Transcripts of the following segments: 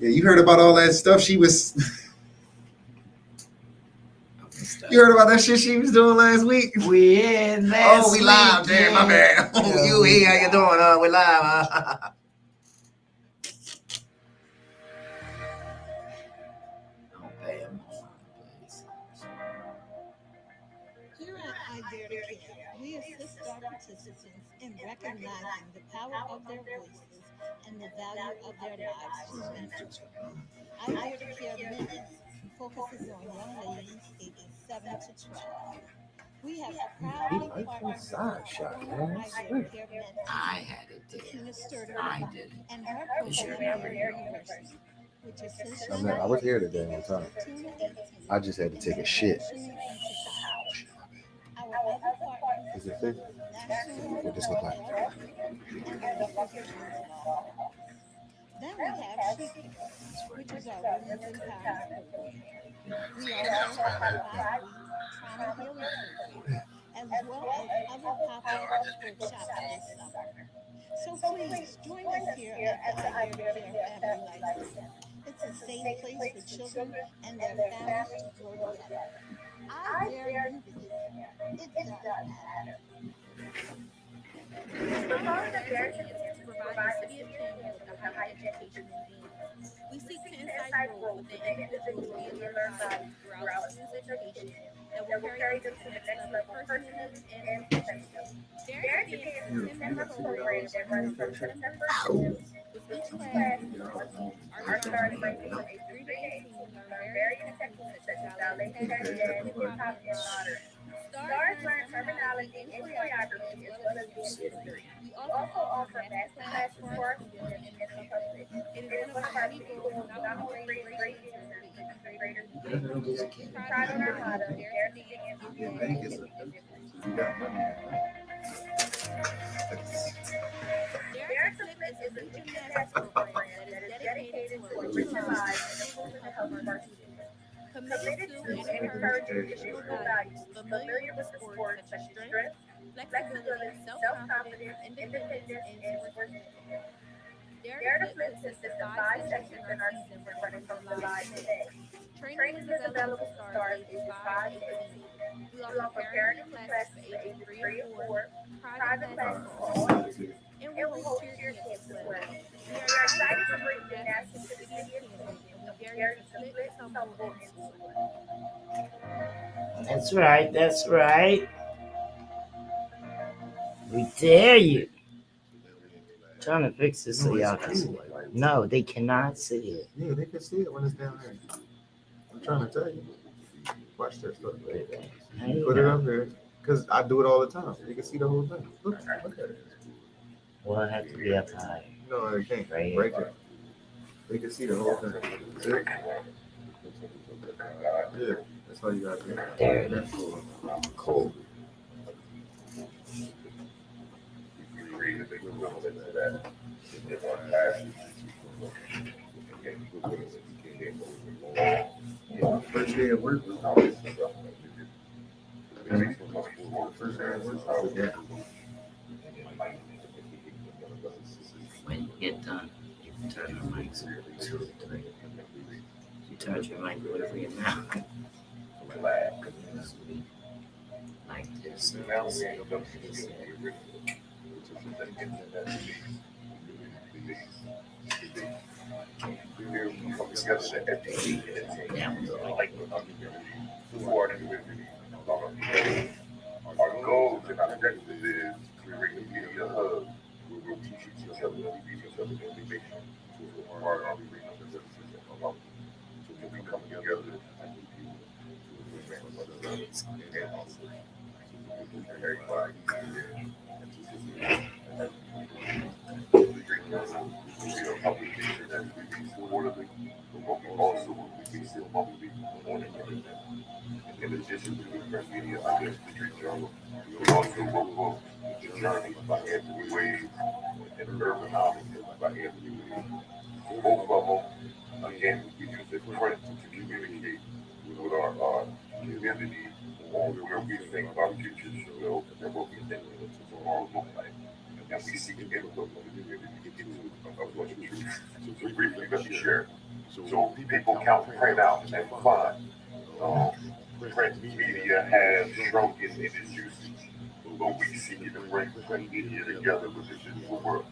Yeah, you heard about all that stuff she was. You heard about that shit she was doing last week? We in last Oh, we live. Damn, my bad. Oh, you here? How you doing? We live. Don't pay him more, please. Here at iDare to Care, we assist our participants in recognizing the power of their voices and the value of their lives to mentors. iDare to Care Men's focuses on young ladies ages 7 to 12. We have proudly partnered with former iDare to Care mentors, I had it Tina there. Sturter, I did it. and her program at Dare University, which assists young I was here today ladies on time. ages 2 to 18. I just had to take a shit. Transitioning into college. Our other partners Is it fixed? National What this look like? and the Physicians Law Office. Then we have She Cares, which is our women's empowerment program. We also have a 5-week trauma healing program, as well as other pop-up workshops this summer. So please join us here at the iDare to Care Family Life Center. It's a safe place for children and their families to grow together. I dare you to be there. It doesn't matter. The goal of Dare is to provide the city of Camden with a higher education and gains. We seek to incite growth within individuals via learned values throughout students' education that will carry them to the next level personally and professionally. Dare to Be is a 10-member program that runs from September to June, with each class are starting from ages 3 to 18 learn various techniques such as ballet, jazz, hip-hop, and modern. Stars learn terminology and choreography as well as history. We also offer master classes for our students and the public. It is one of our many goals to not only raise great leaders, but even greater leaders. We pride on our motto, dare to dance, give back, and make a difference. Dare to Flip is a new gymnastics program that is dedicated to enriching lives and the health of our students. Committed to and encourage traditional values familiar with sports such as strength, flexibility, self-confidence, independence, and sportsmanship. Dare to Flip consists of 5 sessions in our season running from July to May. Training is available for stars ages 5 to 18. We offer parenting classes for ages 3 and 4, private classes for all ages, and we host cheer camps as well. We are excited to bring gymnastics to the city of Camden, and we dare you to flip, tumble, and soar. That's right. That's right. We dare you. Trying to fix this so y'all can see it. No, they cannot see it. Yeah, they can see it when it's down there. I'm trying to tell you. Watch this. Look. Put it up there. Because I do it all the time. You can see the whole thing. Look at it. Well, it has to be up high. No, it can't. Right Break it. They can see the whole thing. See it? Yeah, that's all you got to do. There it is. Cool. First day of work was always first day of work. Yeah. When you get done, you can turn your mic to 2 to 3. You turn your mic over your mouth. Like this. Our goals and our objectives is to bring the media hub. We will teach each other, each other information. Or are we bring up the services along? So we come together and everybody a public picture that we be supportive, but we also want to be still publicly on it. In addition to the press media, I guess the Street Journal, we also work with the Journey by Anthony Wade and Urban Housing by Anthony Wade. Both of them, again, we use the print to communicate with our community on where we think our future should go and what we think tomorrow look like. And we seek input from the community to get to what the future So briefly, let me share. So people count print out and fine. Print media has shrunken in its usage, but we seek to bring print media together with the digital world.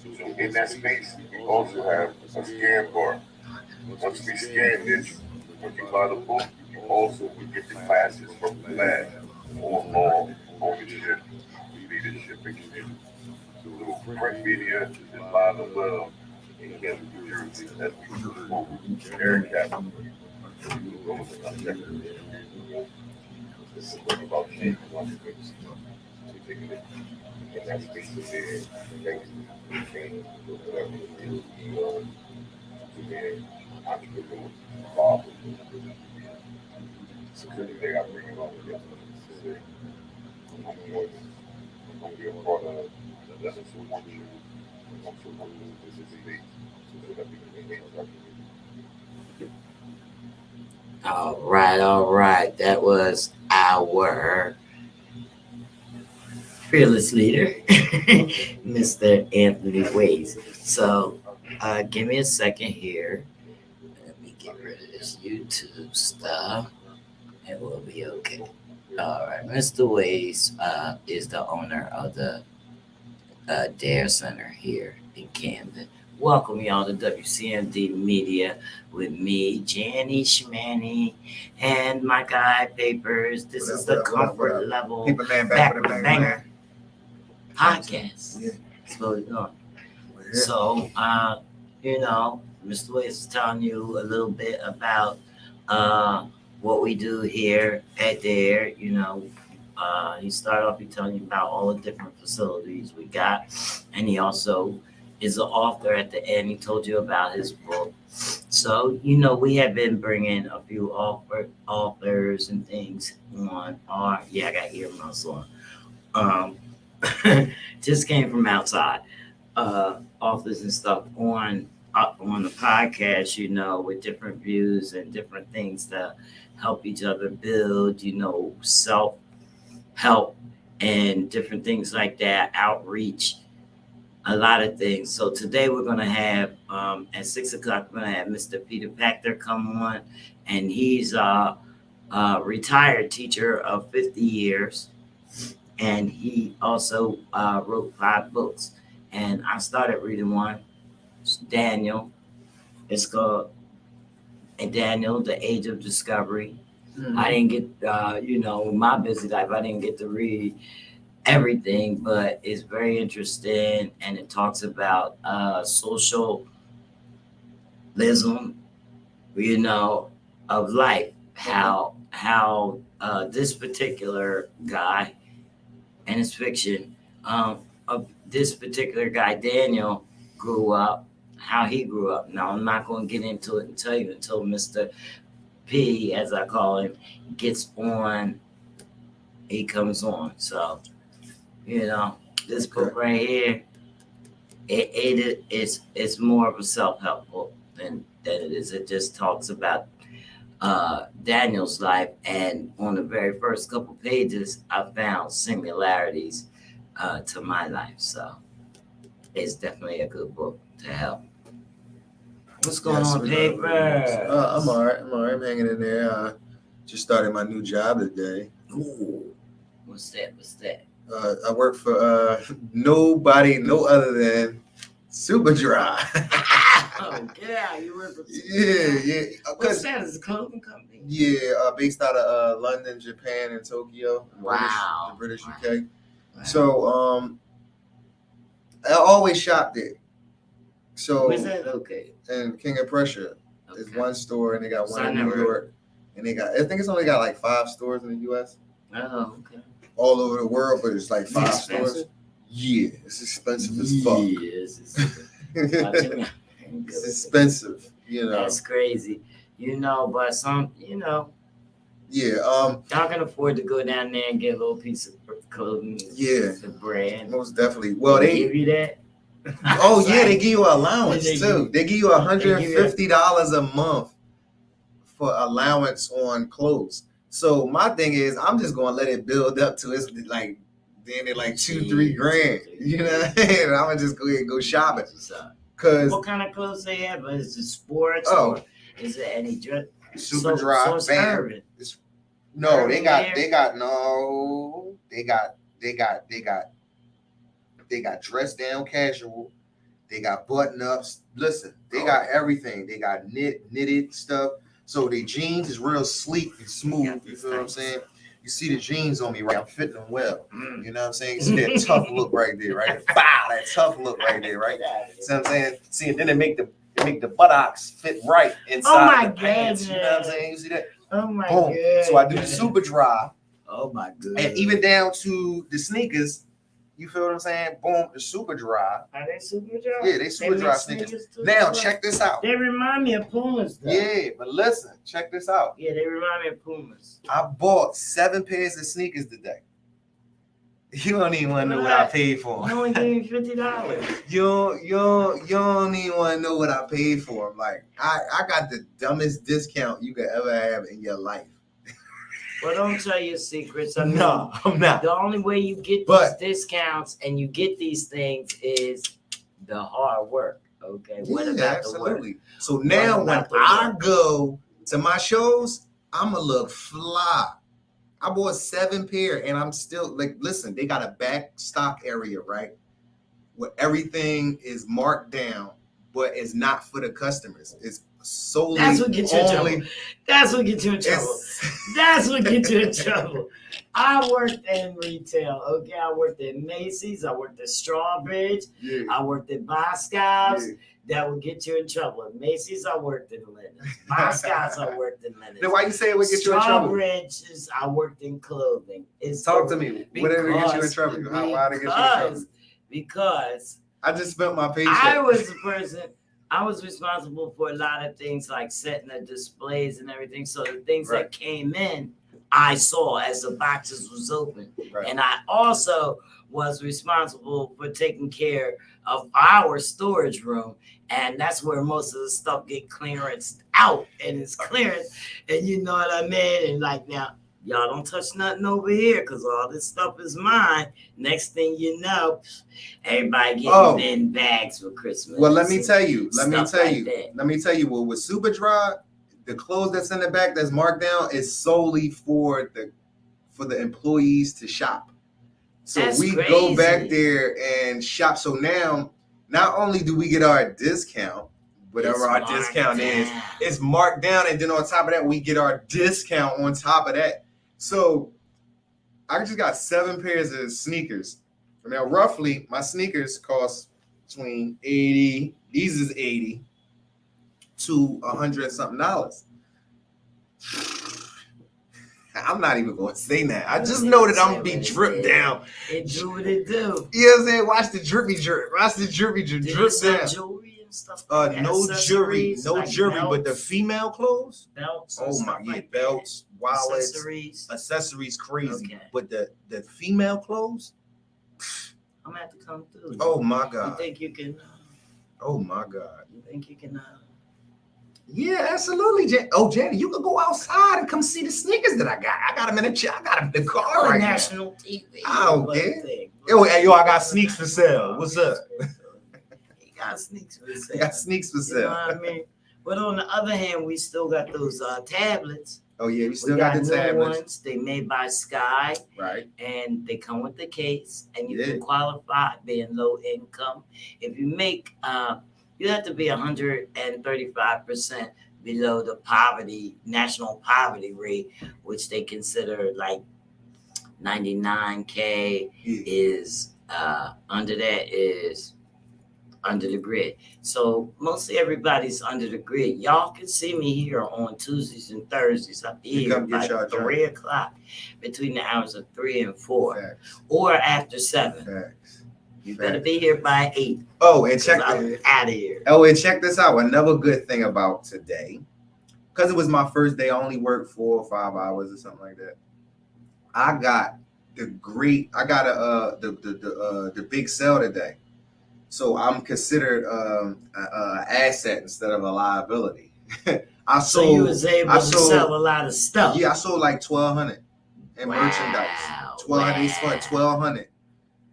So in that space, we also have a scan bar. Once we scan this, when you buy the book, you also will get the classes from the lab on law, ownership, leadership, and community. So print media is alive and well in Camden, New Jersey as we move forward. Air capital. This is what about change one space. So taking it in that space of there, thanks to change, whatever it is, to their entrepreneurs, involved. Security they got bringing on together. I'm going to be a part of the lessons we want you. I'm also going to do this is a so that we can engage our community. All right. That was our fearless leader, Mr. Anthony Ways. So, give me a second here. Let me get rid of this YouTube stuff, and we'll be okay. All right, Mr. Ways is the owner of the Dare Center here in Camden. Welcome y'all to WCMD Media with me, JANNYSHMANNY, and my guy Papers. This is the Comfort Level People man Back back with with a a Banger podcast. Yeah. That's what we're doing. So, Mr. Ways is telling you a little bit about what we do here at Dare. He started off telling you about all the different facilities we got, and he also is an author at the end. He told you about his book. So, we have been bringing a few authors and things on our, I got earmuffs on. Just came from outside. Authors and stuff on the podcast, with different views and different things to help each other build, self-help and different things like that, outreach, a lot of things. So today we're going to have, at 6:00, we're going to have Mr. Peter PACTOR come on, and he's a retired teacher of 50 years, and he also wrote 5 books. And I started reading one. It's Daniel. It's called Daniel, The Age of Discovery. Mm-hmm. I didn't get, in my busy life, I didn't get to read everything, but it's very interesting. And it talks about socialism, of life. How this particular guy, and it's fiction, of this particular guy, Daniel, grew up, how he grew up. Now, I'm not going to get into it and tell you until Mr. P, as I call him, gets on, he comes on. So, this book right here, it's more of a self-help book than it is. It just talks about Daniel's life, and on the very first couple pages, I found similarities to my life. So it's definitely a good book to help. What's going on, Paper? I'm all right. I'm hanging in there. Just started my new job today. Ooh, what's that? I work for nobody, no other than Superdry. Oh, yeah, you work for Yeah. What's that? Is a clothing company? Yeah, based out of London, Japan, and Tokyo. Wow. The British UK. Wow. So I always shop there. So where's that located? In King of Prussia. Okay. There's one store, and they got one in New York. And I think it's only got like 5 stores in the US. Oh, okay. All over the world, but it's like 5 stores. Yeah, it's expensive as fuck. Yes, it's expensive, That's crazy. But some, Yeah. Y'all can afford to go down there and get a little piece of clothing. Yeah. The brand. Most definitely. Well, they give you that. Oh yeah, they give you an allowance too. They give you $150 a month for allowance on clothes. So my thing is, I'm just gonna let it build up to it's then they're like $2-3 grand. You know what I mean? I'm gonna just go ahead and go shopping. Cause What kind of clothes they have? Is it sports Oh. or is it any dress? super dry, So it's bam. urban. No, they got dress down casual. They got button ups. Listen, they got everything. They got knitted stuff. So the jeans is real sleek and smooth. You feel what I'm saying? You see the jeans on me, right? I'm fitting them well. You know what I'm saying? You see that tough look right there, right? Wow, that tough look right there, right? See what I'm saying? See, and then they make the buttocks fit right inside the pants. You know what I'm saying? You see that? Oh my Boom. god. So I do the super dry. Oh my god. And even down to the sneakers, you feel what I'm saying? Boom, the super dry. Are they super dry? Yeah, they super dry sneakers. Now check this out. They remind me of Pumas though. Yeah, but listen, check this out. Yeah, they remind me of Pumas. I bought 7 pairs of sneakers today. You don't even want to know what I paid for You only gave me $50. You don't even want to know what I paid for them. Like I got the dumbest discount you could ever have in your life. Well, don't tell your secrets. I mean, No, I'm not. The only way you get these discounts and you get these things is the hard work. Okay, what about absolutely. the work? So now when I go to my shows, I'ma look fly. I bought 7 pair and I'm still like, listen, they got a back stock area, right? Where everything is marked down, but it's not for the customers. It's solely That's what gets you in trouble. That's what gets you in trouble. That's what gets you in trouble. I worked in retail. Okay, I worked at Macy's. I worked at Strawbridge. Yeah. I worked at Boscov's. Yeah. That would get you in trouble. At Macy's, I worked in linens. Boscov's, I worked in linens. Then why you say it would get you in trouble? Strawbridge's, I worked in clothing. Talk to me. What did it get you in trouble? Why did it get you in trouble? Because I just spent my paycheck. I was the person. I was responsible for a lot of things like setting the displays and everything. So the things that came in, I saw as the boxes was open. Right. And I also was responsible for taking care of our storage room. And that's where most of the stuff get clearanced out. And it's clearance. And you know what I mean? And like now, y'all don't touch nothing over here because all this stuff is mine. Next thing you know, everybody getting in bags for Christmas. Well, let me tell you. Well, with Super Dry, the clothes that's in the back that's marked down is solely for the employees to shop. So that's we crazy. Go back there and shop. So now, not only do we get our discount, whatever our discount is, it's marked down, and then on top of that, we get our discount on top of that. So I just got 7 pairs of sneakers. Now, roughly, my sneakers cost between $80, these is $80 to $100 something. I'm not even going to say that. I just know that I'm going to be dripped down. It do what it do. You know what I'm saying? Watch the drippy drip. Watch the drippy drip drip down. Jewelry and stuff like no jewelry, but the female clothes. Belts. Oh my god, like belts, wallets, accessories crazy. Okay. But the female clothes, I'm gonna have to come through. Oh my god. You think you can? Oh my god. You think you can? Yeah, absolutely, Jenny, you can go outside and come see the sneakers that I got. I got them in the car right national now. TV. I don't care. Yo, I got sneaks for sale. What's up? You got sneaks for sale. I got sneaks for sale. You know what I mean? But on the other hand, we still got those tablets. Oh yeah, we still got the tablets. Ones. They made by Sky, right? And they come with the case, and you can qualify being low income. If you make you have to be 135% below the national poverty rate, which they consider like 99K is under that is under the grid. So mostly everybody's under the grid. Y'all can see me here on Tuesdays and Thursdays. I'll be here by 3 o'clock between the hours of 3 and 4. Facts. Or after 7. Facts. You better be here by 8. Oh, and check out of here. Oh, and check this out. Another good thing about today, because it was my first day, I only worked 4 or 5 hours or something like that. I got the big sale today, so I'm considered an asset instead of a liability. So you was able to sell a lot of stuff. Yeah, I sold like 1,200 in merchandise. 1,200.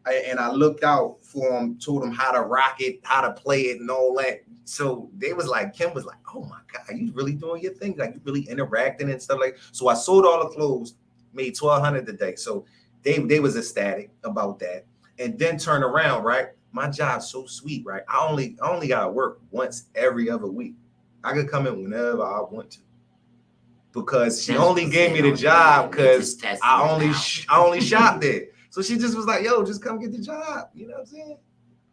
and I looked out for them, told them how to rock it, how to play it, and all that. So they was like, Kim was like, "Oh my God, you really doing your thing? Like you really interacting and stuff like." So I sold all the clothes, made $1,200 a day. So they was ecstatic about that, and then turn around, right? My job's so sweet, right? I only gotta work once every other week. I could come in whenever I want to because she only gave me the job because I only shopped there. So she just was like, "Yo, just come get the job." You know what I'm saying?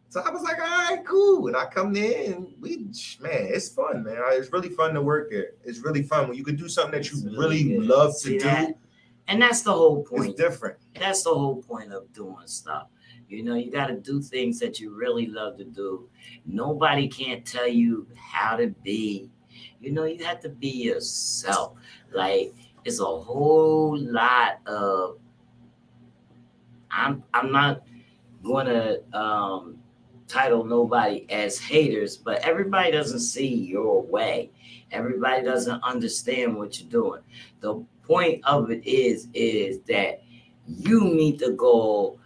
So I was like, "All right, cool." And I come there and it's fun, man. It's really fun to work there. It's really fun when you can do something that you really love to do. And that's the whole point. It's different. That's the whole point of doing stuff. You know, you got to do things that you really love to do. Nobody can't tell you how to be. You know, you have to be yourself. Like, it's a whole lot of. I'm not gonna title nobody as haters, but everybody doesn't see your way. Everybody doesn't understand what you're doing. The point of it is that you meet the goal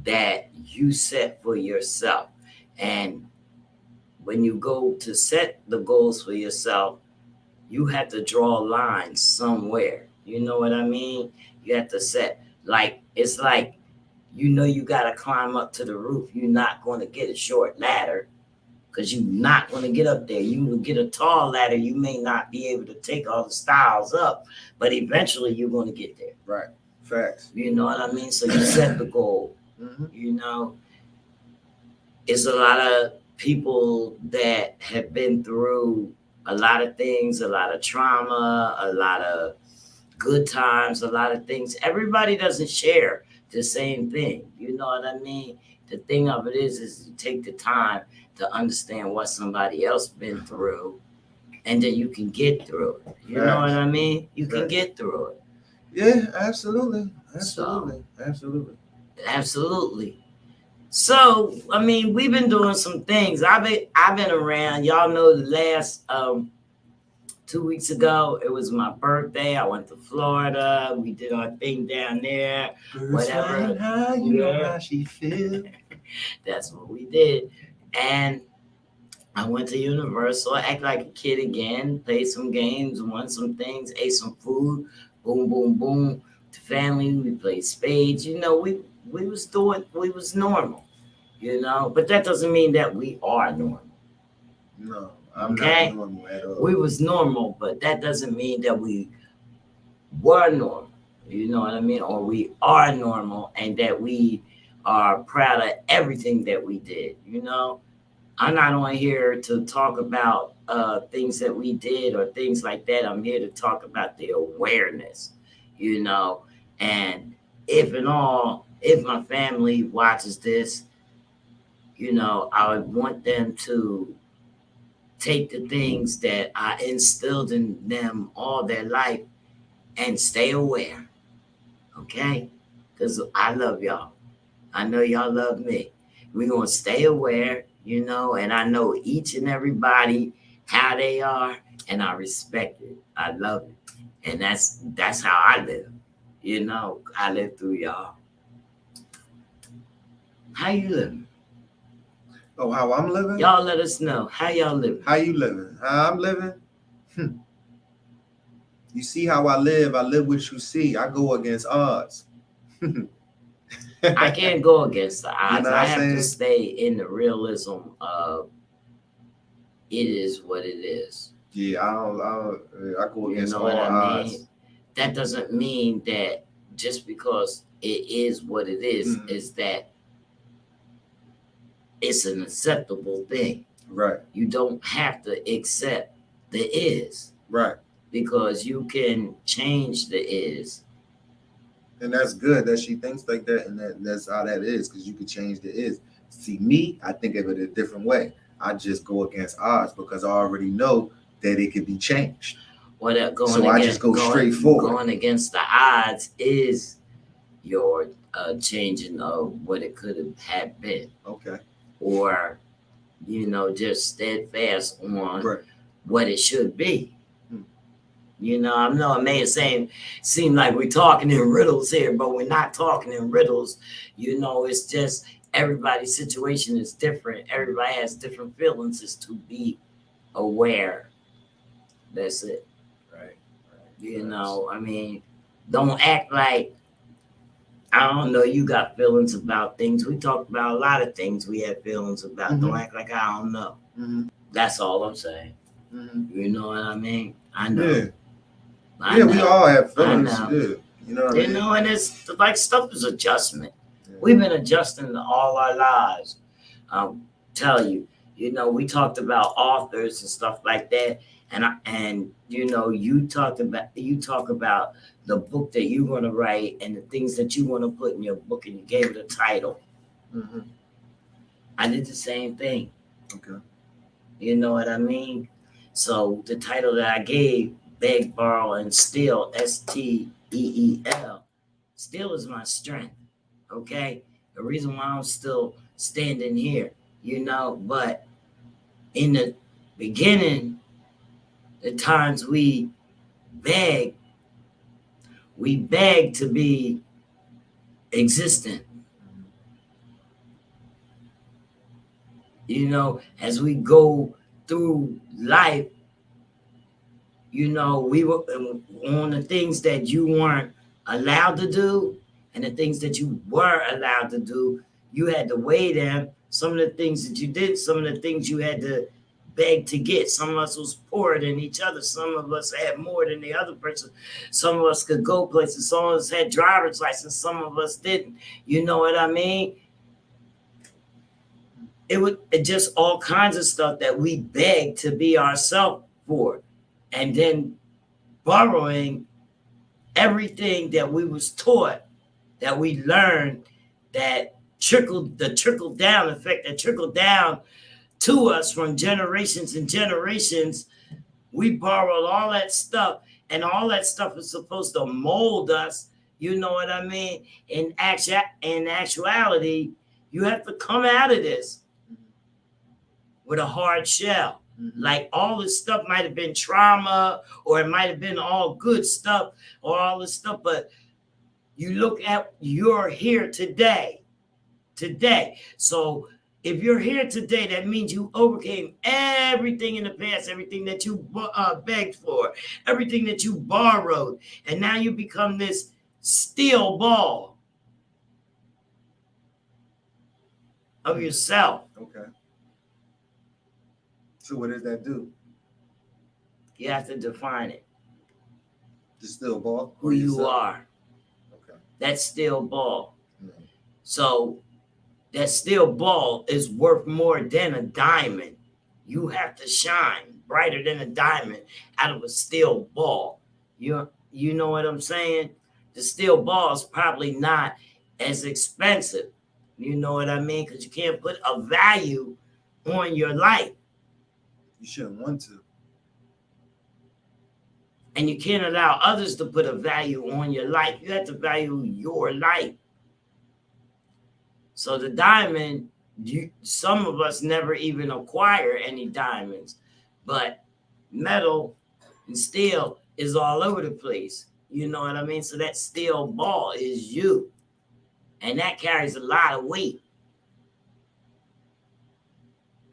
that you set for yourself. And when you go to set the goals for yourself, you have to draw a line somewhere. You know what I mean? You have to set, like, it's like, you know, you got to climb up to the roof. You're not going to get a short ladder because you're not going to get up there. You will get a tall ladder. You may not be able to take all the styles up, but eventually you're going to get there. Right. Facts. You know what I mean? So you set the goal. You know, it's a lot of people that have been through a lot of things, a lot of trauma, a lot of good times, a lot of things. Everybody doesn't share the same thing. You know what I mean? The thing of it is you take the time to understand what somebody else been through, and then you can get through it. You know what I mean? You can get through it. Yeah, absolutely. Absolutely. So, I mean, we've been doing some things. I've been around. Y'all know the last 2 weeks ago, it was my birthday. I went to Florida. We did our thing down there. Whatever. How you know how she feel. That's what we did. And I went to Universal, act like a kid again, played some games, won some things, ate some food. Boom, boom, boom. The family, we played spades. You know, we was normal, you know, but that doesn't mean that we are normal. No, I'm not normal at all. We was normal, but that doesn't mean that we were normal. You know what I mean? Or we are normal and that we are proud of everything that we did. You know, I'm not on here to talk about things that we did or things like that. I'm here to talk about the awareness, you know, and if my family watches this, you know, I would want them to take the things that I instilled in them all their life and stay aware, okay? Because I love y'all. I know y'all love me. We're going to stay aware, you know, and I know each and everybody, how they are, and I respect it. I love it. And that's how I live. You know, I live through y'all. How you living? Oh, how I'm living? Y'all let us know. How y'all living? How you living? How I'm living? You see how I live what you see. I go against odds. I can't go against the odds. You know I have to stay in the realism of it is what it is. Yeah, I go against all odds. Mean? That doesn't mean that just because it is what it is that it's an acceptable thing. Right. You don't have to accept the is. Right. Because you can change the is. And that's good that she thinks like that, and that's how that is, because you can change the is. See, me, I think of it a different way. I just go against odds because I already know that it could be changed. I just go straight forward. Going against the odds is your changing of what it could have been. Okay. Or, you know, just steadfast on what it should be. You know, I know it may seem like we're talking in riddles here, but we're not talking in riddles. You know, it's just everybody's situation is different. Everybody has different feelings. Is to be aware. That's it. Right. You know, I mean, don't act like I don't know. You got feelings about things. We talked about a lot of things we have feelings about. Don't act like I don't know. That's all I'm saying. You know what I mean? I know. Yeah. I know. We all have feelings. I know. Yeah. You know what I mean? You know, and it's like stuff is adjustment. Yeah. We've been adjusting all our lives. I'll tell you. You know, we talked about authors and stuff like that, and you know, you talk about the book that you're going to write and the things that you want to put in your book, and you gave it a title. I did the same thing. Okay. You know what I mean? So the title that I gave, Beg, Borrow, and Steal, STEEL, steal is my strength, okay? The reason why I'm still standing here, you know, but in the beginning, the times we beg to be existent. You know, as we go through life, you know, we were on the things that you weren't allowed to do and the things that you were allowed to do, you had to weigh them. Some of the things that you did, some of the things you had to beg to get. Some of us was poorer than each other. Some of us had more than the other person. Some of us could go places. Some of us had driver's license. Some of us didn't. You know what I mean? It just all kinds of stuff that we begged to be ourselves for. And then borrowing everything that we was taught, that we learned, that trickle down effect that trickled down to us from generations and generations. We borrowed all that stuff, and all that stuff is supposed to mold us. You know what I mean? In actuality, you have to come out of this with a hard shell. Like all this stuff might have been trauma, or it might have been all good stuff, or all this stuff, but you look at you're here today. So if you're here today, that means you overcame everything in the past, everything that you begged for, everything that you borrowed, and now you become this steel ball of yourself. Okay. So what does that do? You have to define it. The steel ball? Who you are. Okay. That steel ball. So that steel ball is worth more than a diamond. You have to shine brighter than a diamond out of a steel ball. You know what I'm saying? The steel ball is probably not as expensive. You know what I mean? Because you can't put a value on your life. You shouldn't want to. And you can't allow others to put a value on your life. You have to value your life. So the diamond, some of us never even acquire any diamonds, but metal and steel is all over the place. You know what I mean? So that steel ball is you, and that carries a lot of weight.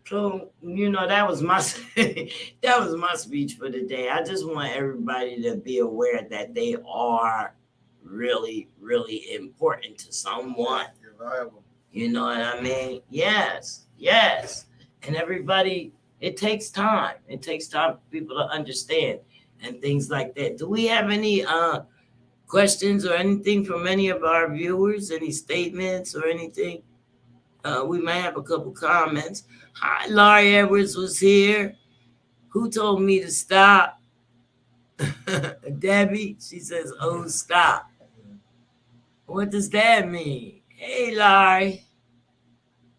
So, you know, that was my speech for the day. I just want everybody to be aware that they are really, really important to someone. You're viable. You know what I mean? Yes. And everybody, it takes time. It takes time for people to understand and things like that. Do we have any questions or anything from any of our viewers? Any statements or anything? We might have a couple comments. Hi, Laurie Edwards was here. Who told me to stop? Debbie, she says, oh, stop. What does that mean? Hey, Laurie.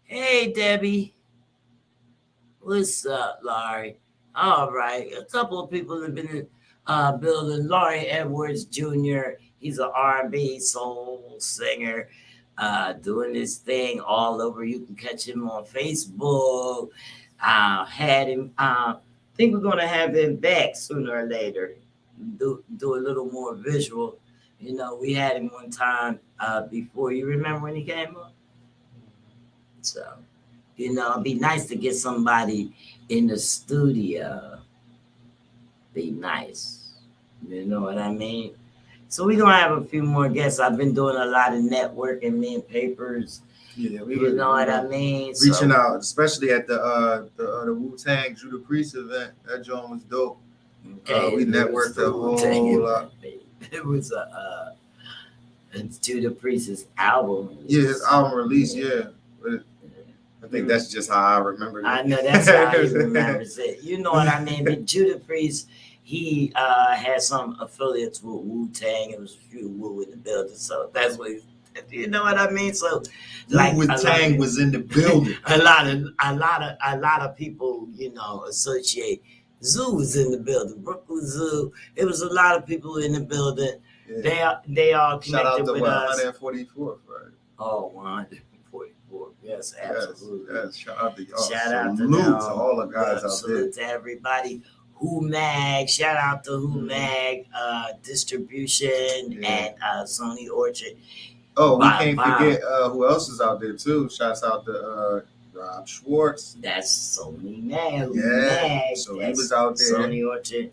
Hey, Debbie. What's up, Laurie? All right. A couple of people have been in building. Laurie Edwards Jr., he's an R&B soul singer. Doing this thing all over. You can catch him on Facebook. Had him. I think we're gonna have him back sooner or later. do a little more visual. You know, we had him one time before. You remember when he came up? So, you know, it'd be nice to get somebody in the studio. Be nice. You know what I mean? So we're gonna have a few more guests. I've been doing a lot of networking, me and papers. Yeah, You know what I mean? Reaching out, especially at the Wu-Tang Judah Priest event. That joint was dope. Okay, we networked a whole lot. It was it's Judah Priest's album. Yeah, his album release, yeah. But I think that's just how I remember it. I know that's how he remembers it. You know what I mean? But Judah Priest, he had some affiliates with Wu-Tang. It was a few Wu in the building, so that's what you know what I mean. So, like Wu-Tang was in the building. a lot of people, you know, associate. Zoo was in the building. Brooklyn Zoo. It was a lot of people in the building. Yeah. They all connected Shout out to with us. 144th, right? Oh, 144. Yes, absolutely. Yes. Shout out to y'all. Shout out to Salute them. to all the guys out there. Salute to everybody. Who Mag, shout out to Who Mag Distribution and Sony Orchard. Oh, we can't forget who else is out there too. Shouts out to Rob Schwartz. That's Sony Mag. Yeah, so he was out there. Sony Orchard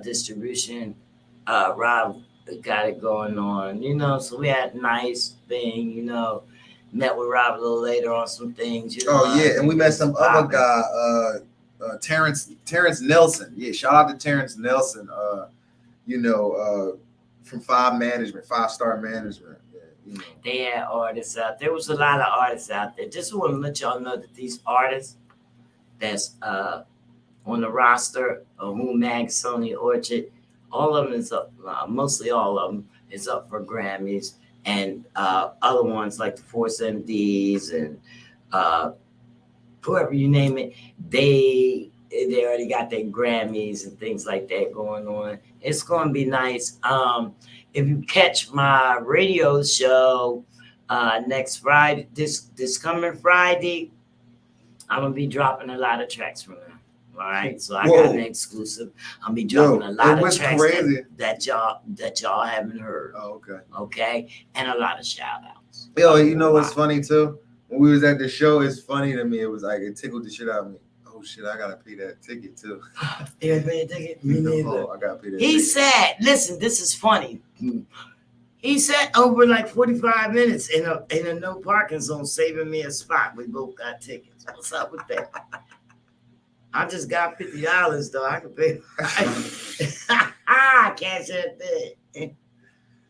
Distribution. Rob got it going on, you know. So we had a nice thing, you know. Met with Rob a little later on some things. You know, and we met some other guy, Terrence Nelson. Yeah, shout out to Terrence Nelson. You know, from 5-Star Management. Yeah, you know. They had artists out there. Was a lot of artists out there. Just want to let y'all know that these artists that's on the roster of Who Mag, Sony Orchard, all of them is up. Mostly all of them is up for Grammys. And other ones like the Force MDs and whoever you name it, they already got their Grammys and things like that going on. It's going to be nice. If you catch my radio show next Friday, this coming Friday, I'm gonna be dropping a lot of tracks from them. All right, so I got an exclusive. I'm be dropping a lot of tracks that y'all haven't heard. Oh, okay. Okay, and a lot of shout outs. Yo, you know what's funny too? When we was at the show, it's funny to me. It was like it tickled the shit out of me. Oh shit, I gotta pay that ticket too. You gotta pay a ticket? Me neither. I gotta pay that. He said, "Listen, this is funny." He sat over like 45 minutes in a no parking zone, saving me a spot. We both got tickets. What's up with that? I just got $50 though. I can pay. I can't say that.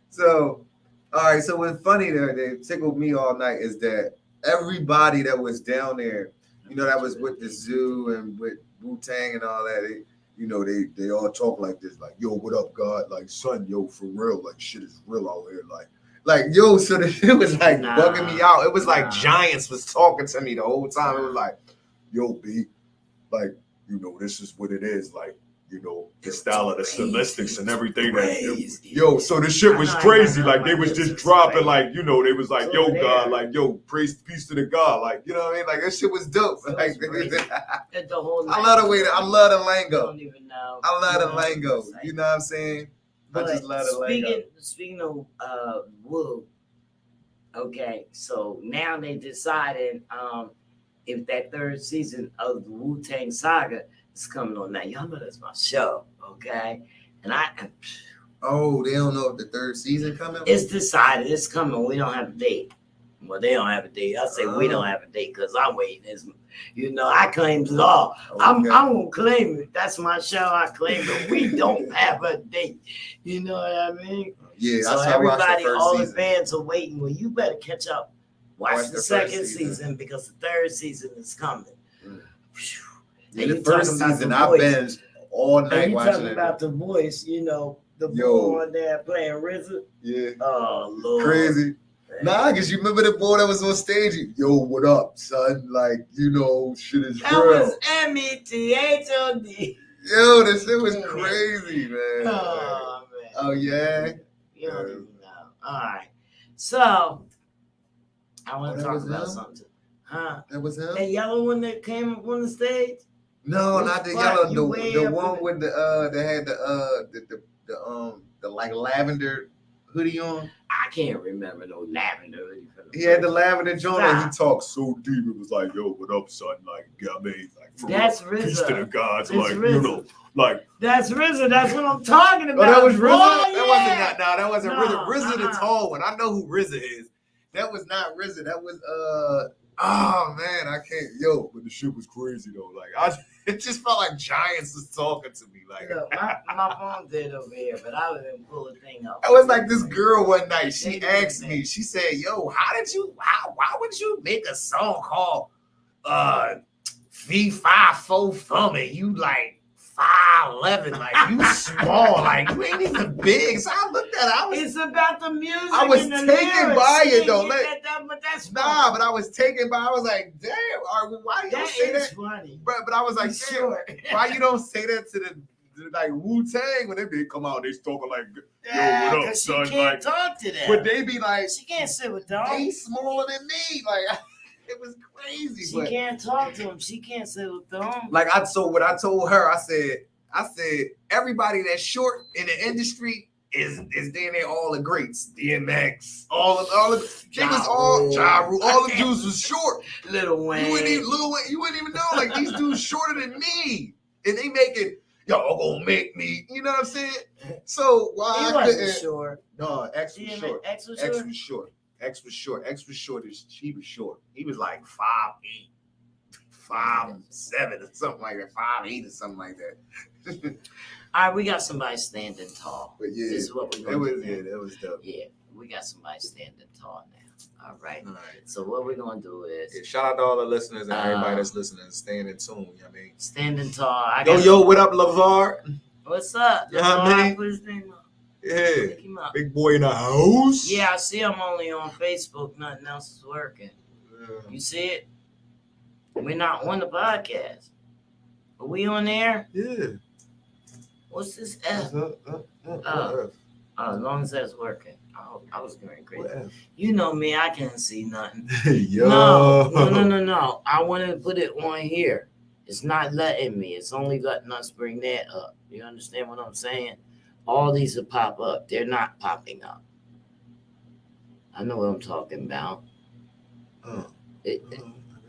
So, all right. So what's funny there, they tickled me all night is that everybody that was down there, you know, that was with the zoo and with Wu-Tang and all that, they all talk like this, like, yo, what up, God? Like, son, yo, for real, like, shit is real out here. Like, yo, so the shit was like bugging me out. It was like Giants was talking to me the whole time. It was like, yo, B, like, you know, this is what it is. Like, you know, the style of the stylistics and everything. Yo, so the shit was crazy. Like, they was just dropping, like, you know, they was like, yo, God, like, yo, praise, peace to the God. Like, you know what I mean? Like, that shit was dope. Like, I love the way I love the lingo. Don't even know. I love the lingo. You know what I'm saying? I just love the lingo. Speaking of Wu, okay, so now they decided if that third season of the Wu-Tang Saga is coming on now. Y'all know that's my show, okay? And oh, they don't know if the third season coming? It's decided. It's coming. We don't have a date. Well, they don't have a date. I say we don't have a date because I'm waiting. You know, I claim it all. Okay. I'm gonna claim it. That's my show. I claim it. We don't have a date. You know what I mean? Yeah. So everybody, all the fans are waiting. Well, you better catch up. Watch the second season because the third season is coming. Yeah, the first season I binged all night and watching talking it. About the voice, you know, the boy on there playing RZA. Yeah. Oh Lord. Crazy. Nah, because you remember the boy that was on stage? Yo, what up, son? Like, you know, shit is that real. That was METHOD. Yo, this shit was crazy, man. Oh, man. Oh, yeah? You don't even know. All right. So, I want to talk about something. Huh? That was him? That yellow one that came up on the stage? No, Which not the part? yellow. You way The up one in with that had the like lavender hoodie on. I can't remember no lavender. He had the lavender joint and he Stop. talked so deep. It was like, "Yo, what up, son? Like, I mean, like, for That's real, peace to the RZA. gods, It's like, RZA. you know, like." That's RZA. That's what I'm talking about. Oh, that was RZA. Oh, That wasn't that wasn't No, RZA. RZA the uh-uh. tall one. I know who RZA is. That was not RZA. That was Oh man, I can't. Yo, but the shit was crazy though. Like it just felt like giants was talking to me. Like Look, my phone did over here, but I didn't pull the thing up. I was like this girl one night. She asked me. She said, "Yo, why would you make a song called V54 for me? You like 5'11", like you small, like you ain't even big." So I looked at it. It's about the music. I was and the taken lyrics. by it, though. But that's Nah, but I was taken by. I was like, "Damn, why you don't say is that?" funny. But I was like, "Damn, why you don't say that to the like Wu-Tang when they be come out? They talking like, yo, what up, son?" She can't Like, talk to them. but they be like, She can't sit with them. they smaller than me. Like it was crazy. She but can't talk to them. She can't sit with them. like what I told her, I said everybody that's short in the industry is damn near all the greats. DMX, all of they was all Ja Rule, all the dudes was short. Lil Wayne. You wouldn't even know. Like these dudes shorter than me. And they making y'all gonna make me, you know what I'm saying? So why He I wasn't couldn't short. No, X was DMX, short. X was X short. was short. X was short. X was short. He was short. He was like 5'8", 5'7", or something like that. 5'8" or something like that. All right, we got somebody standing tall. But yeah, This is what we're going to do. That was dope. Yeah, we got somebody standing tall now. All right. All right. So what we're going to do is Yeah, shout out to all the listeners and everybody that's listening and staying in tune. You know what I mean? standing tall. Yo, what up, LeVar? What's up? You know what I mean? Put his name up. Yeah. Pick him up. Big boy in the house. Yeah, I see him only on Facebook. Nothing else is working. Yeah. You see it? We're not on the podcast. Are we on there? Yeah. What's this F? As long as that's working. I was going crazy. You know me, I can't see nothing. Yo. No. I want to put it on here. It's not letting me. It's only letting us bring that up. You understand what I'm saying? All these will pop up. They're not popping up. I know what I'm talking about.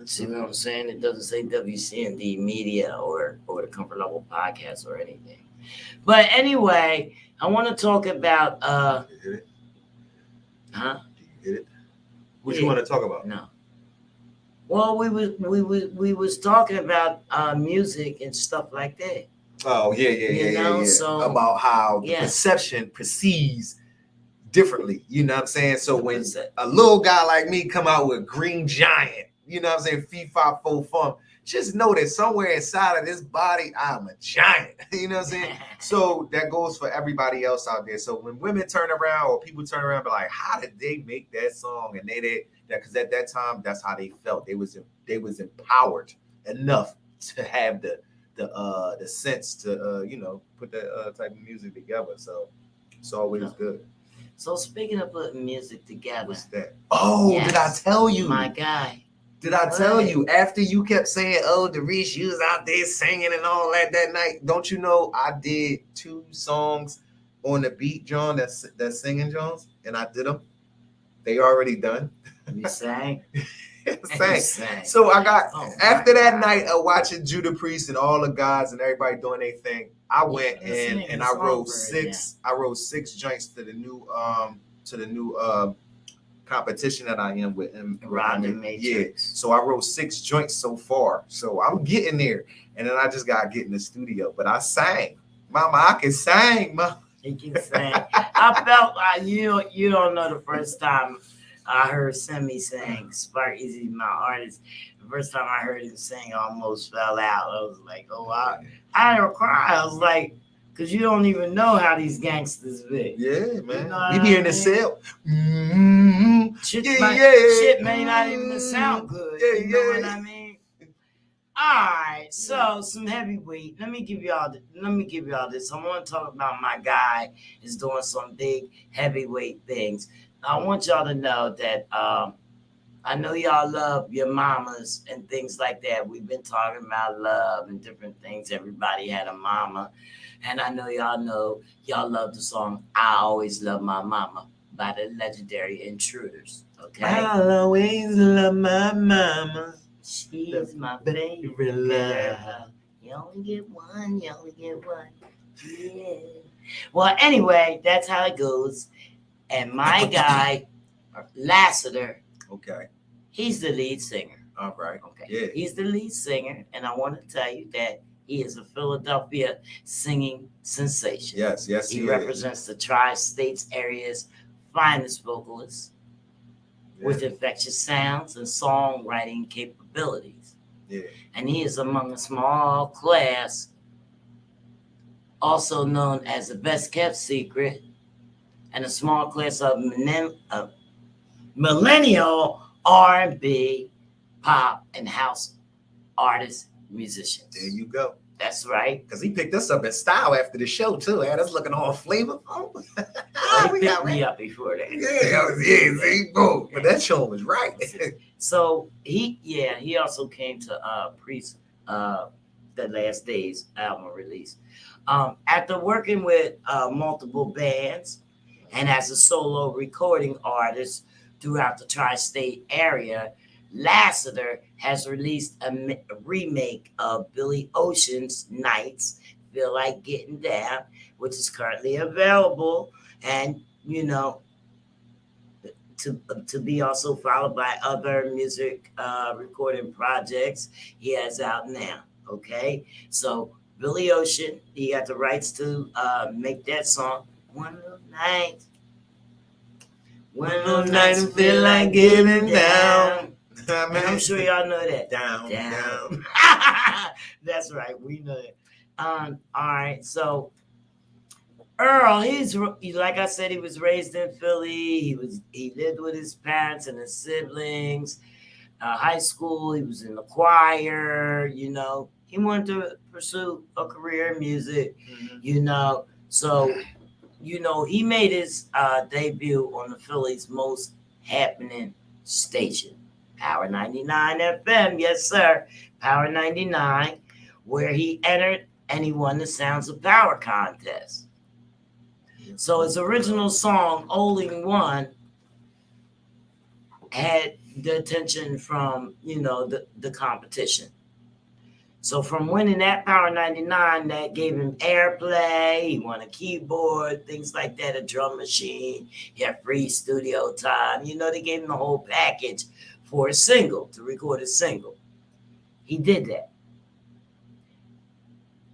See what I'm saying? It doesn't say WCND Media or the Comfort Level Podcast or anything. But anyway, I want to talk about Huh? Do you get it? What you want to talk about? No. Well, we was talking about music and stuff like that. Oh yeah. So about how the perception perceives differently. You know what I'm saying? So when a little guy like me come out with Green Giant, you know what I'm saying, Fee-Fi-Fo Fum, just know that somewhere inside of this body, I'm a giant. You know what I'm saying? So that goes for everybody else out there. So when women turn around or people turn around, be like, how did they make that song? And they did that because at that time, that's how they felt. They was empowered enough to have the sense to put that type of music together. So it's always good. So speaking of putting music together, what's that? Oh, yes. Did I tell you? My guy. Did I tell you after you kept saying, "Oh, Darish, you was out there singing and all that night"? Don't you know I did 2 songs on the beat, John? That's singing, Johns, and I did them. They already done. You sang. sang. So I got after that night of watching Judah Priest and all the guys and everybody doing their thing. I went and I wrote 6. I wrote 6 joints to the new competition that I am with him. Yeah. So I wrote 6 joints so far. So I'm getting there. And then I just got to get in the studio. But I sang. Mama, I can sing, Mama. He can sing. I felt like you don't know the first time I heard Semi sing. Spark Easy, my artist. The first time I heard him sing, I almost fell out. I was like, oh, I had to cry. I was like, because you don't even know how these gangsters be. Yeah, man. You know we be in the cell. Shit may not even sound good. You know what I mean? All right, so some heavyweight. Let me give y'all this. I want to talk about my guy is doing some big heavyweight things. I want y'all to know that I know y'all love your mamas and things like that. We've been talking about love and different things. Everybody had a mama. And I know y'all love the song I Always Love My Mama by the legendary Intruders. Okay? I'll always love my mama. She's my favorite girl. You only get one, you only get one. Yeah. Well, anyway, that's how it goes. And my guy, Lassiter, Okay. he's the lead singer. All right. Okay. Yeah. He's the lead singer, and I want to tell you that he is a Philadelphia singing sensation. Yes, He he represents the tri-states area's finest vocalists is. with infectious sounds and songwriting capabilities. Yeah. And he is among a small class, also known as the best kept secret, and a small class of millennial R&B, pop, and house artists, musicians. There you go. That's right. Because he picked us up in style after the show, too. Had us looking all flavorful. He picked me up before that. Yeah, see, boom. But that show was right. So he also came to Priest the Last Days album release. After working with multiple bands and as a solo recording artist throughout the tri-state area, Lassiter has released a remake of Billy Ocean's Nights, Feel Like Getting Down, which is currently available, and to be also followed by other music recording projects he has out now. Okay, so Billy Ocean, he got the rights to make that song. One of those nights, I feel like getting down. And I'm sure y'all know that. Down. That's right, we know it. All right, so Earl, he's like I said, he was raised in Philly. He lived with his parents and his siblings. High school, he was in the choir. He wanted to pursue a career in music. Mm-hmm. So he made his debut on the Philly's most happening station, Power 99 FM. Yes, sir, Power 99, where he entered and he won the Sounds of Power contest. So his original song, Only One, had the attention from, the competition. So from winning that Power 99, that gave him airplay. He won a keyboard, things like that, a drum machine. He had free studio time. They gave him the whole package for a single, to record a single. He did that.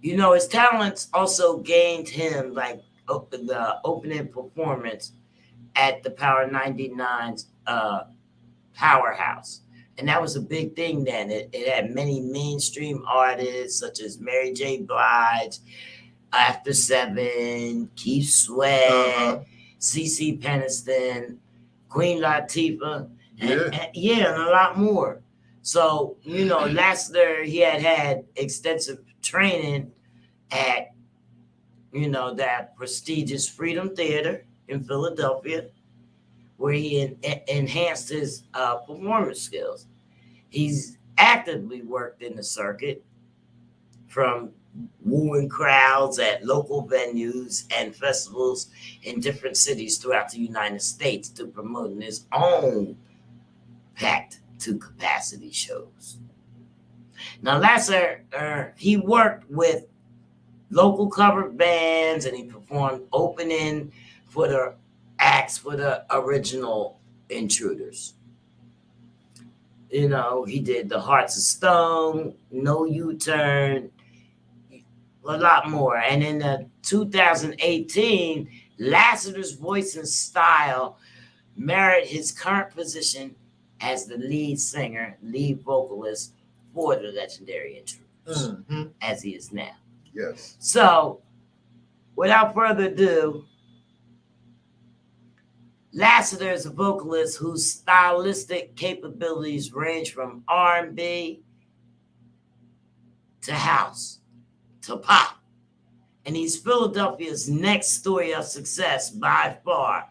His talents also gained him like the opening performance at the Power 99's Powerhouse. And that was a big thing then. It had many mainstream artists such as Mary J. Blige, After 7, Keith Sweat, CeCe Peniston, Queen Latifah, and a lot more. So, Lassiter, he had extensive training at, that prestigious Freedom Theater in Philadelphia, where he enhanced his performance skills. He's actively worked in the circuit, from wooing crowds at local venues and festivals in different cities throughout the United States to promoting his own packed to capacity shows. Now, Lassiter, he worked with local cover bands and he performed opening for the acts for the original Intruders. He did The Hearts of Stone, No U-Turn, a lot more. And in 2018, Lassiter's voice and style merit his current position as the lead vocalist for the legendary Intruders, as he is now. Yes. So, without further ado, Lassiter is a vocalist whose stylistic capabilities range from R&B to house to pop. And he's Philadelphia's next story of success by far.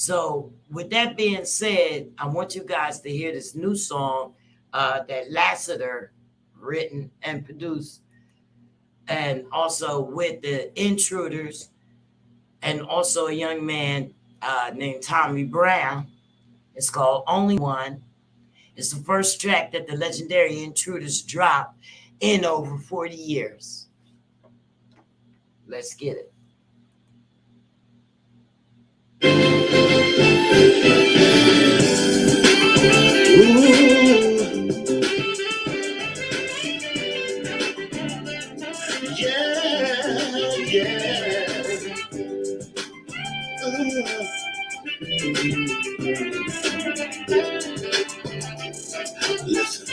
So with that being said, I want you guys to hear this new song that Lassiter written and produced, and also with the Intruders, and also a young man named Tommy Brown. It's called Only One. It's the first track that the legendary Intruders dropped in over 40 years. Let's get it. Listen,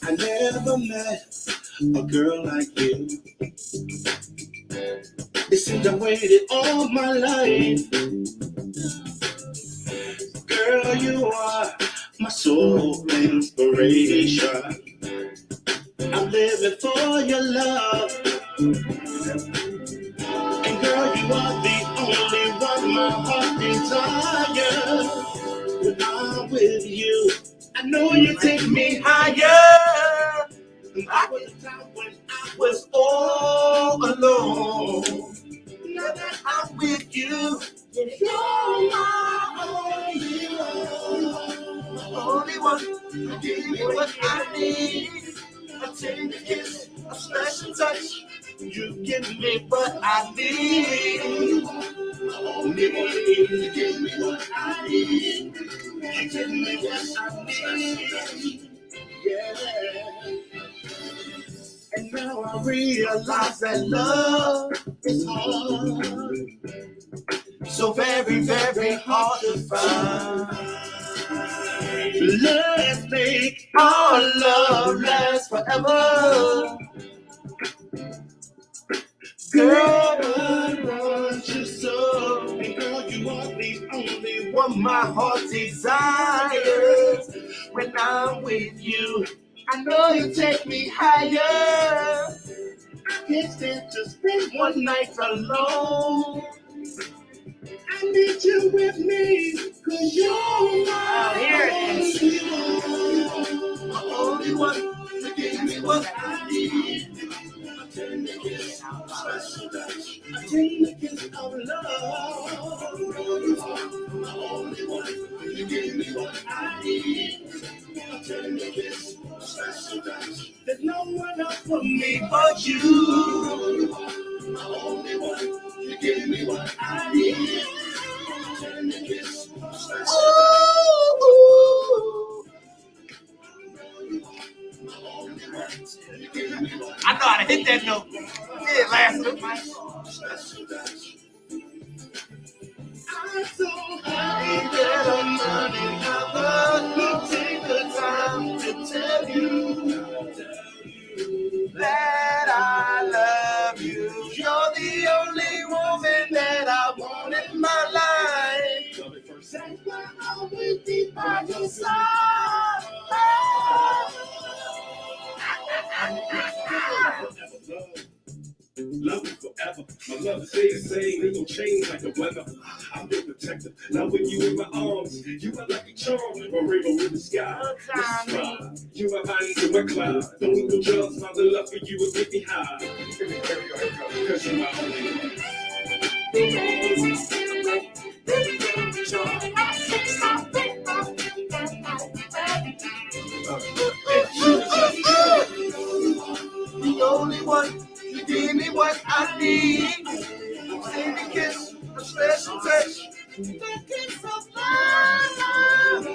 I never met a girl like you. It seems I waited all my life. Girl, you are my sole inspiration. I'm living for your love. And girl, you are the only one my heart desires. When I'm with you, I know you take me higher. I was a time when I was all alone. Now that I'm with you, you're my only one. You give me what I need. A tender kiss, a special touch. You give me what I need. Only one. You give me what I need. You give me what I need. Yeah. And now I realize that love is hard. So very, very hard to find. Let's make our love last forever. Girl, I want you so. And girl, you are the only one my heart desires. When I'm with you, I know you take me higher. I can't stand to spend one night alone. I need you with me, 'cause you're my only one. You give me what I need. A tender kiss, special touch, a tender kiss of love. My only one. You give me what I need. A tender kiss, special touch. There's no one else for me but you. My only one. You give me what I need. A tender kiss, special touch. I know how to hit that note. Yeah, last week. I'm so happy that I'm running out. Take the time to tell you That I love you. You're the only woman that I want in my life. that's why I'll always be by your side. Love you forever. My love stays the same. Ain't no change like the weather. I'm your protector. Now with you in my arms, you are like a charm. A rainbow in the sky. You are eyes in my cloud. Don't need no drugs. My love for you will get me high. 'Cause you're my only one. The only one. You give me what I need. Take a kiss, a special touch. The kiss of love.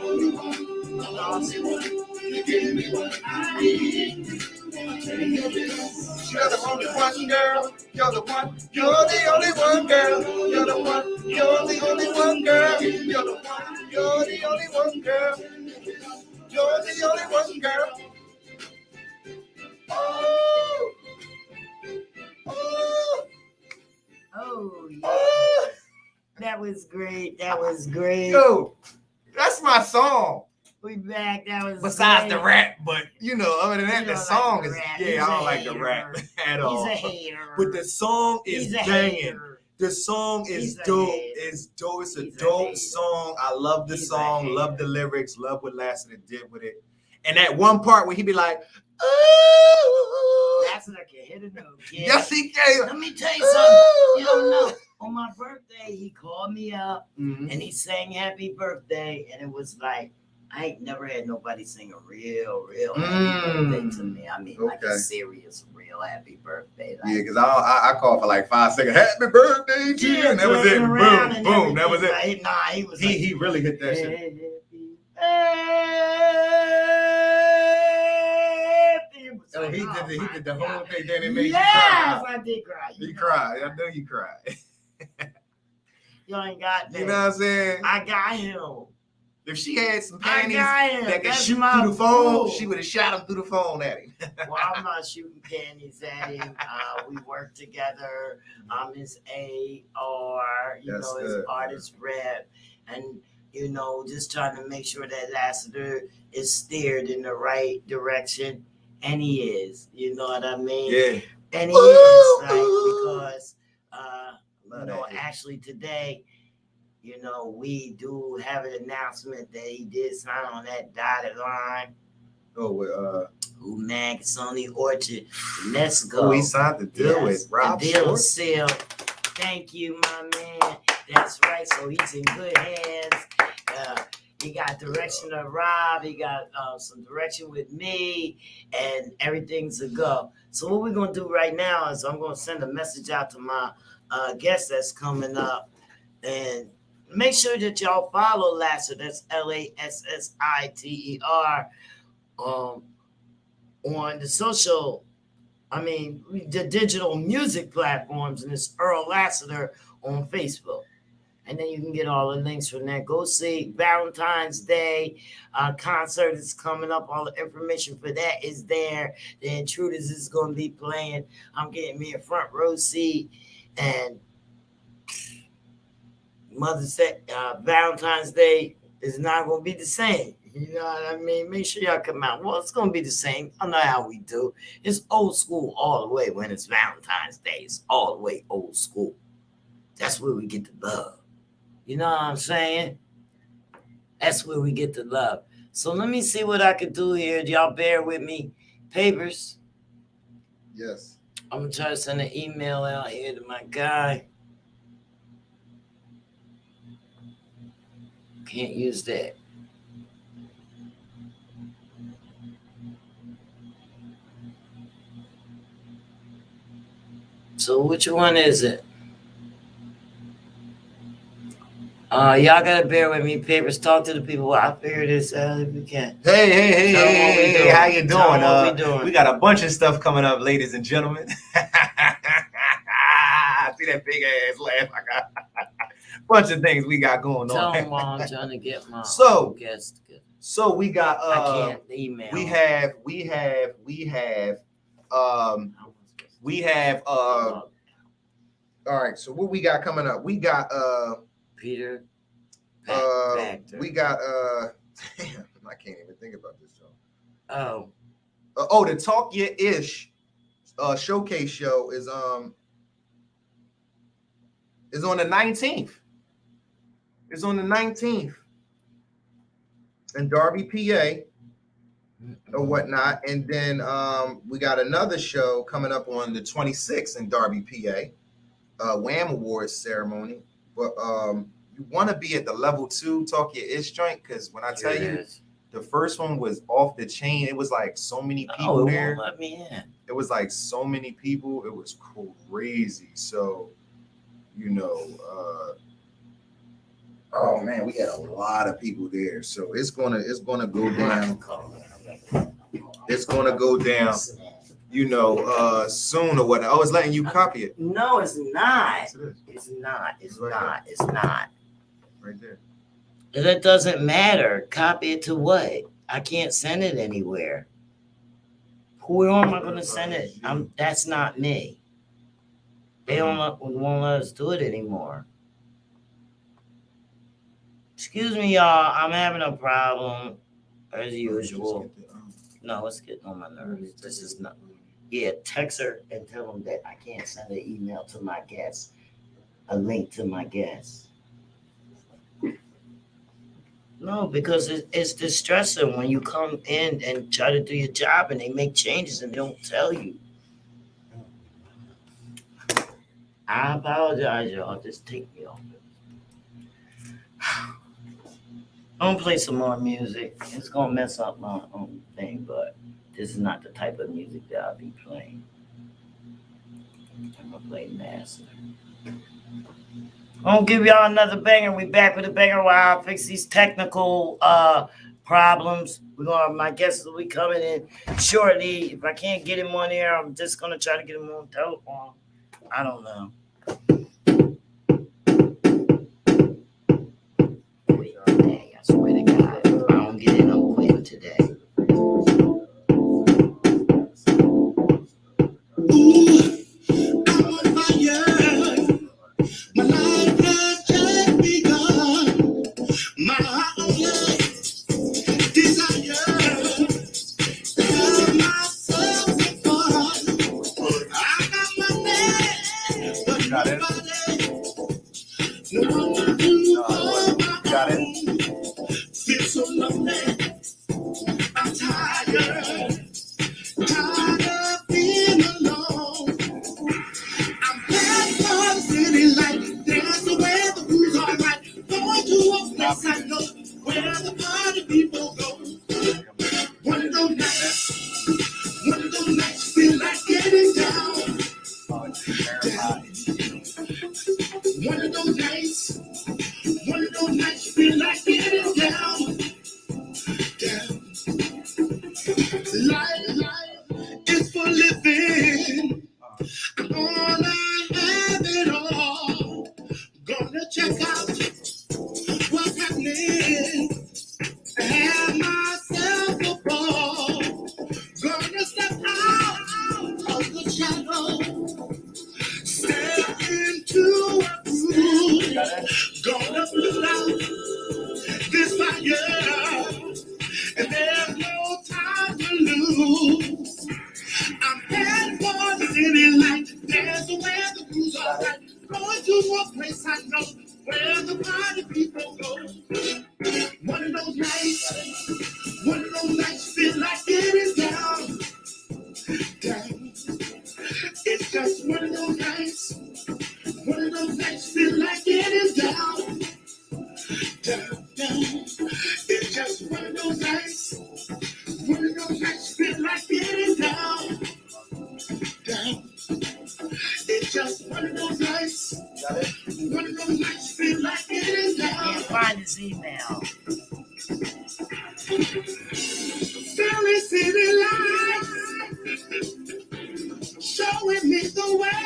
You give me what I need. You're the only one, girl. You're the one. You're the only one, girl. You're the one. You're the only one, girl. You're the one. You're the only one, girl. You're the only one, girl. Oh. Oh. Oh, yeah. Oh. That was great. That was great. Yo, that's my song. We back. That was Besides great. the rap, but other than that, You the don't song like the is rap. yeah, He's I don't a like the rap hater. at all. He's a hater. But the song is He's a banging. hater. The song is He's a dope. hater. It's dope. It's a He's a dope hater. song. I love the He's a song. hater. Love the lyrics. Love what Lassiter did with it. And that one part where he be like, ooh. Lassiter can hit a note, kid. Yes, he can. Let me tell you something. You don't know. On my birthday, he called me up Mhm. and he sang happy birthday. And it was like, I ain't never had nobody sing a real happy birthday to me. I mean, like a Okay. serious, real happy birthday. Yeah, Like, because I called for like 5 seconds. Happy birthday to you. And that was it. turning around and Boom. That was it. everything. Like, nah, he was like, He really hit that shit. happy. Oh, he did the whole thing. Then it made you Yes, cry. I did cry. You cried. I know you cried. You ain't got that. You know what I'm saying? I got him. If she had some I panties got him. that could That's shoot my through the phone, boo. she would have shot him through the phone at him. Well, I'm not shooting panties at him. We work together. I'm his AR, That's know, his good, artist rep. And, just trying to make sure that Lassiter is steered in the right direction. And he is. You know what I mean? Yeah. And he is, because, actually today, we do have an announcement that he did sign on that dotted line. Oh, with Ooh, man, it's on the Orchard. Let's go. we signed the deal with Rob The deal Short. is sealed. Thank you, my man. That's right. So he's in good hands. He got direction of Rob. He got some direction with me, and everything's a go. So what we're gonna do right now is I'm gonna send a message out to my guest that's coming up, and make sure that y'all follow Lassiter. That's Lassiter. On the the digital music platforms, and it's Earl Lassiter on Facebook. And then you can get all the links from there. Go see Valentine's Day concert is coming up. All the information for that is there. The Intruders is going to be playing. I'm getting me a front row seat. And Mother's Day, Valentine's Day is not going to be the same. You know what I mean? Make sure y'all come out. Well, it's going to be the same. I know how we do. It's old school all the way when it's Valentine's Day. It's all the way old school. That's where we get the love. You know what I'm saying? That's where we get the love. So let me see what I can do here. Y'all bear with me. Papers. Yes. I'm going to try to send an email out here to my guy. Can't use that. So which one is it? Y'all gotta bear with me. Papers, talk to the people. I'll figure this out if we can. Hey, Tell 'em what we doing. how you doing? Tell 'em what we doing. We got a bunch of stuff coming up, ladies and gentlemen. See that big ass laugh I got. Bunch of things we got going Tell on. them while I'm trying to get my guest together. So we got I can't email. we have all right, so what we got coming up? We got Peter. we got damn, I can't even think about this show. Oh. The Talk Your Ish showcase show is on the 19th. It's on the 19th in Darby, PA, or whatnot. And then we got another show coming up on the 26th in Darby, PA, Wham Awards ceremony. But you want to be at the level 2 Talk Your Ish joint, because when I tell you, the first one was off the chain. It was like so many people there. Won't let me in. It was like so many people. It was crazy. So, oh man, we had a lot of people there. So it's gonna go down. It's gonna go down, soon or what. Oh, it's letting you copy it. No, it's not. Yes, it is. It's not. It's Right not. It's not. Right there. That doesn't matter. Copy it to what? I can't send it anywhere. Who am I going to send it? That's not me. They won't let us do it anymore. Excuse me, y'all. I'm having a problem as usual. No, it's getting on my nerves. This is not. Yeah, text her and tell them that I can't send an email to my guests. a link to my guest. No, because it's distressing when you come in and try to do your job and they make changes and they don't tell you. I apologize, y'all. Just take me off. I'm gonna play some more music. It's gonna mess up my own thing, but this is not the type of music that I'll be playing. I'm gonna play Master. I'm gonna give y'all another banger. We back with a banger while I fix these technical problems. My guests will be coming in shortly. If I can't get him on air, I'm just gonna try to get him on telephone. I don't know. Wait, dang, I swear to God, if I don't get in, I'm quitting today. I'm on fire. My life has just begun. My only desire to have myself some fun. I got my man, but nobody, no one to call my own. Feel so lonely. I'm tired of being alone. I'm glad for the city light. There's the way the rules are right. Going to a place I know where the party people go. One of those nights feel like getting down. One of those nights feel like getting down. Life is for living. I wanna have it all. Gonna check out what's happening. Have myself a ball. Gonna step out of the shadow. Step into a groove. Gonna put out this fire. And there's no time to lose. I'm heading for the city light. There's where the rules are right. Going to a place I know where the party people go. One of those nights feel like getting down. It's just one of those nights. One of those nights feel like getting down. It's just one of those nights. One of those nights feel like getting down. It's just one of those nights. One of those nights feel like getting down. Can't find his email. Very city lights showing me the way.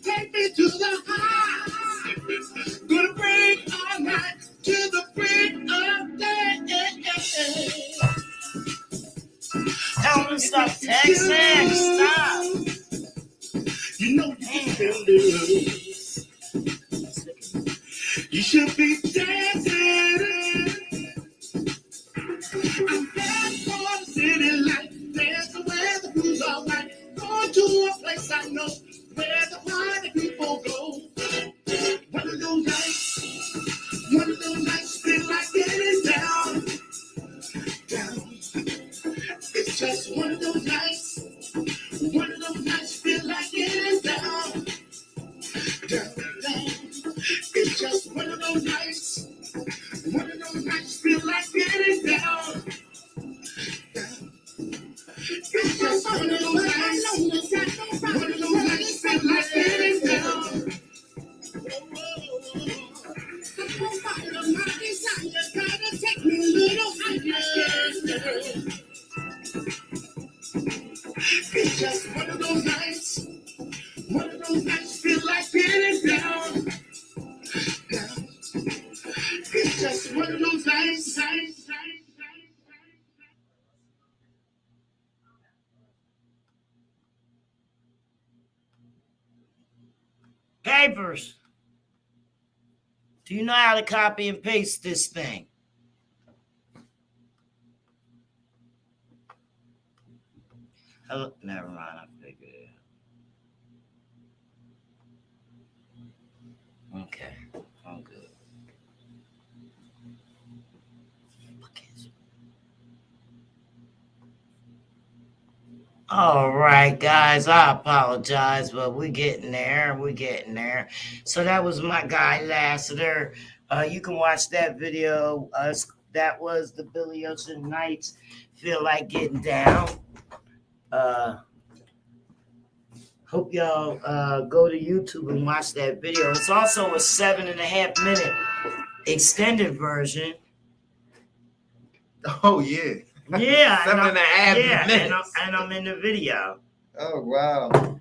Take me to the high. Gonna bring all night to the break of day. Tell him to stop texting. Stop. You know you can do. You should be dancing. I'm heading for the city light. Dancing where the blues are right. Going to a place I know where the party people go. One of those nights feel like getting down. It's just one of those nights. One of those nights feel like getting down. It's just one of those nights. One of those nights feel like getting down. It's just one of those nights. One of those nights feel like getting down. My desire gotta take me a little higher. It's just one of those nights. One of those nights feel like getting down. It's just one of those nights. Papers. Do you know how to copy and paste this thing? Hello? Never mind. I figured it out. Okay, I'm good. All right, guys, I apologize, but we're getting there. We're getting there. So that was my guy, Lassiter. You can watch that video. That was the Billy Ocean Nights. Feel like getting down. Hope y'all go to YouTube and watch that video. It's also a 7.5 minute extended version. Oh yeah. Yeah, 7.5 minutes. and I'm in the video. Oh wow.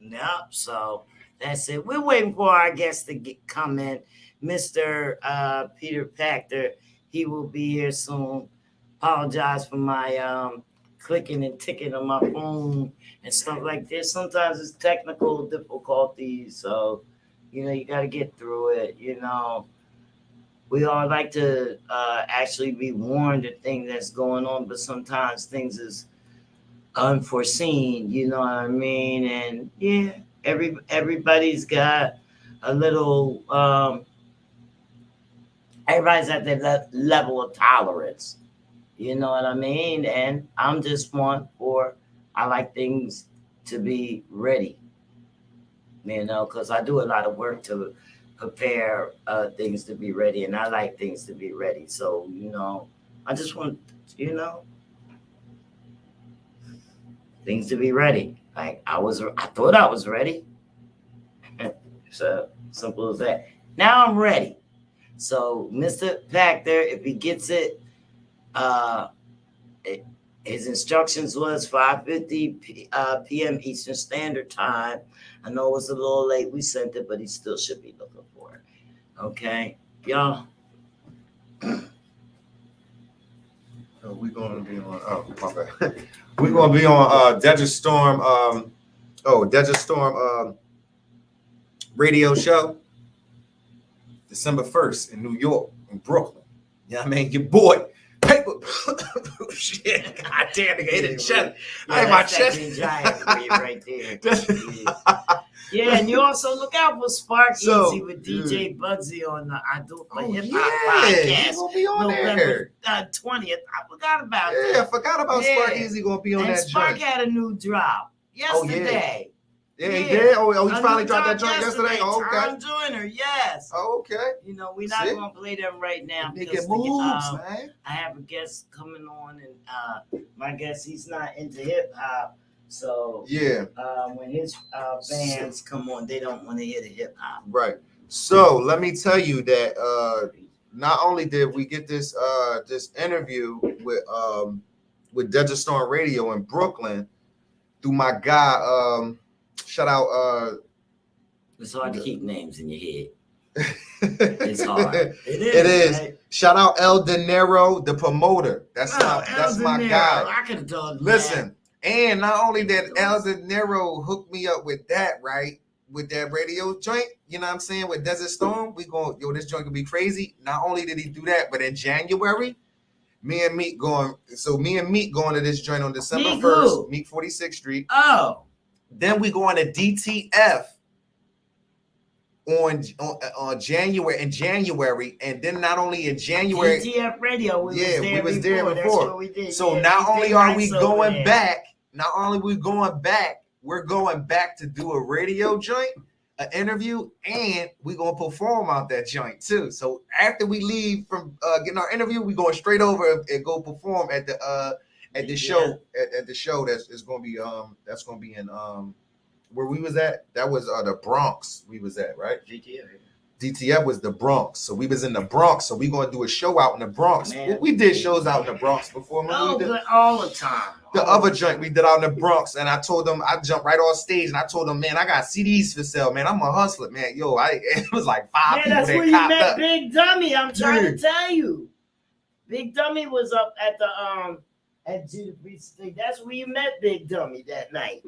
Yep. So that's it. We're waiting for our guest to come in, Mr. Peter Pactor. He will be here soon. Apologize for my clicking and ticking on my phone and stuff like this. Sometimes it's technical difficulties, so you got to get through it. We all like to actually be warned of things that's going on, but sometimes things is unforeseen, you know what I mean? And yeah, everybody's got a little everybody's at their level of tolerance, you know what I mean? And I'm just I like things to be ready, because I do a lot of work to prepare things to be ready, and I like things to be ready. So I just want things to be ready. Like I thought I was ready. So simple as that. Now I'm ready. So Mr. Pactor, if he gets it, his instructions was 5:50 p.m. Eastern Standard Time. I know it was a little late. We sent it, but he still should be looking for it. Okay, y'all. We're gonna be on. Oh, my bad. We're gonna be on Desert Storm. Desert Storm radio show, December 1st in New York, in Brooklyn. You know what I mean? Your boy, paper. Shit, God damn, nigga, hit it chest. I hit my chest. Right there. Yeah, and you also look out for Spark Easy with DJ Bugsy on the I Do for Hip Hop podcast. He's gonna be on November 20th. I forgot about that. Yeah, I forgot about Spark Easy gonna be on and that Spark joint. had a new drop yesterday. Yeah, he did. Oh, he finally dropped that joint yesterday. Oh, okay. Tom Joyner, yes. Oh, okay. We're not gonna play them right now because moves, man. I have a guest coming on, and my guest, he's not into hip hop. So yeah, when his fans come on, they don't want to hear the hip hop. Right. So let me tell you that not only did we get this interview with Desert Storm Radio in Brooklyn through my guy, shout out. It's hard to keep names in your head. It's hard. It is. Right? Shout out El Dinero, the promoter. That's my guy. I could have told you. Listen. And not only that, El Dinero hooked me up with that, right? With that radio joint, you know what I'm saying? With Desert Storm, this joint could be crazy. Not only did he do that, but in January, me and Meek going to this joint on December 1st, Meek 46th Street. Oh. Then we going to DTF on January, and then not only in January, DTF Radio, we was there before. That's what we did. So not only are we going back, we're going back to do a radio joint, an interview, and we're gonna perform out that joint too. So after we leave from getting our interview, we're going straight over and go perform at the show at the show that's gonna be in where we was at. That was the Bronx we was at, right? DTF was the Bronx. So we was in the Bronx. So we gonna do a show out in the Bronx. Man. We did shows out in the Bronx before. All the time. The other joint we did out in the Bronx, and I told them, I jumped right on stage and I told them, man, I got CDs for sale, man. I'm a hustler, man. Yo, it was like 5 people that's that where you met up. Big Dummy. I'm trying to tell you. Big Dummy was up at the at Judah Priest State. That's where you met Big Dummy that night.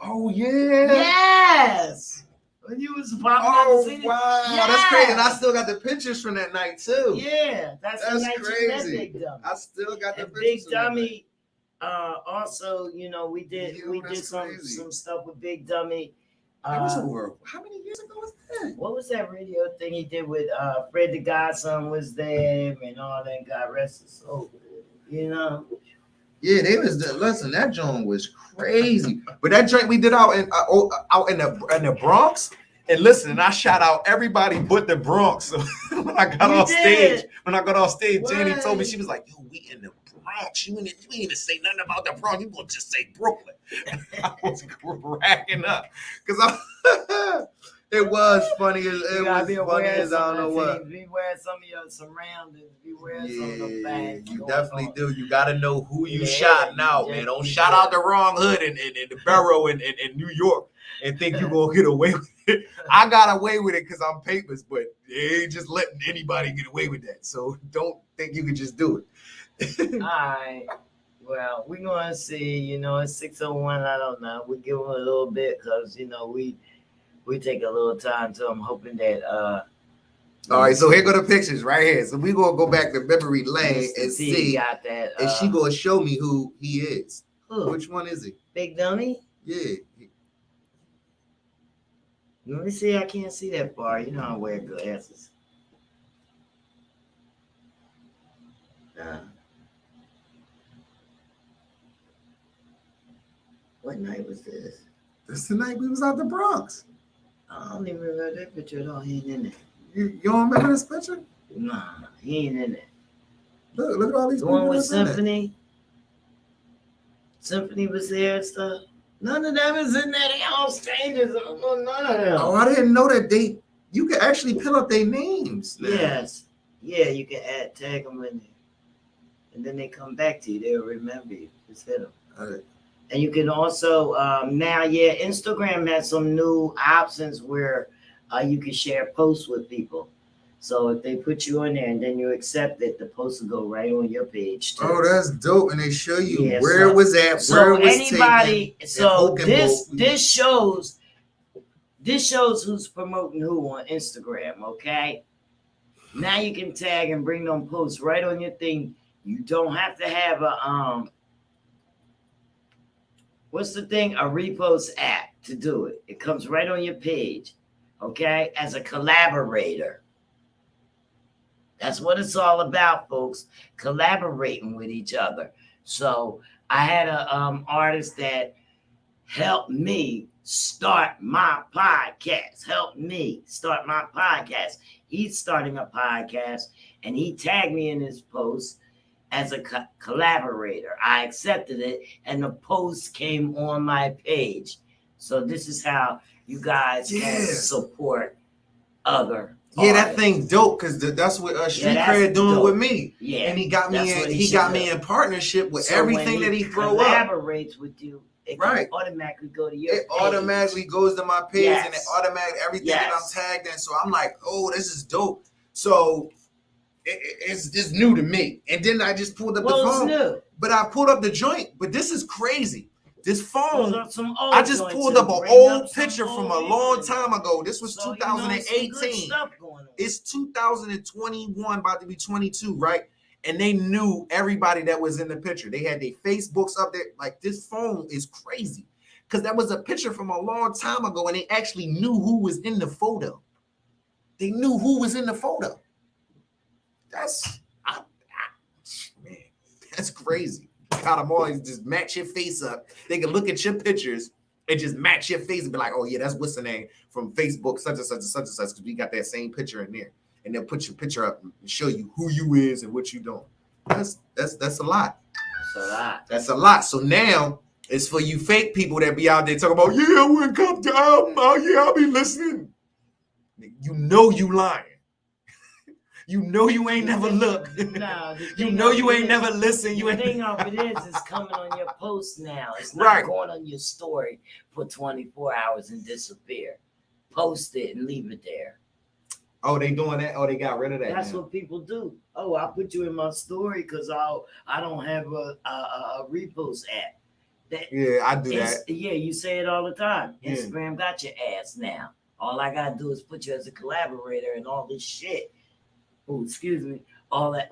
Oh yeah. Yes. When you was popping out the CD. Wow, yes. That's crazy. And I still got the pictures from that night too. Yeah, that's the night crazy. You met Big Dummy. I still got the and pictures. Big Dummy. Also, we did some stuff with Big Dummy. That was over. How many years ago was that? What was that radio thing he did with Fred the Godson was there and all that? God rest his soul. You know. Yeah, they was. Listen, that joint was crazy. But that joint we did out in the Bronx. And listen, and I shout out everybody but the Bronx. So when I got off stage, Janny told me, she was like, "Yo, we in the Bronx. You ain't even say nothing about the Bronx. You gonna just say Brooklyn." I was cracking up because it was funny as I don't know what. Beware some of your surroundings. Beware some of the things. You definitely do. You got to know who you shouting out, man. Don't shout out the wrong hood in the borough in New York and think you gonna get away with it. I got away with it because I'm papers, but they ain't just letting anybody get away with that. So don't think you can just do it. All right. Well, we're going to see, you know, it's 6:01. I don't know. We give them a little bit because, you know, we take a little time. So I'm hoping that. All right. So here go the pictures right here. So we're going to go back to memory lane and see. Got that, and she going to show me who he is. Who? Which one is he? Big Dummy? Yeah. Let me see. I can't see that far. You know, I wear glasses. What night was this? This is the night we was out the Bronx. I don't even remember that picture at all. He ain't in it. You don't remember this picture? Nah, he ain't in it. Look at all these. The one with Symphony. Symphony was there and stuff. None of them is in there. They all strangers. I don't know none of them. Oh, I didn't know that you can actually pull up their names now. Yes. Yeah, you can tag them in there. And then they come back to you. They'll remember you. Just hit them. All right. And you can also, now, Instagram has some new options where you can share posts with people. So if they put you on there and then you accept it, the post will go right on your page too. Oh, that's dope. And they show you where it was at, where it was anybody, taken. So this shows who's promoting who on Instagram, okay? Now you can tag and bring them posts right on your thing. You don't have to have a what's the thing? A repost app to do it. It comes right on your page, okay? As a collaborator. That's what it's all about, folks. Collaborating with each other. So I had a artist that helped me start my podcast. He's starting a podcast, and he tagged me in his post as a collaborator. I accepted it, and the post came on my page. So this is how you guys can support other. Yeah, that thing dope because that's what Street Cred doing with me. Yeah, and he got me in partnership with everything that he throw up. Collaborates with you. It can automatically go to your page. Automatically goes to my page, and it automatically everything that I'm tagged in. So I'm like, oh, this is dope. So it's new to me. And then I just pulled up the phone. It's new. But I pulled up the joint. But this is crazy. This phone, I just pulled up an old picture from a long time ago. This was 2018. It's 2021, about to be 22, right? And they knew everybody that was in the picture. They had their Facebooks up there. Like, this phone is crazy. Because that was a picture from a long time ago, and they actually knew who was in the photo. They knew who was in the photo. Man, that's crazy. Got them all, just match your face up. They can look at your pictures and just match your face and be like, oh yeah, that's what's the name from Facebook, such and such and such and such, because we got that same picture in there. And they'll put your picture up and show you who you is and what you doing. That's a lot. That's a lot. So now it's for you fake people that be out there talking about, yeah, I wouldn't come to album. Oh yeah, I'll be listening. You know you lying. You know you ain't never looked. No, you know you ain't never listened. The thing of it is, it's coming on your post now. It's not going on your story for 24 hours and disappear. Post it and leave it there. Oh, they doing that? Oh, they got rid of that. That's what people do. Oh, I'll put you in my story because I don't have a repost app. I do that. Yeah, you say it all the time. Instagram got your ass now. All I gotta do is put you as a collaborator and all this shit. Oh, excuse me, all that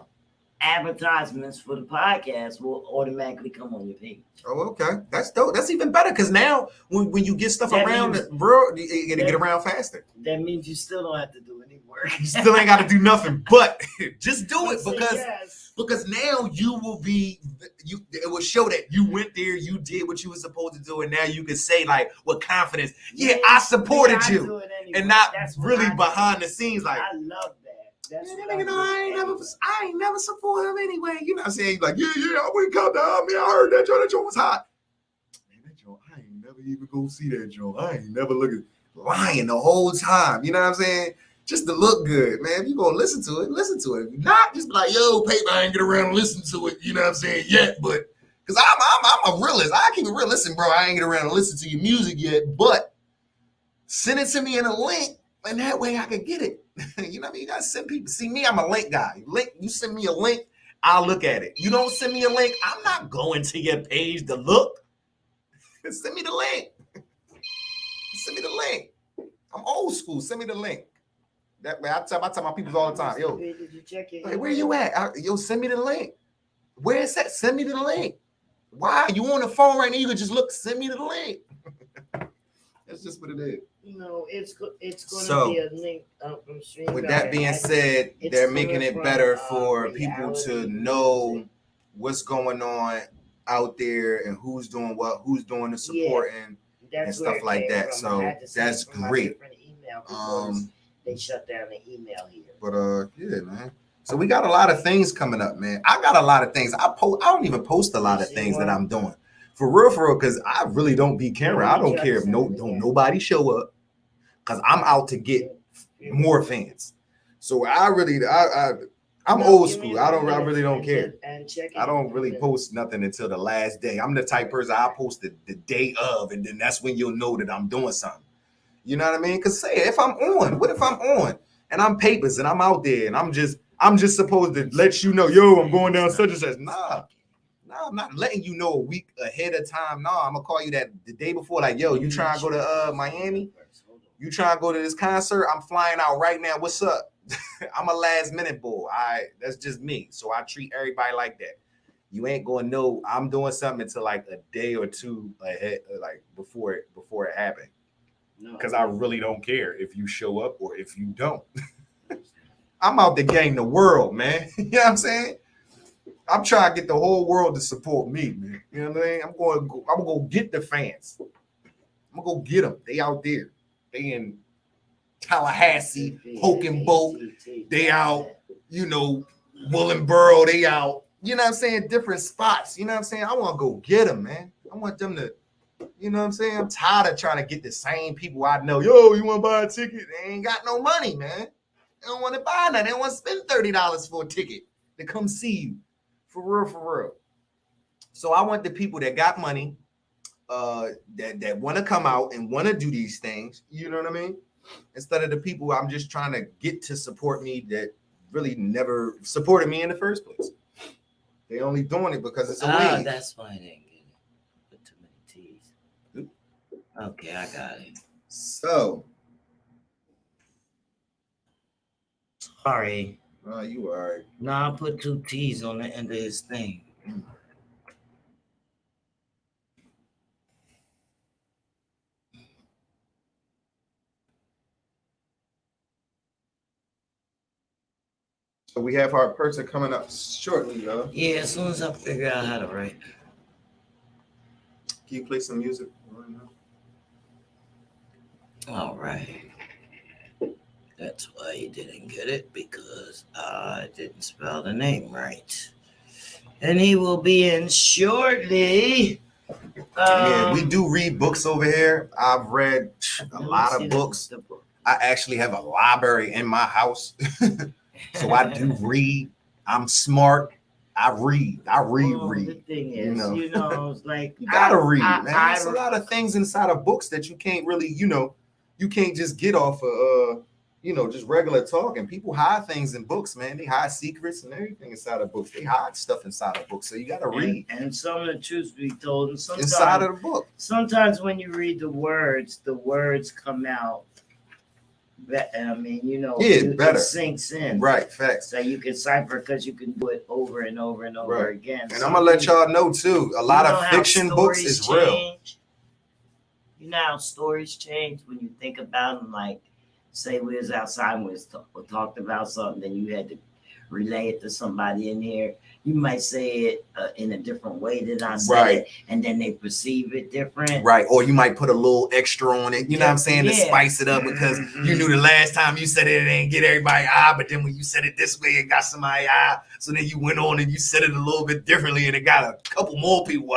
advertisements for the podcast will automatically come on your page. Oh, okay. That's dope. That's even better because now when you get stuff That around means- the world, you're gonna get around faster. That means you still don't have to do any work. You still ain't got to do nothing, but just do it Say because yes. because now you will be it will show that you went there, you did what you were supposed to do, and now you can say like with confidence, yeah, I supported I you, do it anyway. and not That's what really I do. behind the scenes like. I love that. That's Man, what that nigga I know do I ain't never support him anyway. You know what I'm saying? Like, yeah, I went come down, man. I heard that joint was hot. Man, that joint, I ain't never even go see that joint. I ain't never looking lying the whole time. You know what I'm saying? Just to look good, man. If you gonna listen to it, listen to it. If not, just be like, yo, paper, I ain't get around to listen to it. You know what I'm saying? Yet, but because I'm a realist. I keep it real. Listen, bro, I ain't get around to listen to your music yet, but send it to me in a link, and that way I can get it. You know what I mean? You gotta send people. See me, I'm a link guy. You send me a link, I'll look at it. You don't send me a link, I'm not going to your page to look. Send me the link. Send me the link. I'm old school. Send me the link. That way, I tell my people all the time, yo, Did you check it? like, where you at? Yo, send me the link. Where is that? Send me the link. Why? You on the phone right now? You can just look. Send me the link. That's just what it is. No, it's going So, to be a link from stream. With that being said, It's they're coming making it from, better for people to reality know music. what's going on out there and who's doing what, who's doing the supporting. That's and where stuff it like came that. from. So, I had to send that's it from my great. different email because they shut down the email here. But yeah, man. So we got a lot of things coming up, man. I got a lot of things. I don't even post a lot of things that I'm doing. For real, because I really don't be caring. I don't care if don't nobody show up. Because I'm out to get more fans. So I'm old school. I really don't care. I don't really post nothing until the last day. I'm the type person I post the day of, and then that's when you'll know that I'm doing something. You know what I mean? Because say if I'm on, what if I'm on and I'm papers and I'm out there and I'm just supposed to let you know, yo, I'm going down such and such. Nah, I'm not letting you know a week ahead of time. Nah, I'm gonna call you that the day before, like, yo, you trying to go to Miami? You trying to go to this concert? I'm flying out right now. What's up? I'm a last minute bull. That's just me. So I treat everybody like that. You ain't gonna know I'm doing something until like a day or two ahead, like before it happened. Because I really don't care if you show up or if you don't. I'm out to gain the world, man. You know what I'm saying? I'm trying to get the whole world to support me, man. You know what I mean? I'm gonna go get the fans. I'm gonna go get them. They out there. They in Tallahassee, Poking Boat. They out, Willingboro. They out. You know what I'm saying? Different spots. You know what I'm saying? I want to go get them, man. I want them to, you know what I'm saying? I'm tired of trying to get the same people I know. Yo, you want to buy a ticket? They ain't got no money, man. They don't want to buy nothing. They don't want to spend $30 for a ticket to come see you. For real. So I want the people that got money, that want to come out and want to do these things. You know what I mean? Instead of the people I'm just trying to get to support me that really never supported me in the first place. They only doing it because it's a wave. That's why I didn't get it. Put too many T's. Okay, I got it. So. Sorry. You all right. No, I put 2 T's on the end of his thing. So we have our person coming up shortly, though. Yeah, as soon as I figure out how to write. Can you play some music? All right. That's why you didn't get it, because I didn't spell the name right. And he will be in shortly. Yeah, we do read books over here. I've read a lot of books. I actually have a library in my house. So I do read. I'm smart. I read. Read. The thing is, it's like you gotta read, man. There's a lot of things inside of books that you can't really, you can't just get off of, just regular talking. People hide things in books, man. They hide secrets and everything inside of books. They hide stuff inside of books. So you gotta read. And some of the truth be told, and sometimes, inside of the book. Sometimes when you read the words come out I mean, you know, better. It sinks in. Right, facts. So you can cipher because you can do it over and over and over again. And so I'm gonna let y'all know too, a lot of fiction books is real. You know how stories change when you think about them. Like, say we was outside and we talked about something, then you had to relay it to somebody in here. You might say it in a different way than I said it, and then they perceive it different. Right, or you might put a little extra on it, you know what I'm saying, to spice it up because you knew the last time you said it didn't get everybody but then when you said it this way, it got somebody so then you went on and you said it a little bit differently and it got a couple more people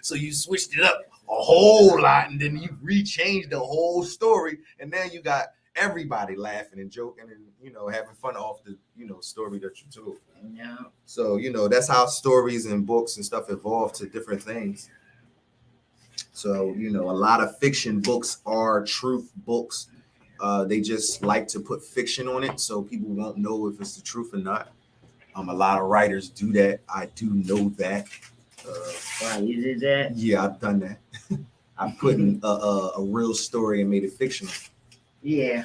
so you switched it up a whole lot and then you rechanged the whole story and then you got everybody laughing and joking and, you know, having fun off the, you know, story that you told. Yeah. So, you know, that's how stories and books and stuff evolve to different things. So, you know, a lot of fiction books are truth books. They just like to put fiction on it so people won't know if it's the truth or not. A lot of writers do that. I do know that. Wow, you did that? Yeah, I've done that. I put in a real story and made it fictional. Yeah,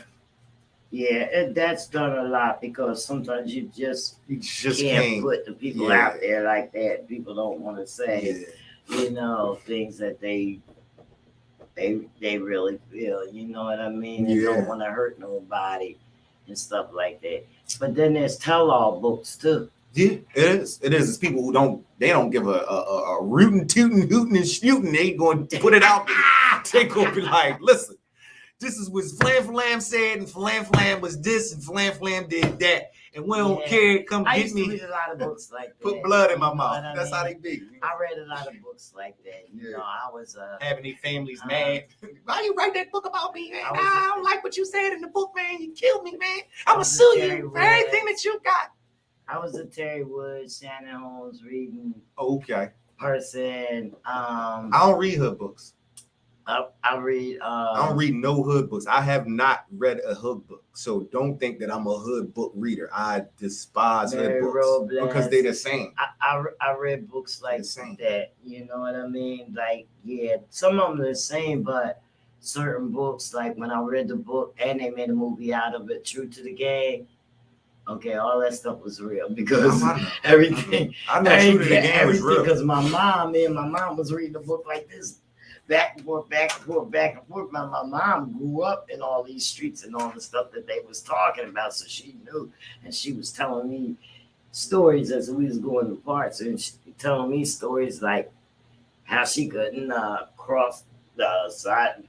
that's done a lot because sometimes you just can't put the people out there like that. People don't want to say, you know, things that they really feel. You know what I mean? They don't want to hurt nobody and stuff like that. But then there's tell-all books too. Yeah, it is. It's people who don't give a rootin', tootin', hootin' and shootin'. They going to put it out there. They going to be like, listen, this is what Flam Flam said, and Flam Flam was this, and Flam Flam did that. And we don't care. Come I get used me. to read a lot of books like that. Put blood in my mouth. That's how they be. I read a lot of books like that. You know, I was having these families mad. Why you write that book about me, man? I don't like what you said in the book, man. You killed me, man. I'm gonna sue you for everything that you got. I was a Terry Wood, Shannon Holmes reading person. I don't read hood books. I read. I don't read no hood books. I have not read a hood book, so don't think that I'm a hood book reader. I despise hood books because they're the same. I read books like that. You know what I mean? Like, some of them are the same, but certain books, like when I read the book and they made a movie out of it, True to the Game. Okay, all that stuff was real because everything. I know True to the Game was real because my mom was reading the book like this. Back and forth, back and forth, back and forth. My mom grew up in all these streets and all the stuff that they was talking about, so she knew. And she was telling me stories as we was going to parts, and she telling me stories like how she couldn't cross the side,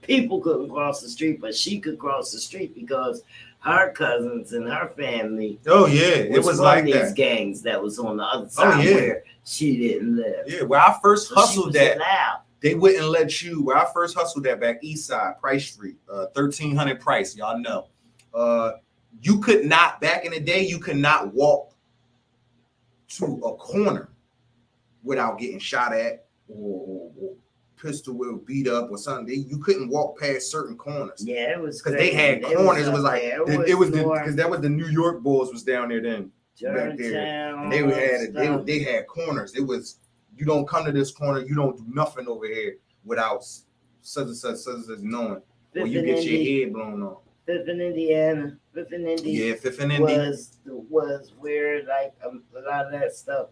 people couldn't cross the street, but she could cross the street because her cousins and her family. Oh yeah, it was like these that. Gangs that was on the other side where she didn't live. Yeah, where I first hustled that. Allowed. They wouldn't let you. Where I first hustled that back east side, Price Street, 1300 Price. Y'all know. You could not, back in the day, you could not walk to a corner without getting shot at or pistol whip beat up or something. You couldn't walk past certain corners. Yeah, it was because they had corners. It was like it was because that was the New York Bulls was down there then. Back there. And they had corners. It was. You don't come to this corner. You don't do nothing over here without such and such knowing, or you get your head blown off. Fifth in Indiana. Yeah, Fifth in Indiana was where like a lot of that stuff,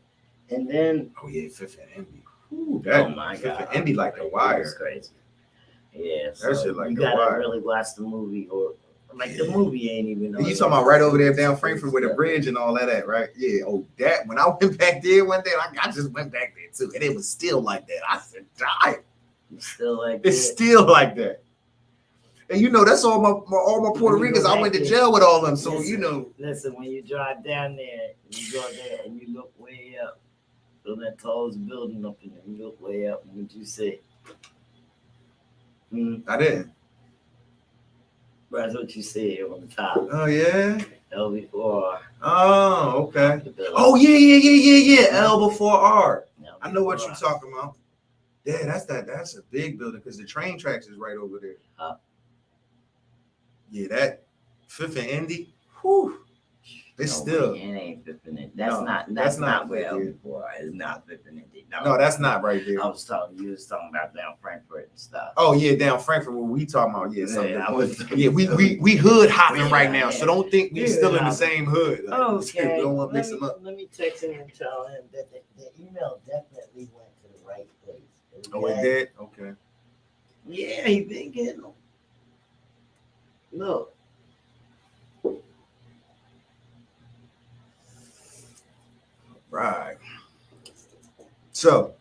and then Fifth and Indy. Oh my God, Fifth and Indy like the Wire. That's crazy. Yeah, that shit like you the gotta Wire. Really watch the movie or. Like the movie ain't even. You talking about right over there down Frankfurt with the bridge and all that, right? Yeah. Oh, that when I went back there one day, I just went back there too, and it was still like that. I said, "Die." It's still like it's still like that. And you know, that's all my Puerto Ricans. I went to jail with all of them, so listen, you know. Listen, when you drive down there, you go there and you look way up, so that tallest building up, and you look way up. And what you say? I didn't. That's what you said on the top. Oh yeah. L before. Oh okay. Oh yeah. L before R. I know what you're talking about. Yeah, that's a big building because the train tracks is right over there. Yeah, that Fifth and Indy. Whew. It's No, still. it ain't flipping it. That's No, not. that's That's not not where flipping it. Elwood. It's not flipping it. No, that's not right there. I was talking. You was talking about down Frankfurt and stuff. Oh yeah, down Frankfurt. What we talking about? Yeah, something. I was. Yeah, we hood hopping right now, Yeah. so don't think we Yeah, still in the hopping. same hood. Like, Okay. we don't want to mix them up. Let me text him and tell him that the email definitely went to the right place. Oh, it did. Okay. Yeah, he been getting them. Look. Right. So,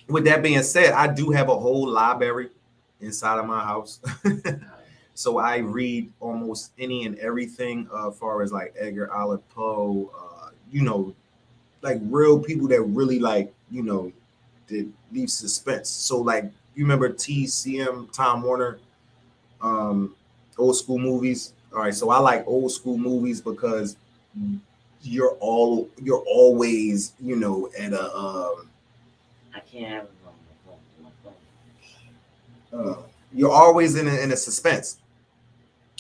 with that being said, I do have a whole library inside of my house. So I read almost any and everything as far as like Edgar Allan Poe, you know, like real people that really like, you know, did leave suspense. So like you remember TCM, Tom Warner, old school movies. All right, so I like old school movies because you're always, you know, at a I can't have it on my phone. You're always in a suspense.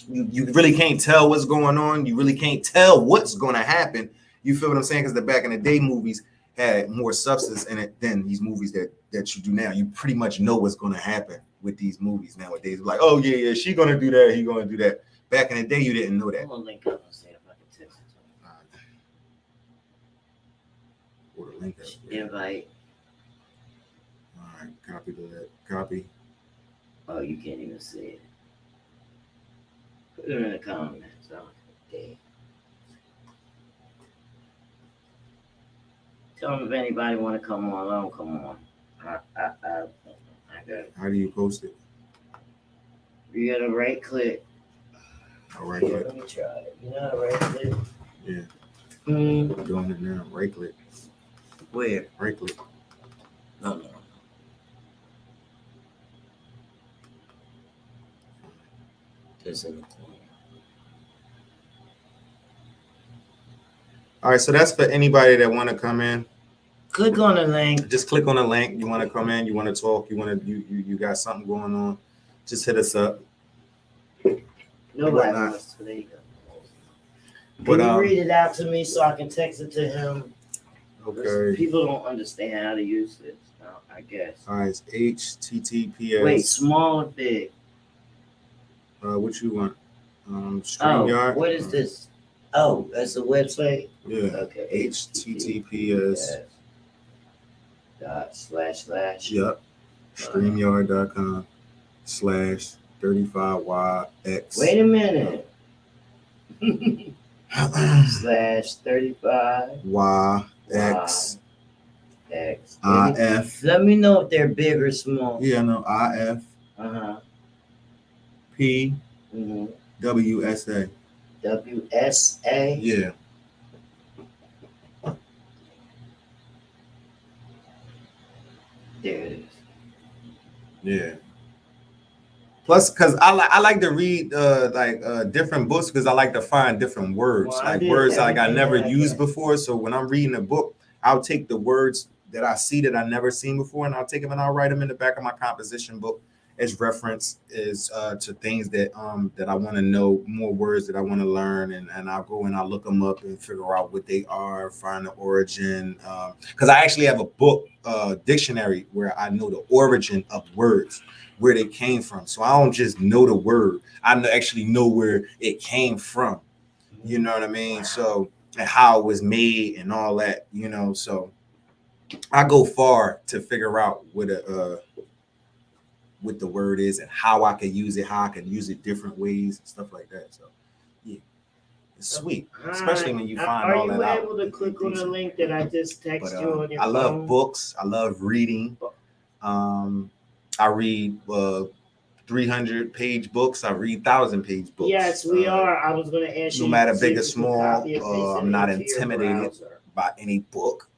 You really can't tell what's going on. You really can't tell what's going to happen. You feel what I'm saying? Because the back in the day movies had more substance in it than these movies that you do now. You pretty much know what's going to happen with these movies nowadays. Like, oh yeah, she going to do that. He going to do that. Back in the day, you didn't know that. I'm gonna link up and see if I can text it to him. Or the link up. Invite. All right, copy that. Copy. Oh, you can't even see it. Put it in the comments. Okay. Tell them if anybody want to come on, let them come on. I got it. How do you post it? You gotta right click. All right, Yeah, click. let me try it. You know how to right click? Yeah. Mm. I'm doing it now. Right click. Where? Right click. No. Just in the corner. All right, so that's for anybody that want to come in. Click on the link. Just click on the link. You want to come in, you want to talk, you got something going on, just hit us up. Nobody Whatnot. wants to. There you go. But Can you read it out to me so I can text it to him? okay. People don't understand how to use this, I guess. All right, it's HTTPS. Wait, small or big? What you want? Oh, StreamYard. what is this? Oh, that's a website? Yeah. Okay. HTTPS. .// Yep. StreamYard.com/35YX. Wait a minute. /35 YX. X. IF. Let me know if they're big or small. Yeah, no. IF. P. WSA. WSA. Yeah. There it is. Yeah. Plus, because I like to read different books because I like to find different words, Well, like words like I everything never that I used got. before. So when I'm reading a book, I'll take the words that I see that I never seen before, and I'll take them and I'll write them in the back of my composition book as reference to things that I want to know, more words that I want to learn, and I'll go and I'll look them up and figure out what they are, find the origin. Because I actually have a book dictionary where I know the origin of words, where they came from. So I don't just know the word; actually know where it came from. You know what I mean? So and how it was made and all that. You know, so I go far to figure out what the word is and how I can use it, how I can use it different ways and stuff like that. So yeah, it's sweet, especially when you find all that out. Are you able to click on the link that I just texted you on your I phone? love books. I love reading. I read 300-page books. I read 1,000-page books. Yes, we are. I was going to ask you. No matter see big if or you can small, copy and paste it I'm not into your intimidated browser. by any book.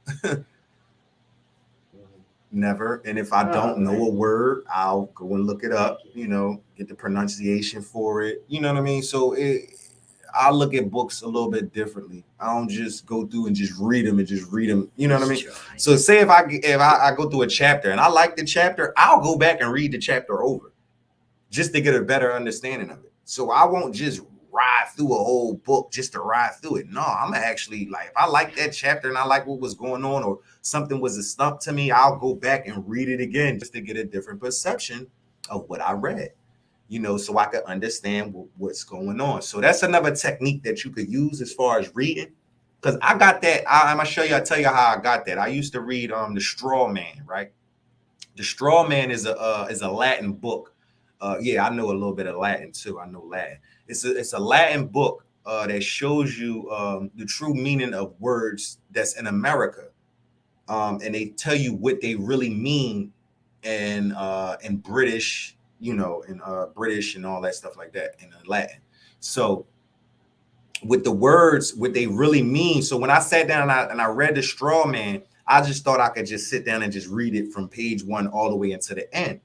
Never. And if I don't know a word, I'll go and look it up, you know, get the pronunciation for it. You know what I mean? So I look at books a little bit differently. I don't just go through and just read them. You know what I mean? So say if I go through a chapter and I like the chapter, I'll go back and read the chapter over just to get a better understanding of it. So I won't just ride through a whole book just to ride through it. No, I'm actually like, if I like that chapter and I like what was going on or something was a stump to me, I'll go back and read it again just to get a different perception of what I read, so I could understand what's going on. So that's another technique that you could use as far as reading. Because I got that. I'm going to show you, I'll tell you how I got that. I used to read The Straw Man, right? The Straw Man is a Latin book. Yeah, I know a little bit of Latin too. I know Latin. It's a Latin book that shows you the true meaning of words that's in America, and they tell you what they really mean in British, in British and all that stuff like that in Latin. So with the words, what they really mean. So when I sat down and I read The Straw Man, I just thought I could just sit down and just read it from page 1 all the way into the end.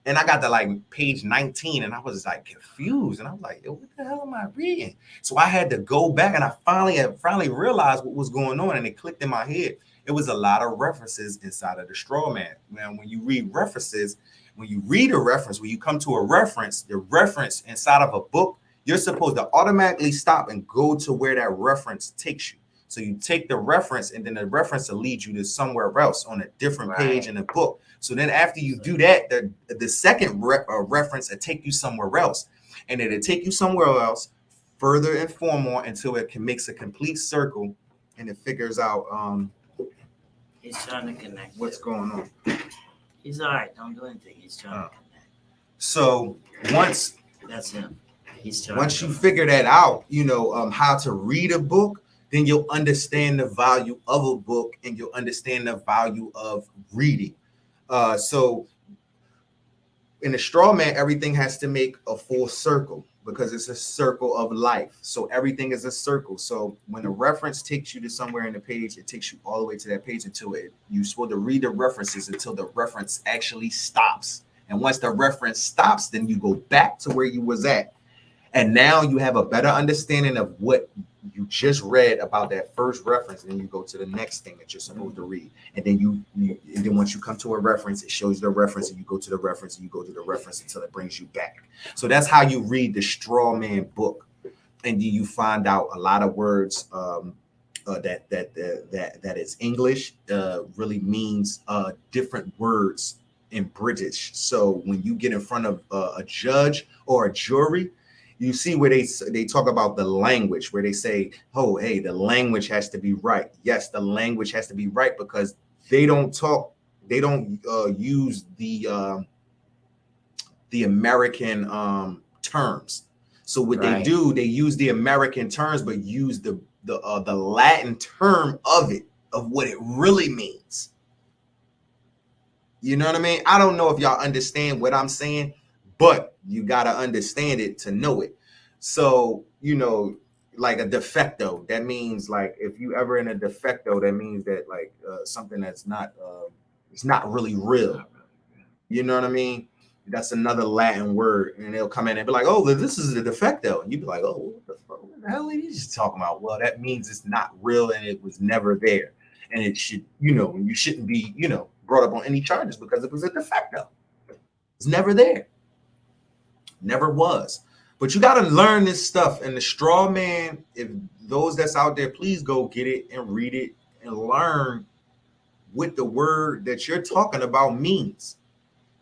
And I got to like page 19 and I was like confused. And I was like, yo, what the hell am I reading? So I had to go back and I finally realized what was going on, and it clicked in my head. It was a lot of references inside of The Straw Man. Now, when you read references, when you read a reference, when you come to a reference, the reference inside of a book, you're supposed to automatically stop and go to where that reference takes you. So you take the reference and then the reference will lead you to somewhere else on a different page in the book. So then after you do that, the second reference will take you somewhere else. And it'll take you somewhere else further and more until it makes a complete circle and it figures out He's trying to connect. What's going on. He's all right. Don't do anything. He's trying to connect. So once that's him. Once you figure that out, how to read a book, then you'll understand the value of a book and you'll understand the value of reading. So in The Straw Man, everything has to make a full circle because it's a circle of life. So everything is a circle. So when a reference takes you to somewhere in the page, it takes you all the way to that page until you're supposed to read the references until the reference actually stops. And once the reference stops, then you go back to where you was at. And now you have a better understanding of what you just read about that first reference, and then you go to the next thing that you're supposed to read. And then and then once you come to a reference, it shows you the reference, and you go to the reference, and you go to the reference until it brings you back. So that's how you read The Straw Man book, and then you find out a lot of words that is English really means different words in British. So when you get in front of a judge or a jury, you see where they talk about the language, where they say, oh, hey, the language has to be right. Yes, the language has to be right because they don't use the American terms. So what they do, they use the American terms, but use the Latin term of what it really means. You know what I mean? I don't know if y'all understand what I'm saying, but you got to understand it to know it. So, like a defecto, that means like if you ever in a defecto, that means that like something that's not, it's not really real. You know what I mean? That's another Latin word. And they'll come in and be like, oh, this is a defecto. And you'd be like, oh, what the hell are you just talking about? Well, that means it's not real and it was never there. And it should, you shouldn't be, brought up on any charges because it was a defecto. It's never there. Never was. But you got to learn this stuff. And The Straw Man, if those that's out there, please go get it and read it and learn what the word that you're talking about means.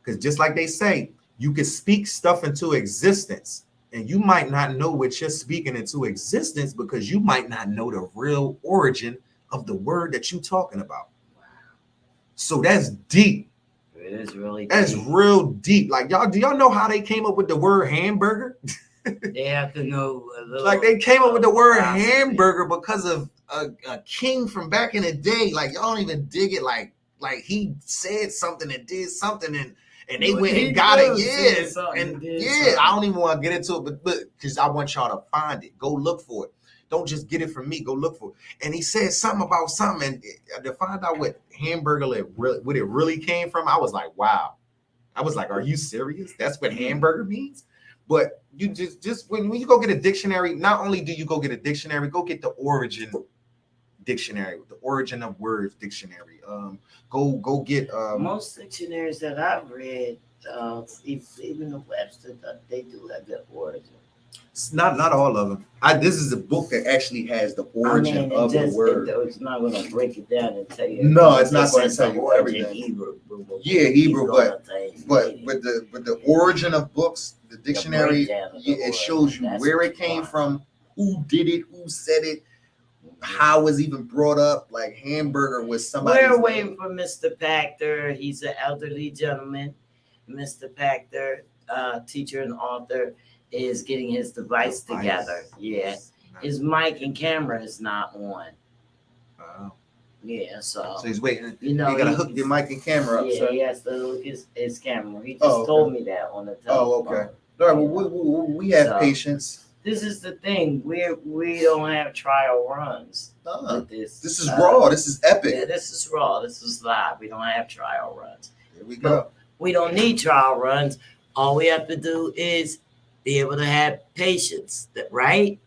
Because just like they say, you can speak stuff into existence and you might not know what you're speaking into existence because you might not know the real origin of the word that you're talking about. So that's deep. It is really deep. That's real deep. Like, do y'all know how they came up with the word hamburger? They have to know a little. Like, they came up with the word hamburger because of a king from back in the day. Like, y'all don't even dig it. Like he said something and did something and they went and got it. Yeah. And yeah, I don't even want to get into it, but because I want y'all to find it. Go look for it. Don't just get it from me. Go look for it. And he said something about something. And to find out what hamburger what it really came from, I was like, wow. I was like, are you serious? That's what hamburger means? But you just when you go get a dictionary, not only do you go get a dictionary, go get the origin dictionary, the origin of words dictionary. Go get most dictionaries that I've read, even the Webster, they do have the origin. Not all of them. This is a book that actually has the I origin mean, of the word. it's not going to break it down and tell you. No, it's not going to just tell the you origin, everything. Hebrew, Yeah, Hebrew, gonna but tell you but meaning. with the origin of books, the dictionary, breakdown of the it word. shows you That's where what it you came want. from, who did it, who said it, how it was even brought up. Like hamburger was somebody's We're waiting name. for Mr. Pactor. He's an elderly gentleman. Mr. Pactor, teacher and author, is getting his device together. Yeah. His mic and camera is not on. Wow. Yeah, so he's waiting. you know, you gotta hook your mic and camera up, yeah, sir. he has to hook his camera. He just told me that on the telephone. Oh, okay. All right, well, we have patience. This is the thing. We don't have trial runs with this. This is raw. This is epic. Yeah, this is raw. This is live. We don't have trial runs. Here we go. But we don't need trial runs. All we have to do is be able to have patience, right?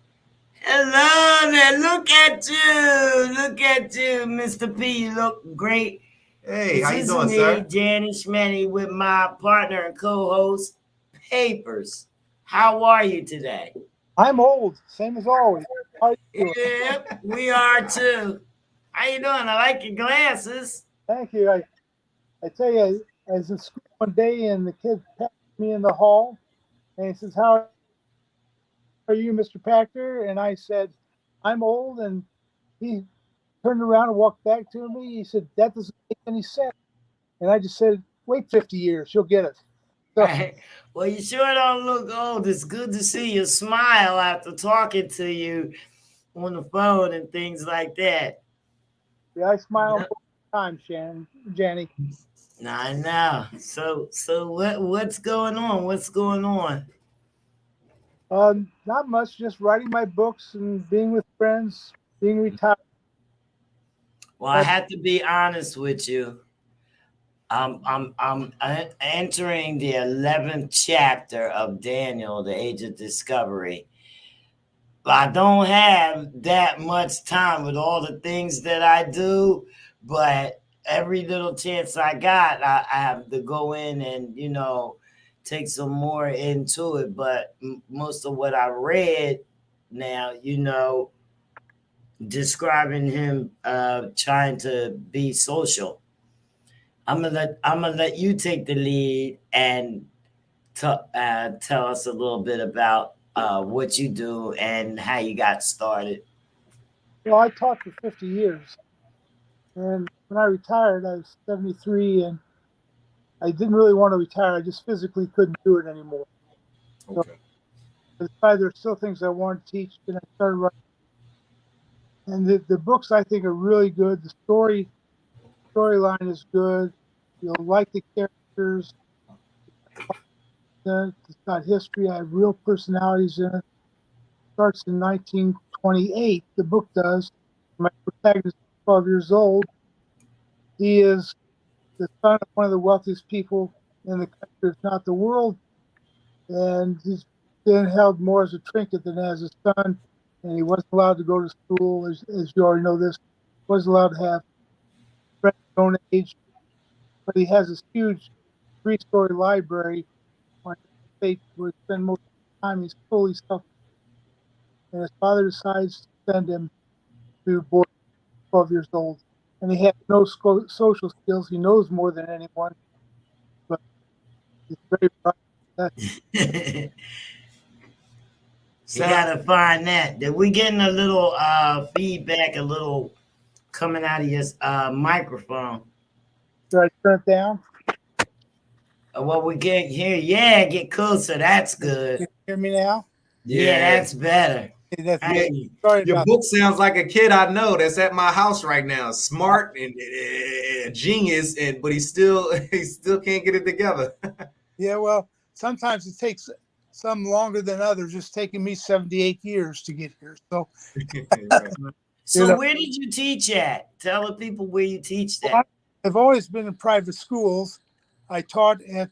Hello there. Look at you. Look at you, Mr. P. You look great. Hey, how you doing, sir? JANNYSHMANNY, with my partner and co-host, Papers. How are you today? I'm old, same as always. How are you doing? Yep, we are too. How you doing? I like your glasses. Thank you. I tell you, I was in school one day and the kid passed me in the hall and he says, "How are you, Mr. Pactor?" And I said, "I'm old." And he turned around and walked back to me. He said, "That doesn't make any sense." And I just said, "Wait 50 years, you'll get it." So, right. Well, you sure don't look old. It's good to see you smile after talking to you on the phone and things like that. yeah, I smile all the time, Janny. I know. So what's going on? What's going on? Not much, just writing my books and being with friends, being retired. Well, I have to be honest with you. I'm entering the 11th chapter of Daniel, the Age of Discovery. I don't have that much time with all the things that I do, but every little chance I got, I have to go in and, take some more into it. But most of what I read now, describing him trying to be social. I'm gonna let you take the lead and tell us a little bit about what you do and how you got started. Well, I taught for 50 years. And when I retired, I was 73 and I didn't really want to retire. I just physically couldn't do it anymore. Okay. So I decided there's still things I wanted to teach, and I started writing. And the books I think are really good. The storyline is good. You'll like the characters. It's got history. I have real personalities in it. It starts in 1928. The book does. My protagonist is 12 years old. He is the son of one of the wealthiest people in the country, if not the world. And he's been held more as a trinket than as a son. And he wasn't allowed to go to school, as you already know this. Wasn't allowed to have friends his own age. But he has this huge 3-story library on his estate where he spends most of the time. He's fully self. And his father decides to send him to board 12 years old. And he has no social skills. He knows more than anyone, but he's very bright. You gotta find that. We're getting a little feedback, a little coming out of your microphone. Should I turn it down? What we get here, yeah, get closer. That's good. Can you hear me now? Yeah, that's better. Sorry, your book sounds like a kid I know that's at my house right now. Smart and genius, but he still can't get it together. Yeah, well, sometimes it takes some longer than others. It's taken me 78 years to get here. So, where did you teach at? Tell the people where you teach that. Well, I've always been in private schools. I started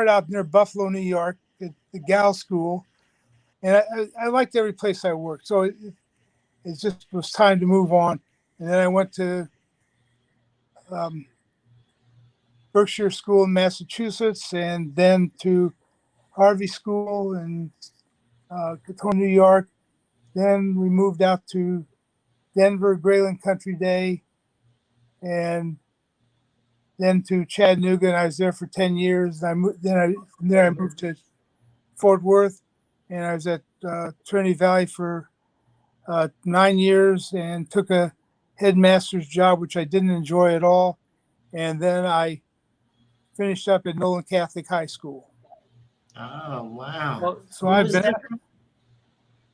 out near Buffalo, New York, at the Gal School, and I liked every place I worked. So it just was time to move on. And then I went to Berkshire School in Massachusetts, and then to Harvey School in Katona, New York. Then we moved out to Denver, Grayland Country Day, and then to Chattanooga, and I was there for 10 years. From there I moved to Fort Worth, and I was at Trinity Valley for 9 years and took a headmaster's job, which I didn't enjoy at all. And then I finished up at Nolan Catholic High School. Oh, wow. So What I've was been. different?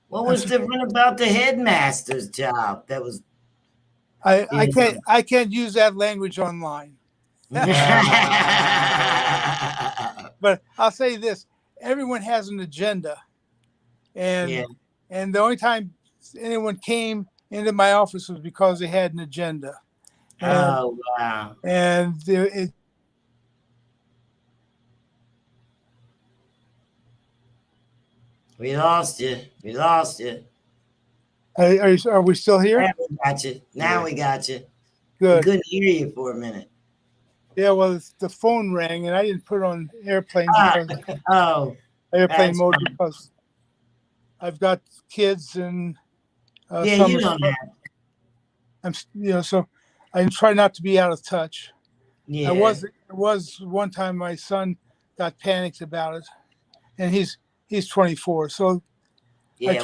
What was different about the headmaster's job? That was. I can't use that language online. But I'll say this: everyone has an agenda, and the only time anyone came into my office was because they had an agenda. And, oh, wow! And we lost you. We lost you. Are we still here? Now we got you. Now we got you. Good. We couldn't hear you for a minute. Yeah, well, the phone rang, and I didn't put it on airplane airplane mode because I've got kids and you don't have. So I try not to be out of touch. Yeah. I was one time my son got panicked about it, and he's 24, so I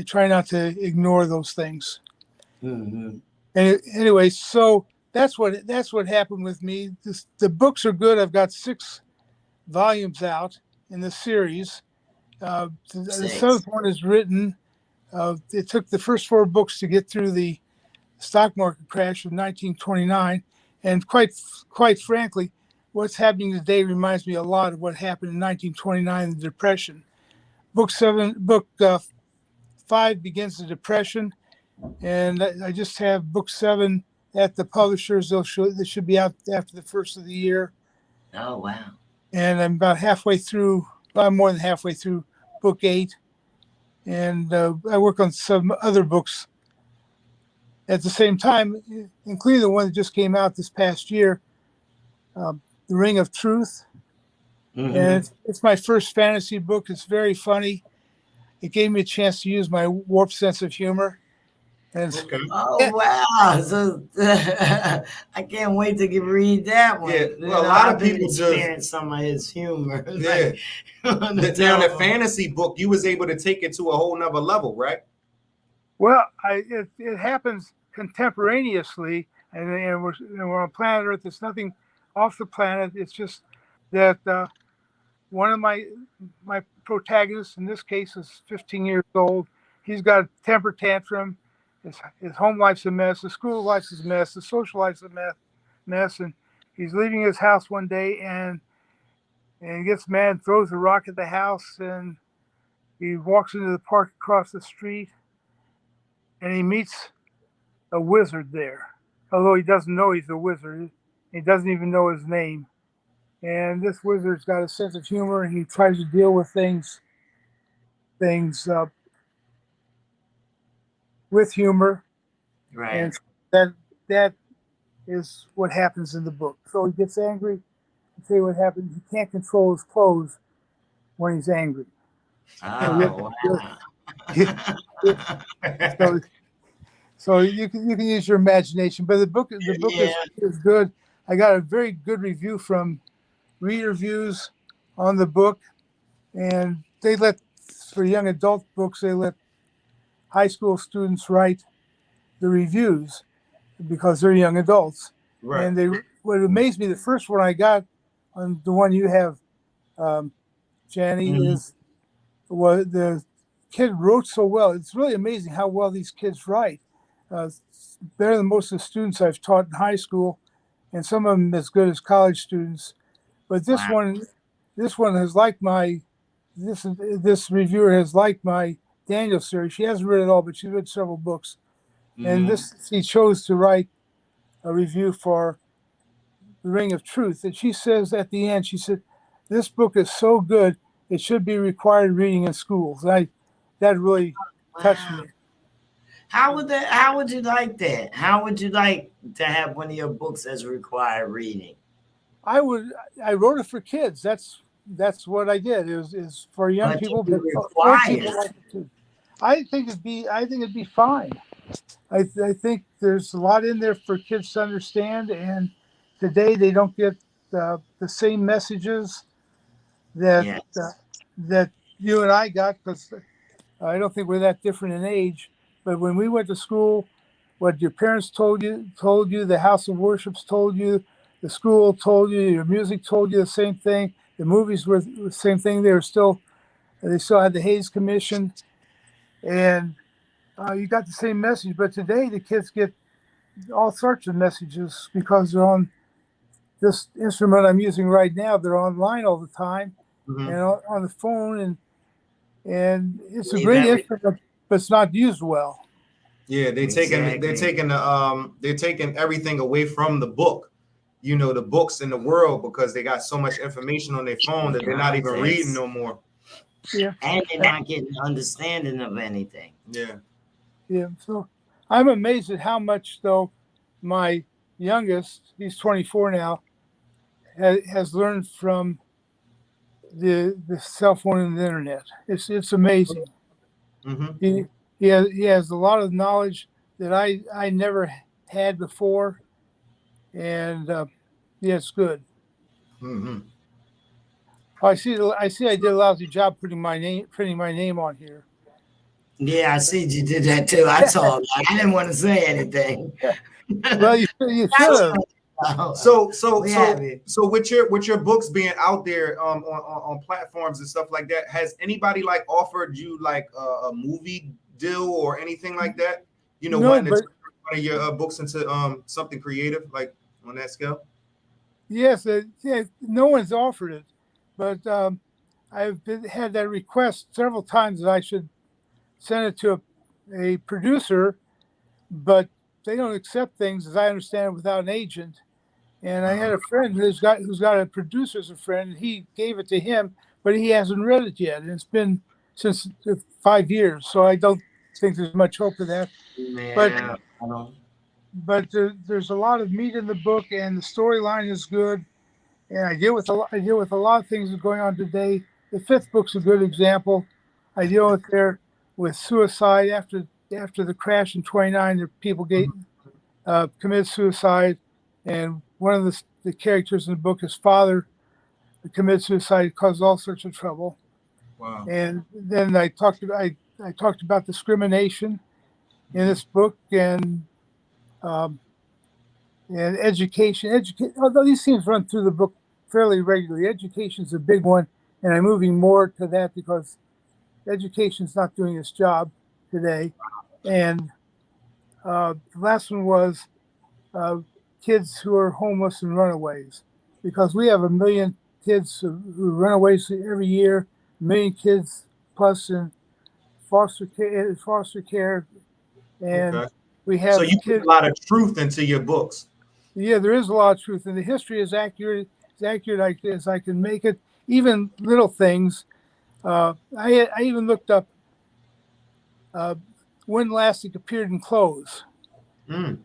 try not to ignore those things. Mm-hmm. And anyway, so that's what happened with me. The books are good. I've got 6 volumes out in the series. The 7th one is written. It took the first 4 books to get through the stock market crash of 1929, and quite frankly, what's happening today reminds me a lot of what happened in 1929, the Depression. Book 5 begins the Depression, and I just have book 7 at the publishers. They should be out after the first of the year. Oh, wow. And I'm about halfway through, well, more than halfway through book 8. And I work on some other books at the same time, including the one that just came out this past year, The Ring of Truth. Mm-hmm. And it's my first fantasy book. It's very funny. It gave me a chance to use my warped sense of humor. And wow! So I can't wait to read that one. Yeah, well, a lot of people experience some of his humor. Yeah. Now, the fantasy book, you was able to take it to a whole nother level, right? Well, it happens contemporaneously, and we're on planet Earth. There's nothing off the planet. It's just that one of my protagonists, in this case, is 15 years old. He's got a temper tantrum. His home life's a mess. The school life's a mess. The social life's a mess. And he's leaving his house one day, and he gets mad and throws a rock at the house. And he walks into the park across the street, and he meets a wizard there. Although he doesn't know he's a wizard, he doesn't even know his name. And this wizard's got a sense of humor, and he tries to deal with things with humor, right? And that is what happens in the book. So he gets angry. I'll tell you what happens. He can't control his clothes when he's angry. Oh, wow. So you can use your imagination. But the book is good. I got a very good review from Reader Views on the book, and for young adult books, they let high school students write the reviews because they're young adults. Right. And what amazed me, the first one I got, on the one you have, Janny, mm-hmm. The kid wrote so well. It's really amazing how well these kids write. Better than most of the students I've taught in high school, and some of them as good as college students. But this one has liked this reviewer has liked my Daniel series. She hasn't read it all, but she's read several books. Mm-hmm. And she chose to write a review for The Ring of Truth. And she says at the end, she said, "This book is so good, it should be required reading in schools." And that really touched me. How would you like that? How would you like to have one of your books as required reading? I wrote it for kids. That's that's what I did. Is for young But people, do but you old require people like it too. I think it'd be fine. I think there's a lot in there for kids to understand, and today they don't get the same messages that yes. that you and I got, because I don't think we're that different in age. But when we went to school, what your parents told you, the house of worships told you, the school told you, your music told you the same thing. The movies were the same thing. They still had the Hayes Commission, and you got the same message. But today the kids get all sorts of messages because they're on this instrument I'm using right now. They're online all the time and on the phone, and it's a Leave great every instrument, but it's not used well. Yeah, exactly. they're taking everything away from the book. You know, the books in the world, because they got so much information on their phone that they're not even reading no more. Yeah, And they're not getting understanding of anything. Yeah. yeah. So I'm amazed at how much, though, my youngest, he's 24 now, has learned from the cell phone and the internet. It's amazing. Mm-hmm. He has a lot of knowledge that I never had before, and yeah, it's good. Mm-hmm. I see. I did a lousy job printing my name on here. Yeah, I see you did that too. I told you. I didn't want to say anything. Well, you should have. So with your books being out there on platforms and stuff like that, has anybody like offered you like a movie deal or anything like that? You know, No, wanting to but turn one of your books into something creative, like on that scale? yes, yeah, no one's offered it, but had that request several times that I should send it to a producer, but they don't accept things, as I understand, without an agent. And I had a friend who's got a producer as a friend, and he gave it to him, but he hasn't read it yet. And it's been since 5 years, so I don't think there's much hope of that. But Yeah, I don't. there's a lot of meat in the book, and the storyline is good. And I deal with a lot of things that's going on today. The fifth book's a good example. I deal with suicide after the crash in '29. The people committed suicide, and one of the characters in the book, his father, committed suicide, caused all sorts of trouble. Wow. And then I talked about discrimination in this book, and education. Although these themes run through the book fairly regularly, education is a big one, and I'm moving more to that because education's not doing its job today. And the last one was kids who are homeless and runaways, because we have 1 million kids who run away every year, 1 million kids plus in foster care, and Okay. we have So you kids. put a lot of truth into your books. Yeah, there is a lot of truth, and the history is accurate as I can make it. Even little things. I even looked up when elastic appeared in clothes, Mm.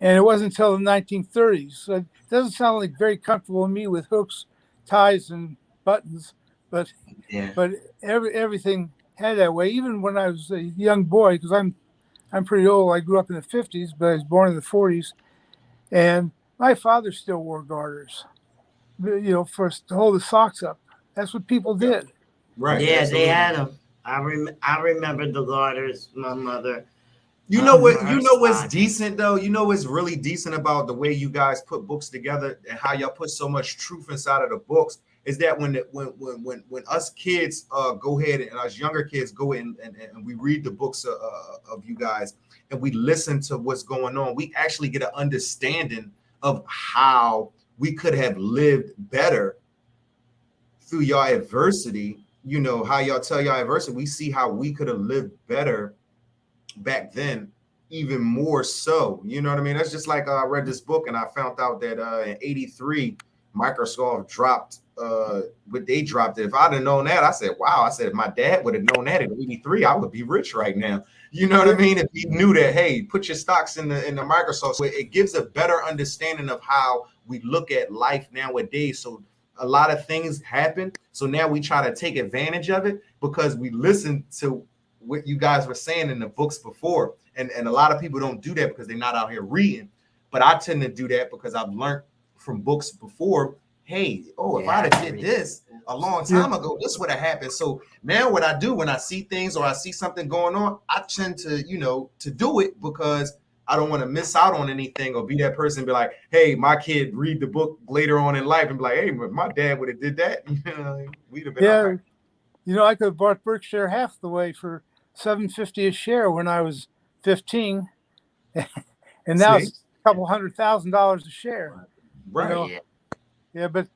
and it wasn't until the 1930s. So it doesn't sound like very comfortable to me with hooks, ties, and buttons, but Yeah. everything had that way. Even when I was a young boy, because I'm pretty old. I grew up in the 50s, but I was born in the 40s, and my father still wore garters, to hold his socks up. That's what people did. Right. Yeah, Absolutely. they had them. I remember the garters. My mother. You know what? her You know what's side. decent though. You know what's really decent about the way you guys put books together and how y'all put so much truth inside of the books is that when us kids go ahead and us younger kids go in and we read the books of you guys and we listen to what's going on, we actually get an understanding of how we could have lived better through your adversity. You know how y'all tell your adversity. We see how we could have lived better back then, even more so. You know what I mean? That's just like I read this book and I found out that in '83 Microsoft dropped what they dropped it. If I'd have known that, I said, wow. I said, if my dad would have known that in '83, I would be rich right now. You know what I mean? If he knew that, hey, put your stocks in the Microsoft. So it gives a better understanding of how we look at life nowadays. So a lot of things happen. So now we try to take advantage of it because we listened to what you guys were saying in the books before. And a lot of people don't do that because they're not out here reading. But I tend to do that because I've learned from books before. Hey, if I'd have did this a long time ago, this would have happened. So now what I do when I see things or I see something going on, I tend to, to do it because I don't want to miss out on anything or be that person and be like, hey, my kid read the book later on in life and be like, hey, my dad would have did that. We'd have been all right. I could have bought Berkshire half the way for $7.50 a share when I was 15, and now it's a couple $100,000 a share. Right. But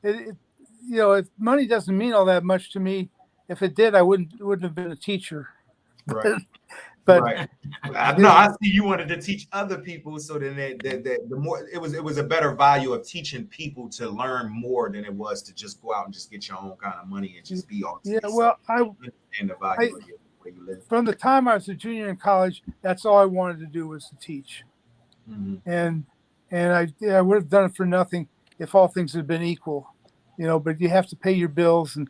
if money doesn't mean all that much to me, if it did, I wouldn't have been a teacher. Right. But right. I see you wanted to teach other people, so then the more it was a better value of teaching people to learn more than it was to just go out and just get your own kind of money and just be all. Well, I understand the value of where you live. From the time I was a junior in college, that's all I wanted to do was to teach, and I would have done it for nothing if all things had been equal, But you have to pay your bills and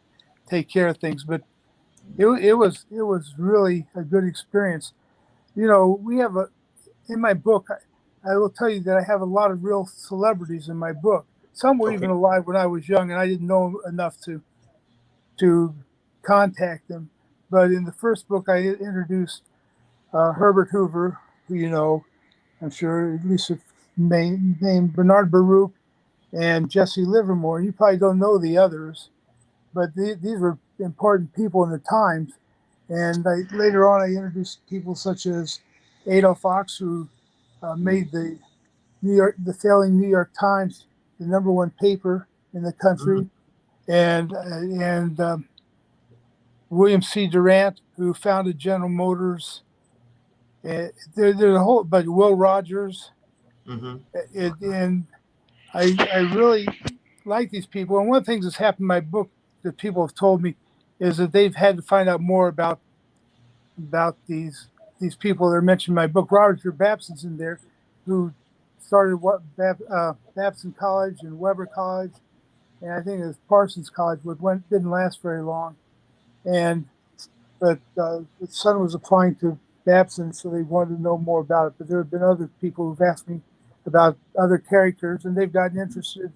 take care of things, but. It was really a good experience. We have in my book, I will tell you that I have a lot of real celebrities in my book. Some were even alive when I was young, and I didn't know enough to contact them. But in the first book, I introduced Herbert Hoover, who I'm sure at least named Bernard Baruch and Jesse Livermore. You probably don't know the others, but these were important people in the times. And later on, I introduced people such as Adolph Fox, who made the failing New York Times the #1 paper in the country, and William C. Durant, who founded General Motors. There's a whole, but Will Rogers, and I really like these people. And one of the things that's happened in my book that people have told me is that they've had to find out more about these people that are mentioned in my book. Roger Babson's in there, who started Babson College and Weber College, and I think it was Parsons College, but didn't last very long. But his son was applying to Babson, so they wanted to know more about it. But there have been other people who've asked me about other characters, and they've gotten interested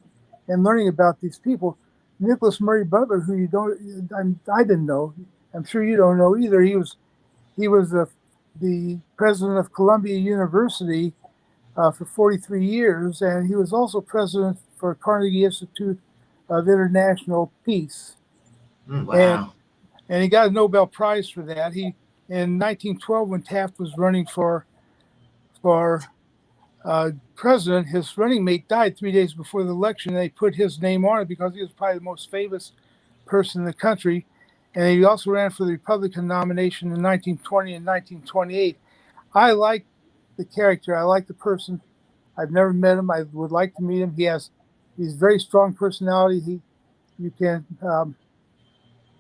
in learning about these people. Nicholas Murray Butler, who I didn't know. I'm sure you don't know either. He was the president of Columbia University for 43 years, and he was also president for Carnegie Institute of International Peace. Wow. And he got a Nobel Prize for that. In 1912, when Taft was running for president, his running mate died 3 days before the election. They put his name on it because he was probably the most famous person in the country. And he also ran for the Republican nomination in 1920 and 1928. I like the character. I like the person. I've never met him. I would like to meet him. He's a very strong personality. You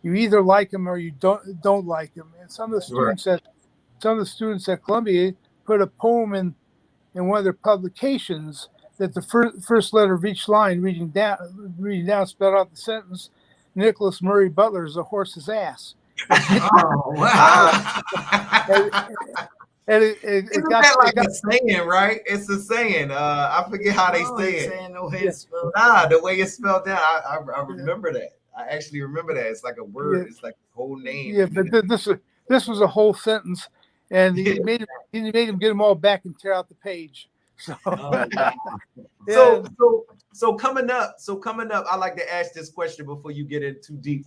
either like him or you don't like him. And some of the students at Columbia put a poem in one of their publications that the first letter of each line, reading down, spelled out the sentence, Nicholas Murray Butler is a horse's ass. Oh, wow. And Isn't that like a saying, right? It's a saying. I forget how they say it. The way it's spelled out. I remember that. I actually remember that. It's like a word. Yeah. It's like a whole name. Yeah, but this was a whole sentence, and he made him get them all back and tear out the page. So, so coming up, I like to ask this question before you get in too deep.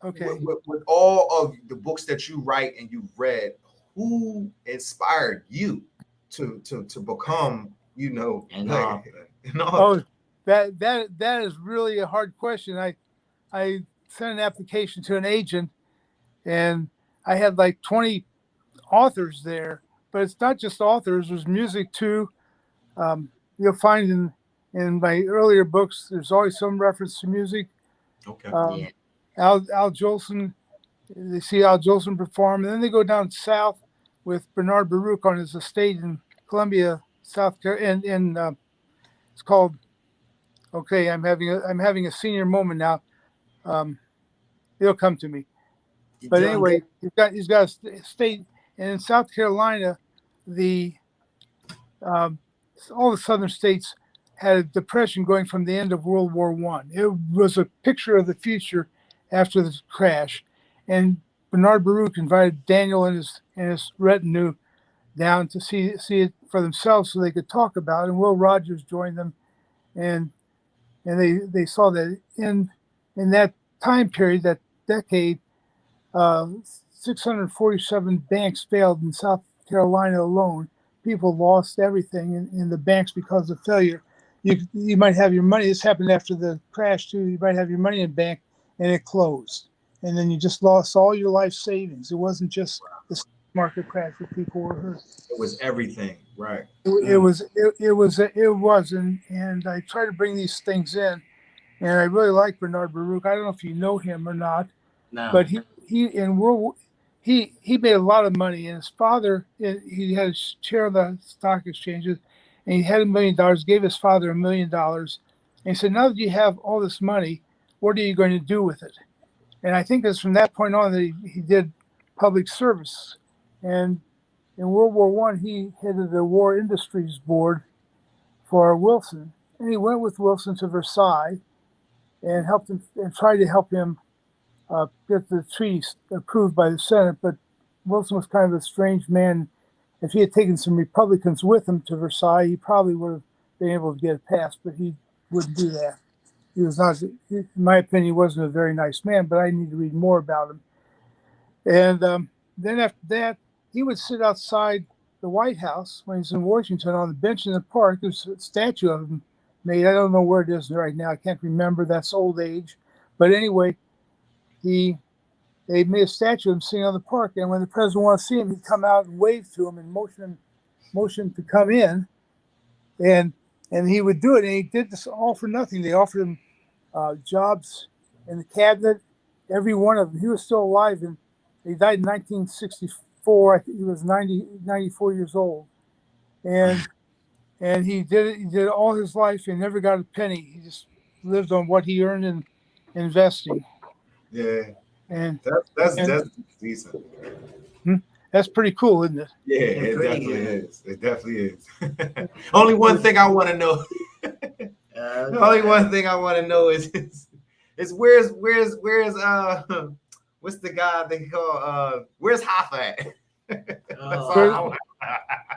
Okay. With all of the books that you write and you've read, who inspired you to become, Oh, that is really a hard question. I sent an application to an agent, and I had like 20 authors there, but it's not just authors. There's music too. You'll find in my earlier books, there's always some reference to music. Okay. Al Jolson, they see Al Jolson perform, and then they go down south with Bernard Baruch on his estate in Columbia, South Carolina, it's called Okay, I'm having a senior moment now. It'll come to me. You're But doing anyway, good. he's got a state, and in South Carolina, the um, all the southern states had a depression going from the end of World War One. It was a picture of the future after the crash, and Bernard Baruch invited Daniel and his retinue down to see it for themselves, so they could talk about it. And Will Rogers joined them, and they saw that in that time period, that decade, uh, 647 banks failed in South Carolina alone. People lost everything in the banks because of failure. You might have your money. This happened after the crash too. You might have your money in a bank and it closed, and then you just lost all your life savings. It wasn't just the stock market crash that people were hurt. It was everything, right? It was, and I try to bring these things in, and I really like Bernard Baruch. I don't know if you know him or not, No. but he made a lot of money, and his father, he had a share of the stock exchanges, and he had $1 million. Gave his father $1 million, and he said, "Now that you have all this money, what are you going to do with it?" And I think it's from that point on that he did public service, and in World War One, he headed the War Industries Board for Wilson, and he went with Wilson to Versailles and helped him and tried to help him get the treaty approved by the Senate. But Wilson was kind of a strange man. If he had taken some Republicans with him to Versailles, he probably would have been able to get it passed, but he wouldn't do that. He was not, in my opinion, he wasn't a very nice man, but I need to read more about him. And then after that, he would sit outside the White House when he's in Washington on the bench in the park. There's a statue of him made. I don't know where it is right now. I can't remember. That's old age. But anyway, they made a statue of him sitting on the park. And when the president wanted to see him, he'd come out and wave to him and motion to come in. And he would do it. And he did this all for nothing. They offered him jobs in the cabinet, every one of them. He was still alive, and he died in 1964. I think he was 94 years old. And he did it. He did it all his life and never got a penny. He just lived on what he earned in investing. Yeah. And that's decent. That's pretty cool, isn't it? Yeah, it definitely is. It definitely is. Only one thing I want to know. The only one thing I want to know is where's what's the guy they call where's Hoffa at?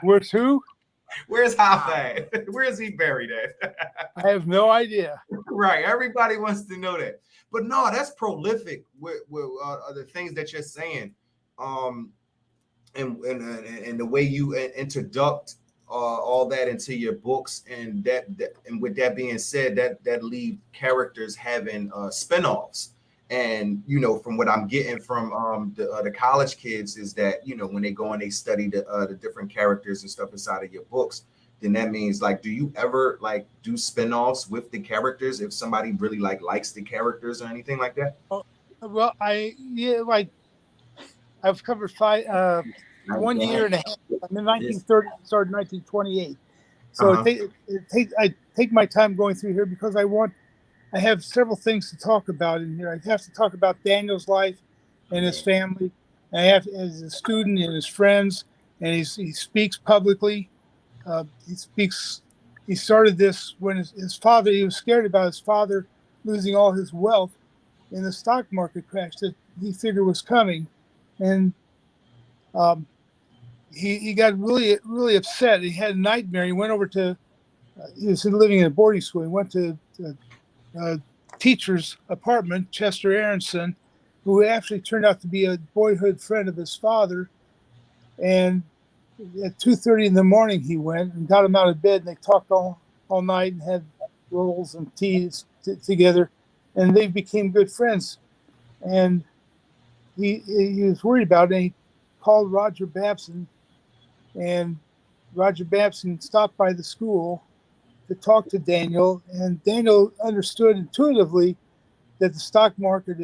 Where's who? Where's Hoffa at? Where is he buried at? I have no idea. Right, everybody wants to know that. But no, that's prolific with the things that you're saying, and the way you introduct all that into your books, and and with that being said, that leave characters having spinoffs. And from what I'm getting from the college kids is that when they go and they study the different characters and stuff inside of your books, then that means do you ever do spinoffs with the characters if somebody really likes the characters or anything like that? Well, I've covered 1 year and a half. I'm in 1930, started 1928. So I take my time going through here because I have several things to talk about in here. I have to talk about Daniel's life and his family. I have as a student and his friends, and he speaks publicly. He started this when his father, he was scared about his father losing all his wealth in the stock market crash that he figured was coming. And he got really, really upset. He had a nightmare. He went over to, he was living in a boarding school. He went to a teacher's apartment, Chester Aronson, who actually turned out to be a boyhood friend of his father. And at 2:30 in the morning, he went and got him out of bed, and they talked all night and had rolls and teas together, and they became good friends. And he was worried about it, and he called Roger Babson, and Roger Babson stopped by the school to talk to Daniel, and Daniel understood intuitively that the stock market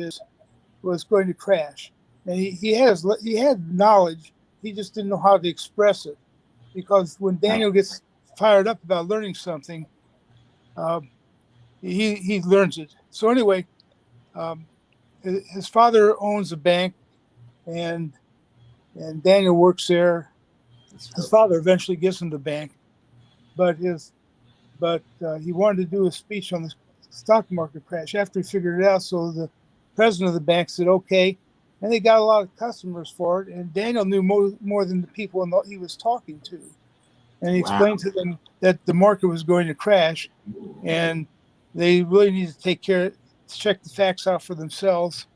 was going to crash, and he had knowledge. He just didn't know how to express it, because when Daniel gets fired up about learning something, he learns it. So anyway, his father owns a bank, and Daniel works there. His father eventually gives him the bank, but he wanted to do a speech on the stock market crash after he figured it out. So the president of the bank said, okay. And they got a lot of customers for it. And Daniel knew more than the people he was talking to. And he explained to them that the market was going to crash, and they really needed to check the facts out for themselves.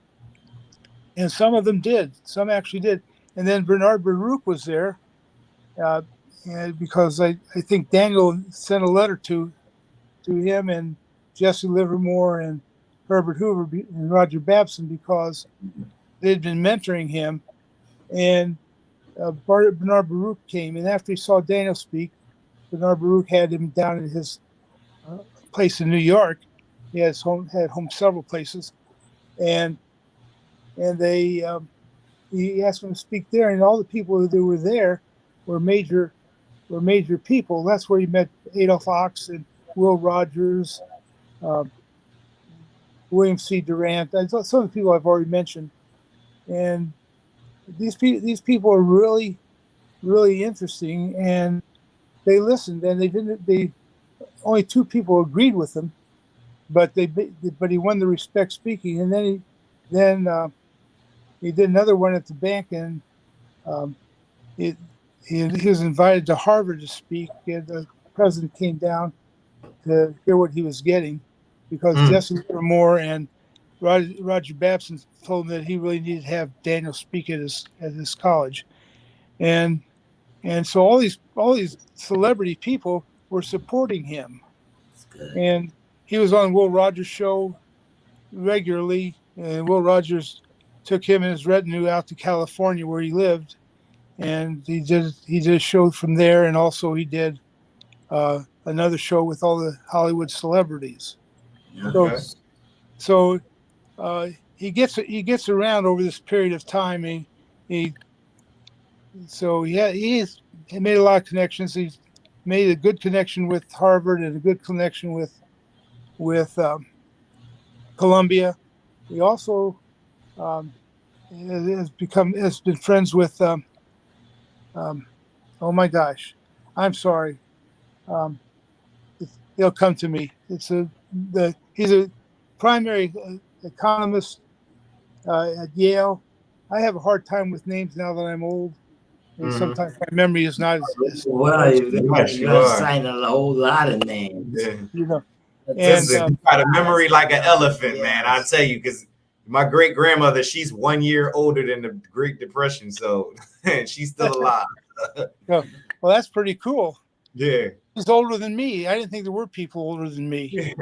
And some of them did. Some actually did. And then Bernard Baruch was there, and because I think Daniel sent a letter to him and Jesse Livermore and Herbert Hoover and Roger Babson, because they'd been mentoring him. And Bernard Baruch came, and after he saw Daniel speak, Bernard Baruch had him down at his place in New York. He had home several places, and they he asked him to speak there, and all the people that were there were major people. That's where he met Adolph Ox and Will Rogers, William C. Durant. Some of the people I've already mentioned, and these people are really, really interesting, and they listened, and they only 2 people agreed with him, but he won the respect speaking, and then he did another one at the bank, and he was invited to Harvard to speak, and the president came down to hear what he was getting, because Jesse Livermore and Roger Babson told him that he really needed to have Daniel speak at his college, and so all these celebrity people were supporting him, and he was on Will Rogers' show regularly, and Will Rogers took him and his retinue out to California where he lived, and he did a show from there, and also he did another show with all the Hollywood celebrities. Okay. So he gets around over this period of time. He made a lot of connections. He's made a good connection with Harvard and a good connection with Columbia. He also has been friends with oh my gosh, I'm sorry. It'll come to me. He's a primary economist at Yale. I have a hard time with names now that I'm old, and sometimes my memory is not as well. You're saying a whole lot of names. Yeah. you know. And you got a memory like an elephant, man. I tell you, because my great grandmother, she's 1 year older than the Great Depression, so she's still alive. Well, that's pretty cool. Yeah. She's older than me. I didn't think there were people older than me.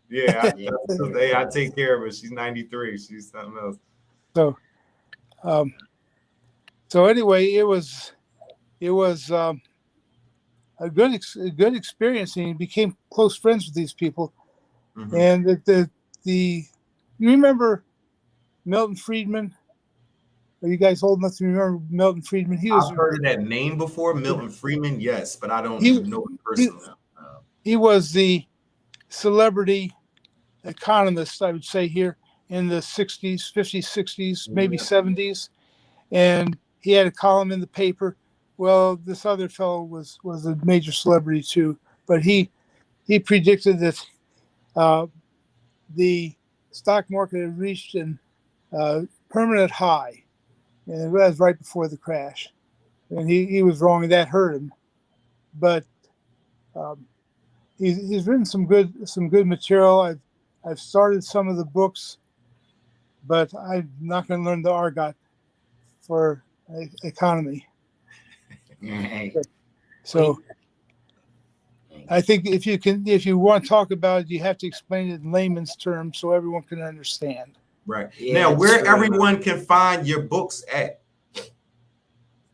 Yeah. I take care of her. She's 93. She's something else. So anyway, it was a good experience, and he became close friends with these people. And you remember Milton Friedman? Are you guys old enough to remember Milton Friedman? I've heard of that name before, Milton Friedman, yes, but I don't know him personally. He was the celebrity economist, I would say, here in the 60s, 50s, 60s, maybe 70s. And he had a column in the paper. Well, this other fellow was a major celebrity too, but he predicted that the stock market had reached a permanent high, and it was right before the crash. And he was wrong, and that hurt him. But he's written some good material. I've started some of the books, but I'm not going to learn the argot for economy. So I think if you want to talk about it, you have to explain it in layman's terms so everyone can understand. Right. Now, where everyone can find your books at?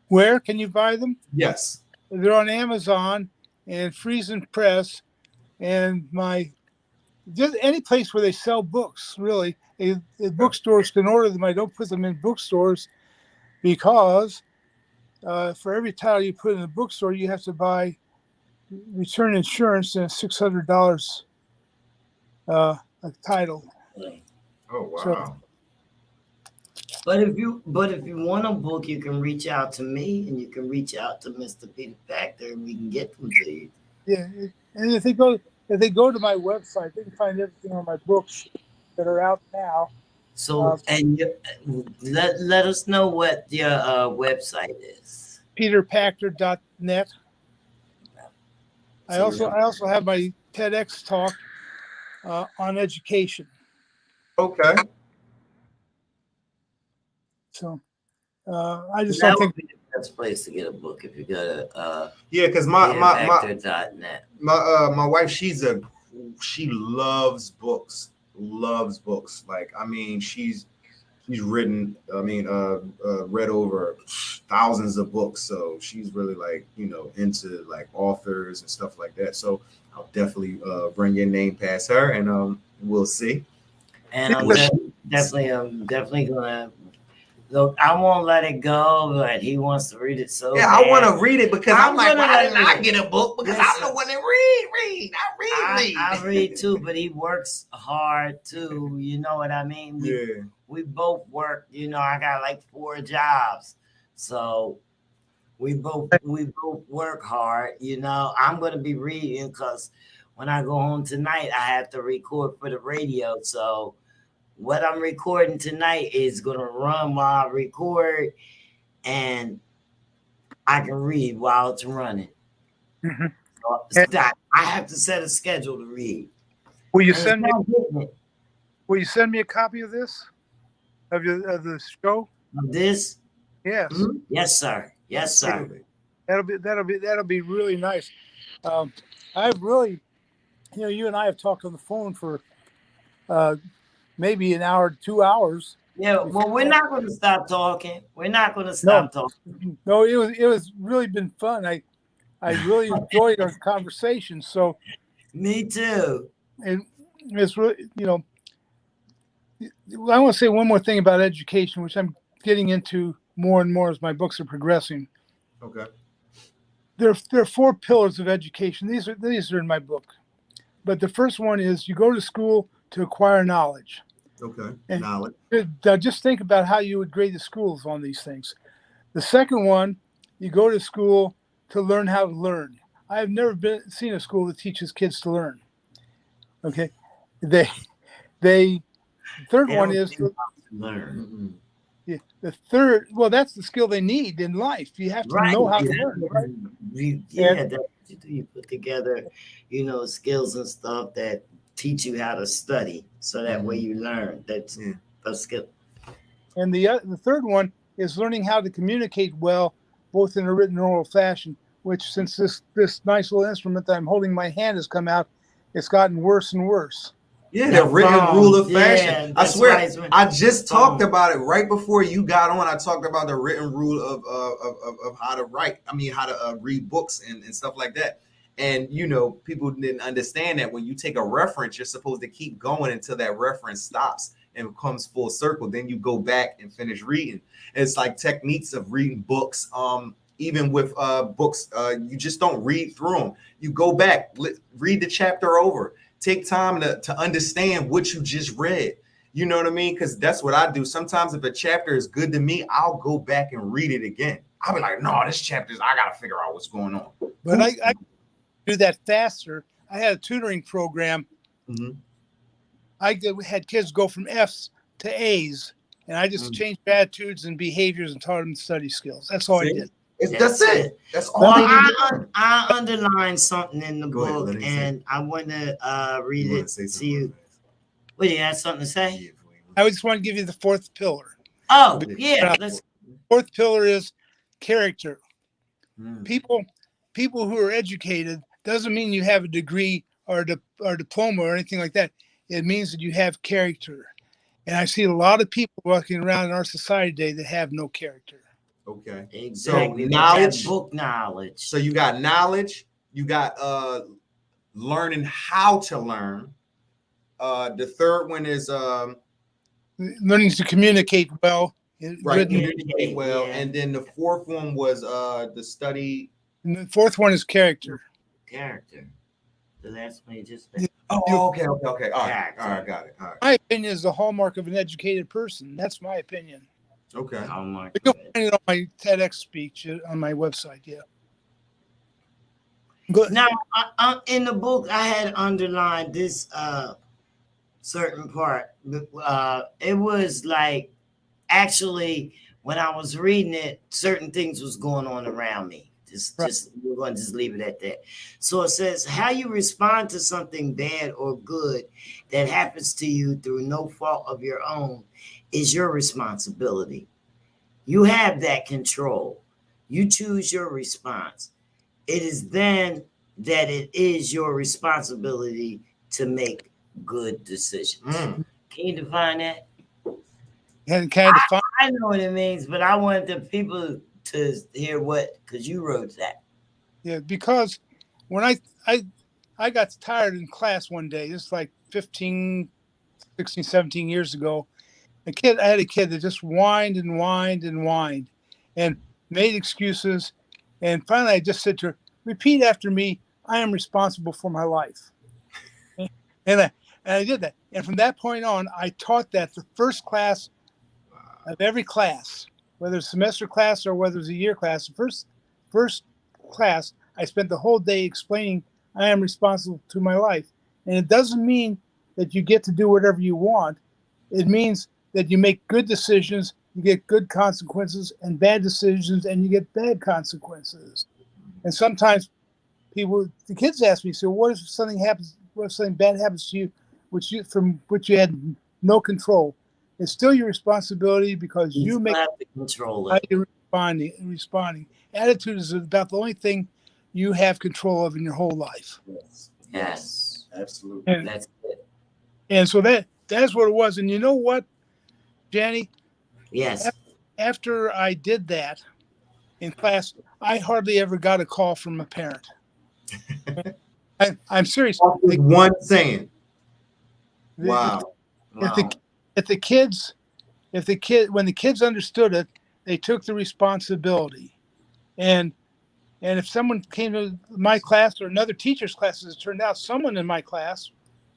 Where can you buy them? Yes. They're on Amazon and Friesen Press, and just any place where they sell books, really. Bookstores can order them. I don't put them in bookstores because for every title you put in a bookstore, you have to buy return insurance and $600 a title. Oh wow. So- But if you want a book, you can reach out to me and you can reach out to Mr. Peter Factor and we can get them to you. Yeah, and if they go to my website, they can find everything on my books that are out now. So let us know what your website is. PeterPactor.net. I also have my TEDx talk on education. Okay. So I just That don't think would be the best place to get a book if you go to Yeah, because PeterFactor.net. my wife, she loves books. Loves books. Like, I mean, she's written, read over thousands of books. So she's really like, into like authors and stuff like that. So I'll definitely bring your name past her and we'll see. And I'm definitely gonna look. I won't let it go, but he wants to read it so bad. I want to read it because I'm like, why didn't I get a book? Because I'm the one that read. I read too, but he works hard too. You know what I mean? We both work. I got like 4 jobs, so we both work hard. I'm gonna be reading because when I go home tonight, I have to record for the radio. So what I'm recording tonight is gonna run while I record, and I can read while it's running. Mm-hmm. So I have to set a schedule to read. Will you send me a copy of this? Of the show? Of this? Yes. Mm-hmm. Yes, sir. Yes, sir. That'll be really nice. I've really, you and I have talked on the phone for maybe an hour, 2 hours. Yeah, well, we're not going to stop talking. We're not going to stop talking. No, it was really been fun. I really enjoyed our conversation. So, me too. And it's really, I want to say one more thing about education, which I'm getting into more and more as my books are progressing. Okay. There are 4 pillars of education. These are in my book, but the first one is you go to school to acquire knowledge. Okay. And knowledge. Just think about how you would grade the schools on these things. The second one, you go to school to learn how to learn. I have never seen a school that teaches kids to learn. Okay. The third one is to learn. Mm-hmm. Yeah. The third, well, that's the skill they need in life. You have to know how to learn, right? You put together, skills and stuff that teach you how to study, so that way you learn. That's a skill. And the third one is learning how to communicate well, both in a written and oral fashion. Which, since this nice little instrument that I'm holding in my hand has come out, it's gotten worse and worse. Yeah, the written rule of fashion. I swear, I just talked about it right before you got on. I talked about the written rule of how to write. I mean, how to read books and stuff like that. And, people didn't understand that when you take a reference, you're supposed to keep going until that reference stops and comes full circle. Then you go back and finish reading. And it's like techniques of reading books. Even with books, you just don't read through them. You go back, read the chapter over. Take time to understand what you just read. You know what I mean? Because that's what I do. Sometimes if a chapter is good to me, I'll go back and read it again. I'll be like, no, this chapter I got to figure out what's going on. But I do that faster. I had a tutoring program. Mm-hmm. I had kids go from F's to A's, and I just changed attitudes and behaviors and taught them study skills. That's all I did. That's it. That's all. I underlined something in the book, and I want to read it to you. Well, you had something to say? I just want to give you the 4th pillar. Oh, yeah. The 4th pillar is character. People who are educated doesn't mean you have a degree or a diploma or anything like that. It means that you have character. And I see a lot of people walking around in our society today that have no character. Okay. Exactly. So knowledge, book knowledge. So you got knowledge, you got learning how to learn. The third one is learning to communicate well. Right, communicate well. And then the 4th one was the study. And the 4th one is character. Character. So that's what you just said. Oh, okay. All right. Character. All right. Got it. All right. My opinion is the hallmark of an educated person. That's my opinion. Okay. Hallmark But you'll of it. find it on my TEDx speech on my website. Yeah. Good. Now, in the book, I had underlined this certain part. It was like actually when I was reading it, certain things was going on around me. Just we're going to just leave it at that. So it says how you respond to something bad or good that happens to you through no fault of your own is your responsibility. You have that control. You choose your response. It is then that it is your responsibility to make good decisions. Can you define that? And kind of fun. I know what it means, but I want the people to hear what, because you wrote that. Yeah, because when I got tired in class one day, just like 15, 16, 17 years ago, I had a kid that just whined and whined and whined and made excuses. And finally I just said to her, repeat after me, I am responsible for my life. And I did that. And from that point on, I taught that the first class of every class, whether it's a semester class or whether it's a year class, the first class, I spent the whole day explaining I am responsible to my life. And it doesn't mean that you get to do whatever you want. It means that you make good decisions, you get good consequences, and bad decisions, and you get bad consequences. And sometimes the kids ask me, so what if something happens, what if something bad happens to you, from which you had no control? It's still your responsibility because you make have to control how it. you're responding. Attitude is about the only thing you have control of in your whole life. Yes. Absolutely. And, That's it. and so that's what it was. And you know what, Janny? Yes. After I did that in class, I hardly ever got a call from a parent. I'm serious. One saying. Wow. When the kids understood it, they took the responsibility. And if someone came to my class or another teacher's class, as it turned out, someone in my class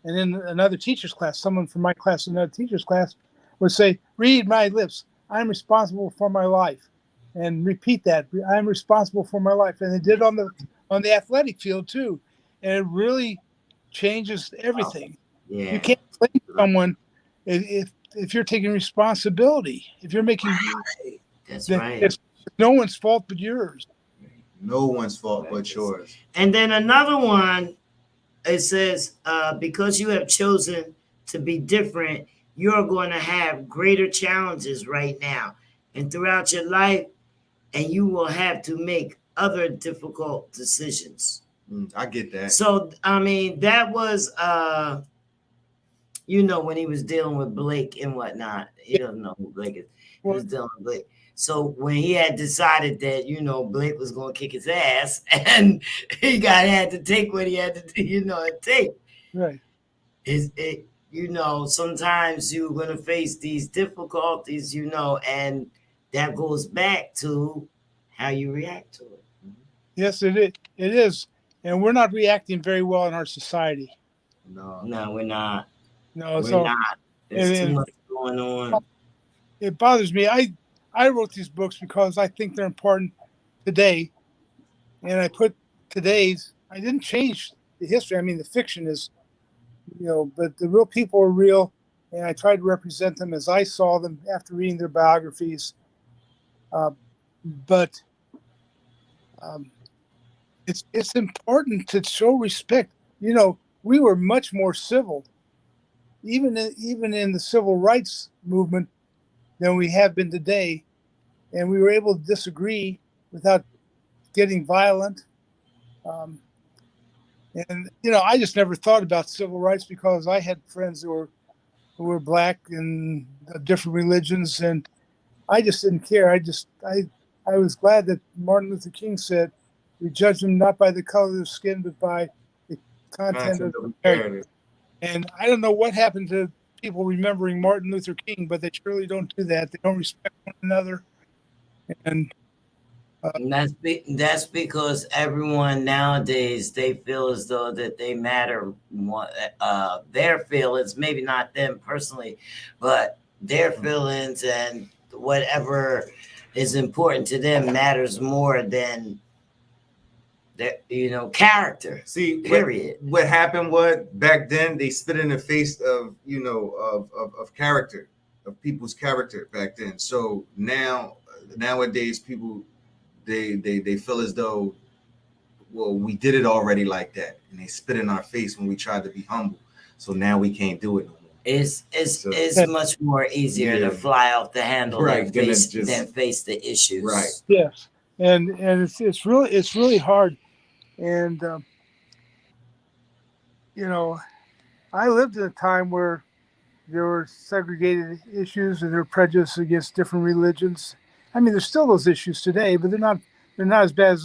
and in another teacher's class, someone from my class and another teacher's class would say, read my lips. I'm responsible for my life. And repeat that. I'm responsible for my life. And they did on the athletic field too. And it really changes everything. Yeah. You can't blame someone if you're taking responsibility. If you're making That's right. It's no one's fault but yours. No one's fault but yours. And then another one, it says, because you have chosen to be different, you're going to have greater challenges right now and throughout your life, and you will have to make other difficult decisions. I get that. So, I mean, that was, when he was dealing with Blake and whatnot. He doesn't know who Blake is. He was dealing with Blake. So when he had decided that, Blake was going to kick his ass and he had to take what he had to do, take. Right. Sometimes you're going to face these difficulties, and that goes back to how you react to it. Yes, it is. And we're not reacting very well in our society. No, we're not. No, we're not. There's too much going on. It bothers me. I wrote these books because I think they're important today. And I put I didn't change the history. I mean, the fiction is, but the real people are real. And I tried to represent them as I saw them after reading their biographies. But it's important to show respect. We were much more civil, even in the civil rights movement, than we have been today, and we were able to disagree without getting violent. And I just never thought about civil rights because I had friends who were black and of different religions, and I just didn't care. I was glad that Martin Luther King said, "We judge them not by the color of their skin, but by the content of their character." And I don't know what happened to people remembering Martin Luther King, but they surely don't do that. They don't respect one another. And And that's because everyone nowadays they feel as though that they matter more. Their feelings, maybe not them personally, but their feelings and whatever is important to them matters more than their, character. See, period. What happened was back then they spit in the face of of character, of people's character back then. So nowadays people they feel as though, well, we did it already like that, and they spit in our face when we tried to be humble. So now we can't do it no more. It's much more easier to fly off the handle than face the issues. Right. Yes, and it's really hard, and I lived in a time where there were segregated issues and there were prejudice against different religions. I mean, there's still those issues today, but they're not as bad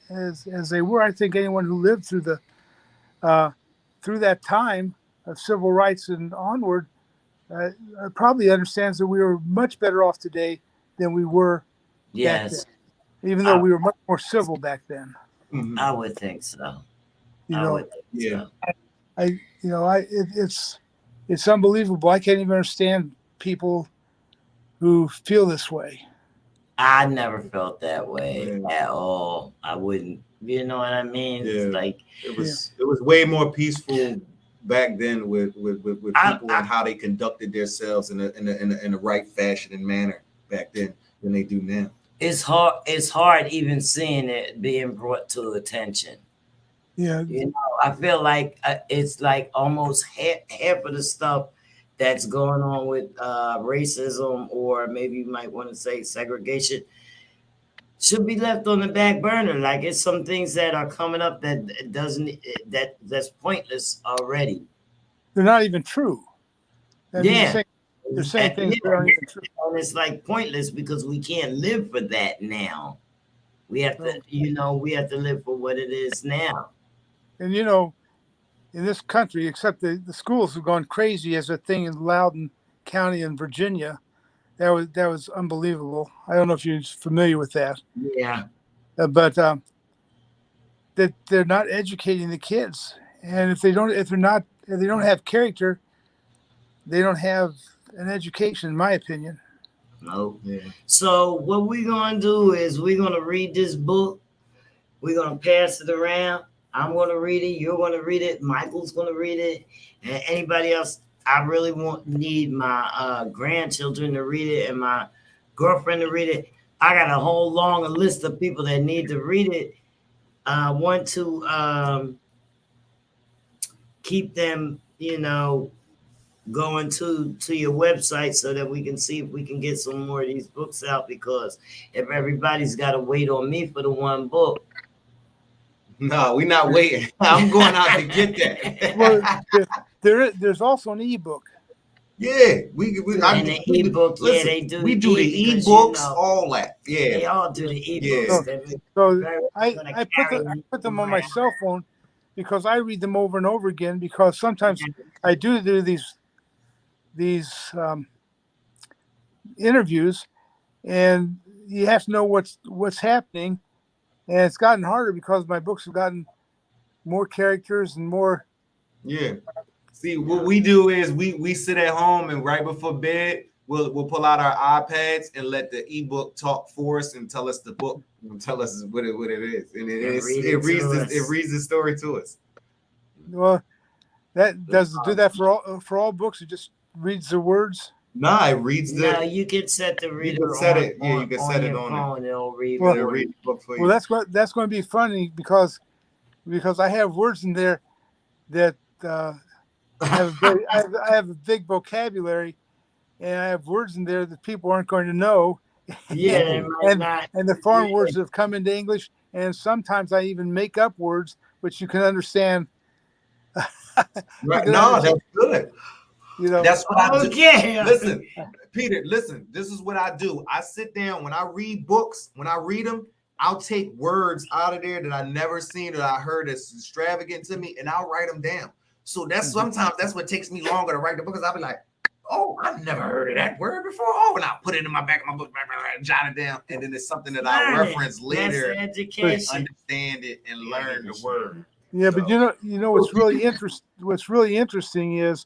as they were. I think anyone who lived through through that time of civil rights and onward probably understands that we were much better off today than we were back then. Even though we were much more civil back then. I would think so. It's unbelievable. I can't even understand people who feel this way. I never felt that way at all. I wouldn't. You know what I mean? Yeah. It's like it was way more peaceful back then with people and how they conducted themselves in a right fashion and manner back then than they do now. It's hard even seeing it being brought to attention. Yeah. I feel like it's like almost half of the stuff that's going on with racism, or maybe you might want to say segregation, should be left on the back burner. Like, it's some things that are coming up that's pointless already. They're not even true. They're saying things that aren't even true. And it's like pointless because we can't live for that now. We have to, we have to live for what it is now. And in this country, except the schools have gone crazy as a thing in Loudoun County in Virginia. That was unbelievable. I don't know if you're familiar with that. Yeah. But that they're not educating the kids, and if they don't have character, they don't have an education, in my opinion. No. Yeah. So what we're gonna do is we're gonna read this book. We're gonna pass it around. I'm gonna read it. You're gonna read it. Michael's gonna read it, and anybody else. I really need my grandchildren to read it and my girlfriend to read it. I got a whole long list of people that need to read it. I want to keep them, going to your website so that we can see if we can get some more of these books out, because if everybody's got to wait on me for the one book. No, we're not waiting. I'm going out to get that. Well, there's also an ebook. Yeah, they do. We do the ebooks, all that. Yeah, they all do the ebooks. Yeah. So I put them on my cell phone because I read them over and over again, because sometimes I do these interviews, and you have to know what's happening, and it's gotten harder because my books have gotten more characters and more. Yeah. See, what we do is we sit at home, and right before bed, we'll pull out our iPads and let the ebook talk for us and tell us the book and tell us what it is, and it reads the story to us. Well, that does do that for all books. It just reads the words. No, it reads the. No, you can set the reader. You can set it. Yeah, you can set it on phone. It'll read. Well, it'll read the book for you. Well, that's going to be funny because I have words in there that. I have a big vocabulary, and I have words in there that people aren't going to know. Yeah, and the foreign words have come into English, and sometimes I even make up words which you can understand. Right. No, that's good. That's what I do. Yeah. Listen, Peter, listen, this is what I do. I sit down when I read books, when I read them, I'll take words out of there that I never seen, that I heard that's extravagant to me, and I'll write them down. So sometimes that's what takes me longer to write the book, because I'll be like, oh, I've never heard of that word before. Oh, and I'll put it in my back of my book. jot it down, and then it's something that I reference later, education. understand it and learn the word. Yeah, So. but you know what's really interesting is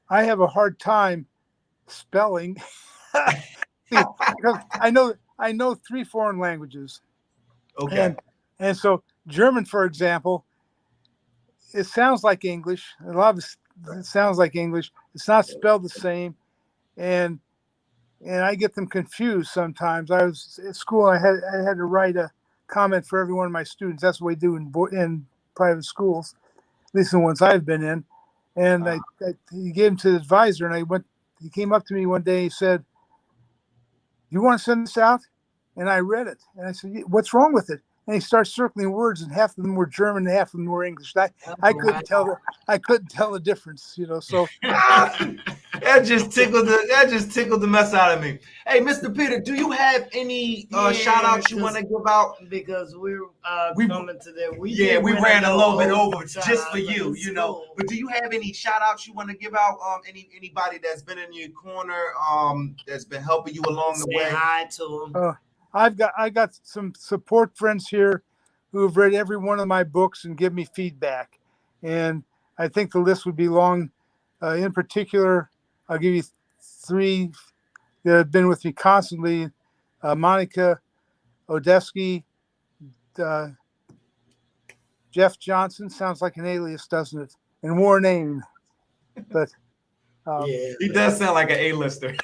I have a hard time spelling because I know 3 foreign languages. Okay. And so German, for example, it sounds like English. A lot of it sounds like English. It's not spelled the same, and I get them confused sometimes. I was at school. I had to write a comment for every one of my students. That's what we do in private schools, at least the ones I've been in. And he gave him to the advisor, and he came up to me one day. He said, "You want to send this out?" And I read it, and I said, "What's wrong with it?" And he starts circling words, and half of them were German, and half of them were English. I couldn't tell the difference, you know. So that just tickled the mess out of me. Hey, Mr. Peter, do you have any shout outs you want to give out? Because we coming to that. We ran a little bit over just for you, you know. But do you have any shout outs you want to give out? Anybody that's been in your corner, that's been helping you along the way? Say hi to them. I got some support friends here who have read every one of my books and give me feedback, and I think the list would be long. In particular, I'll give you 3 that have been with me constantly: Monica Odesky, Jeff Johnson. Sounds like an alias, doesn't it? And Warren Ain. But he does sound like an A-lister.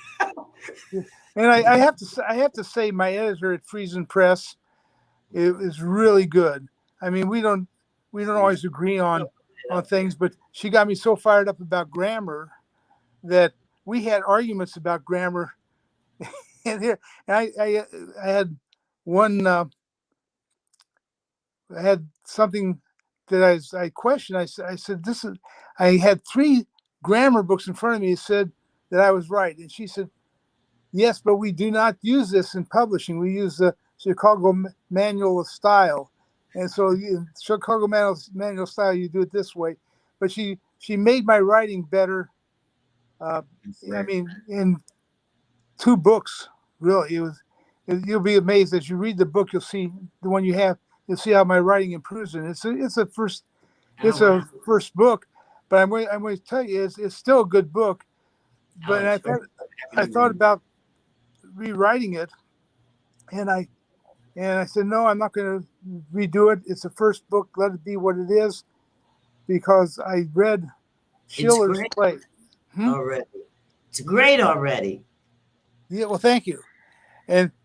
And I have to say, my editor at Friesen Press is really good. I mean, we don't always agree on things, but she got me so fired up about grammar that we had arguments about grammar. And I had one. I had something that I questioned. I said, "This is." I had 3 grammar books in front of me. It said that I was right, and she said, "Yes, but we do not use this in publishing. We use the Chicago Manual of Style." And so Chicago Manual of Style, you do it this way. But she made my writing better. I mean, in 2 books, really. You'll be amazed as you read the book. You'll see the one you have. You'll see how my writing improves. And it's a first book. But I'm going to tell you, it's still a good book. But I thought about rewriting it, and I said, no, I'm not going to redo it. It's the first book. Let it be what it is, because I read Schiller's play. Already, it's great already. Yeah, well, thank you.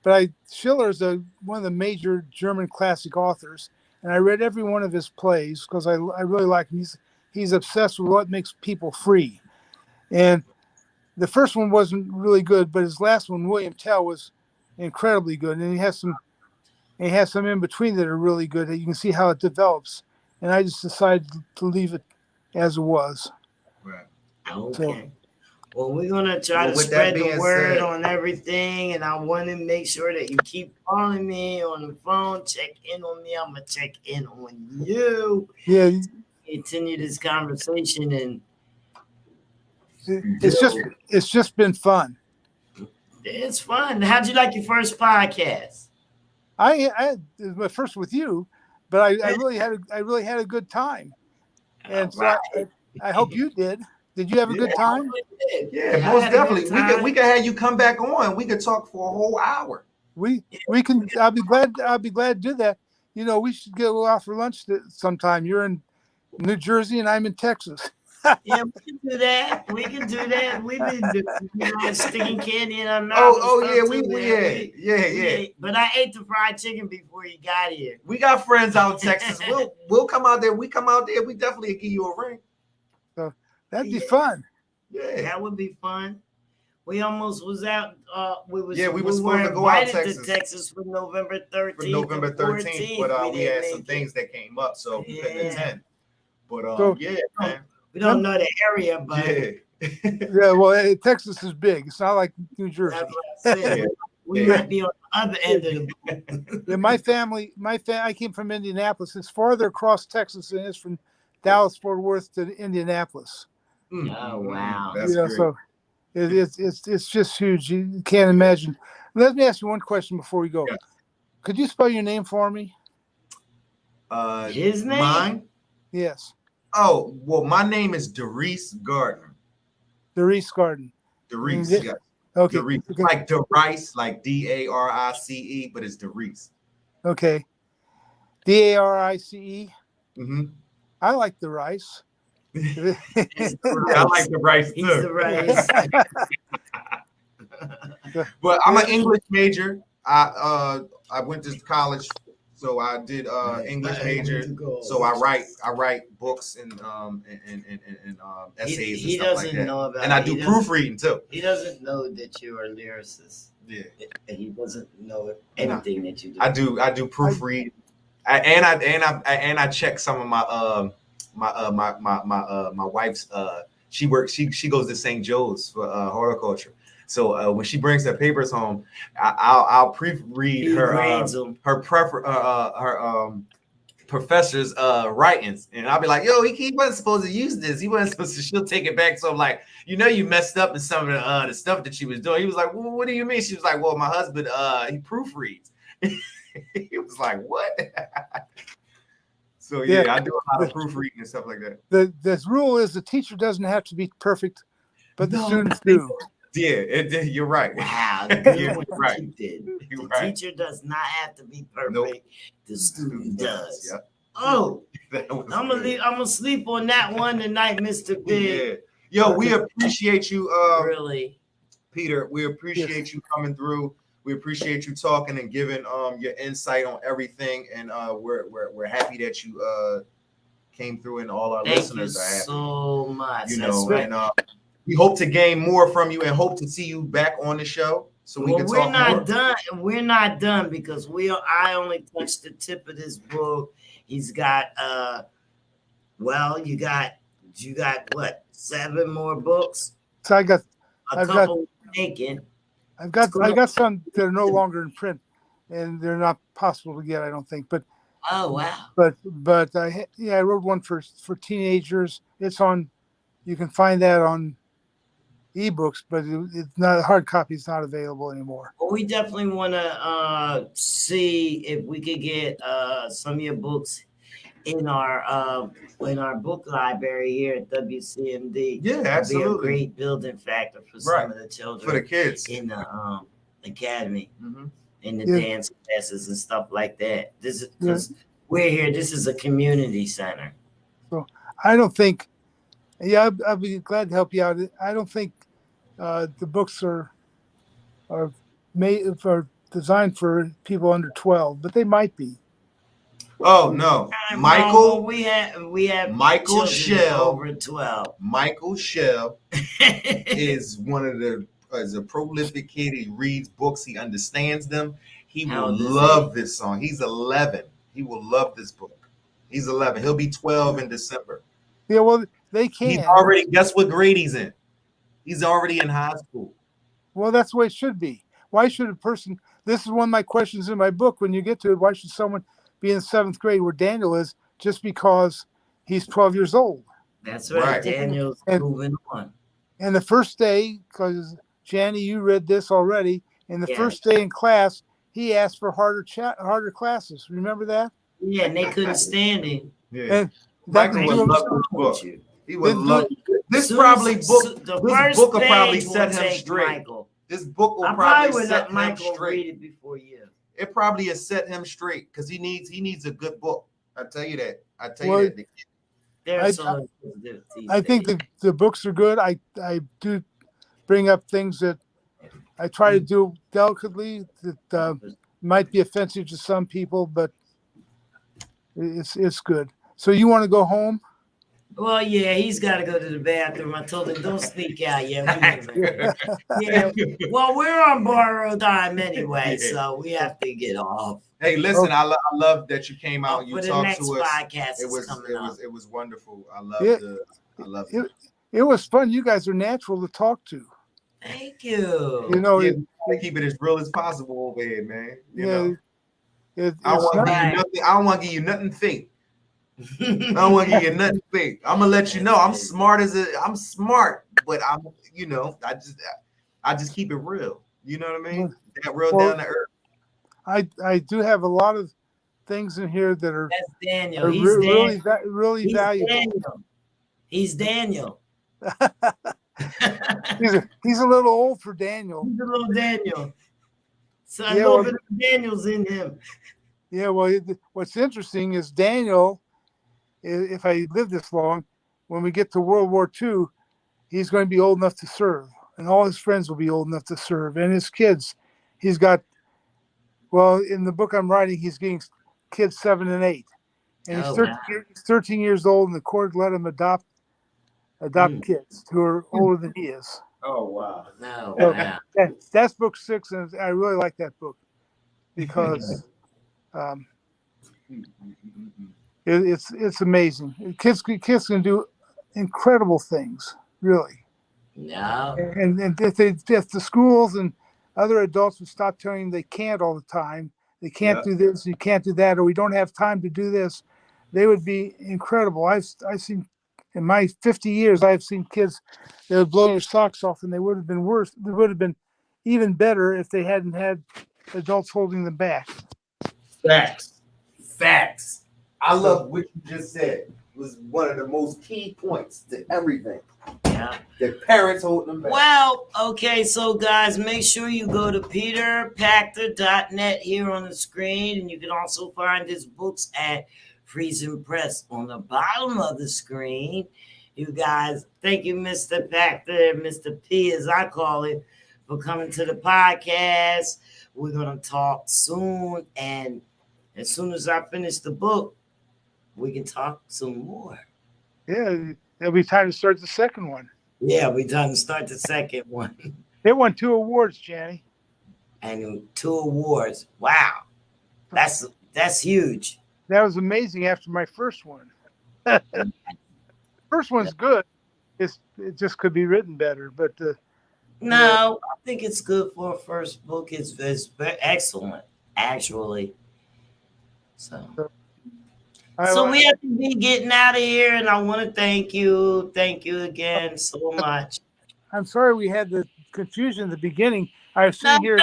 But Schiller is one of the major German classic authors, and I read every one of his plays because I really like him. He's obsessed with what makes people free, and the first one wasn't really good, but his last one, William Tell, was incredibly good. And he has some in between that are really good. You can see how it develops. And I just decided to leave it as it was. Right. Okay. Well, we're gonna try to spread the word on everything, and I want to make sure that you keep calling me on the phone, check in on me. I'm gonna check in on you. Yeah. Continue this conversation, and it's just been fun. It's fun. How'd you like your first podcast? I my first with you, but I really had a good time, and so I hope you did. Did you have a good time? Yeah, most definitely. We can have you come back on. We could talk for a whole hour. We can. I'll be glad to do that. You know, we should go out for lunch sometime. You're in New Jersey and I'm in Texas. Yeah, we can do that. We've been sticking candy in our mouth. Yeah. But I ate the fried chicken before you got here. We got friends out in Texas. We'll come out there. We come out there. We definitely give you a ring. So that'd be fun. Yeah, that would be fun. We almost was out. We were supposed to go out to Texas for November 13th. For November 13th, but we had some things that came up, so we couldn't attend. But man. We don't know the area, but yeah. Well, Texas is big. It's not like New Jersey. We might be on the other end of the boat. Yeah, my family. I came from Indianapolis. It's farther across Texas than it is from Dallas Fort Worth to Indianapolis. Oh wow! That's great. So it's just huge. You can't imagine. Let me ask you one question before we go. Yes. Could you spell your name for me? His name? Mine? Yes. Oh, well, my name is Darice Gardner. Darice Garden. Darice, yes. Okay. Darice. Like Darice, like Darice, but it's Darice. Okay. Darice. Mm-hmm. I like the rice. I like the rice He's too. the rice. But I'm an English major. I went to college, so I did English major. So I write books and essays and stuff like that. Know about and I do proofreading too. He doesn't know that you're a lyricist. Yeah. He doesn't know anything that you do. I do proofread. I check some of my my wife's she goes to St. Joe's for horticulture. So when she brings her papers home, I'll proofread her professor's writings, and I'll be like, "Yo, he wasn't supposed to use this. He wasn't supposed to." She'll take it back. So I'm like, you messed up in some of the stuff that she was doing. He was like, "Well, what do you mean?" She was like, "Well, my husband he proofreads." He was like, "What?" So yeah, I do a lot of proofreading and stuff like that. The rule is the teacher doesn't have to be perfect, but the students do. Yeah, you're right. Wow, you're right. The teacher does not have to be perfect. Nope. The student does. Yep. Oh, I'm gonna sleep on that one tonight, Mr. Big. Yeah. Yo, we appreciate you. Really, Peter. We appreciate you coming through. We appreciate you talking and giving your insight on everything, and we're happy that you came through, and all our listeners are happy. So much. And we hope to gain more from you, and hope to see you back on the show so we can talk more. We're not done. We're not done because I only touched the tip of this book. He's got you got what, 7 more books? So I've got making. I've got some that are no longer in print, and they're not possible to get, I don't think. But oh wow! But I wrote one for teenagers. It's on. You can find that on ebooks, but it's not, hard copy is not available anymore. Well, we definitely want to see if we could get some of your books in our book library here at WCMD. Yeah, absolutely. It'd be a great building factor for some of the children, for the kids in the academy, in the Yeah. dance classes and stuff like that. This is because we're here. This is a community center. So I don't think. Yeah, I'll be glad to help you out. I don't think the books are made for designed for people under 12, but they might be. Oh no, Michael. We have Michael Shell over 12. Michael Shell is is a prolific kid. He reads books. He understands them. He will love this song. He's 11. He will love this book. He's 11. He'll be 12 in December. Yeah, well, they can. He's already. Guess what grade he's in? He's already in high school. Well, that's the way it should be. Why should a person? This is one of my questions in my book. When you get to it, why should someone be in 7th grade where Daniel is just because he's 12 years old? That's right. Daniel's moving on. And the first day, because Janny, you read this already. And the first day in class, he asked for harder classes. Remember that? Yeah, and they couldn't stand him. Yeah. And Michael would love this book. He would love this. Probably book. This book will probably set him straight. Michael. This book will probably set him Michael straight. Read it before you. It probably has set him straight because he needs a good book. I tell you that. I think the books are good. I do bring up things that I try to do delicately that might be offensive to some people, but it's good. So you want to go home? Well, yeah, he's got to go to the bathroom. I told him don't sneak out yet. Yeah. Well, we're on borrowed time anyway, so we have to get off. Hey, listen, I love that you came out. You talked to us. Podcast it was wonderful. I love it. It was fun. You guys are natural to talk to. Thank you. You know, keep it as real as possible over here, man. You know, I don't want to give you nothing fake. I don't want to give you nothing fake. I'm gonna let you know I'm smart, but I just keep it real. You know what I mean? That real Well, down to earth. I do have a lot of things in here that are, That's Daniel. are He's really Dan. really He's valuable. Daniel. He's Daniel. He's a little old for Daniel. He's a little Daniel. So a Yeah, little well, bit of Daniel's in him. yeah. Well, what's interesting is Daniel. If I live this long, when we get to World War II, he's going to be old enough to serve, and all his friends will be old enough to serve, and his kids. He's got. Well, in the book I'm writing, he's getting kids 7 and 8, and he's Oh, 13. wow. He's 13 years old, and the court let him adopt kids who are older than he is. Oh wow. No, So wow. that's book 6, and I really like that book because it's amazing. Kids can do incredible things, really. No. And if the schools and other adults would stop telling them they can't all the time, they can't do this, you can't do that, or we don't have time to do this, they would be incredible. I've seen in my 50 years, I've seen kids that would blow your socks off, and they would have been worse. They would have been even better if they hadn't had adults holding them back. Facts. I love what you just said. It was one of the most key points to everything. Yeah. The parents hold them back. Well, okay, so guys, make sure you go to peterpactor.net here on the screen, and you can also find his books at Freezing Press on the bottom of the screen. You guys, thank you, Mr. Pactor, Mr. P, as I call it, for coming to the podcast. We're going to talk soon, and as soon as I finish the book, we can talk some more. Yeah, it'll be time to start the second one. Yeah, we done start the second one. It won 2 awards, Janny. And 2 awards. Wow. That's huge. That was amazing after my first one. First one's good. It just could be written better, but No, I think it's good for a first book. It's very excellent, actually. So we have to be getting out of here, and I want to thank you. Thank you again so much. I'm sorry we had the confusion at the beginning. I was sitting here.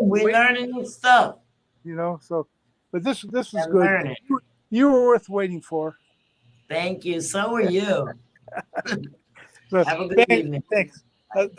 We're learning new stuff. You know, but this was good. You were worth waiting for. Thank you. So are you. So, have a good evening. Thanks.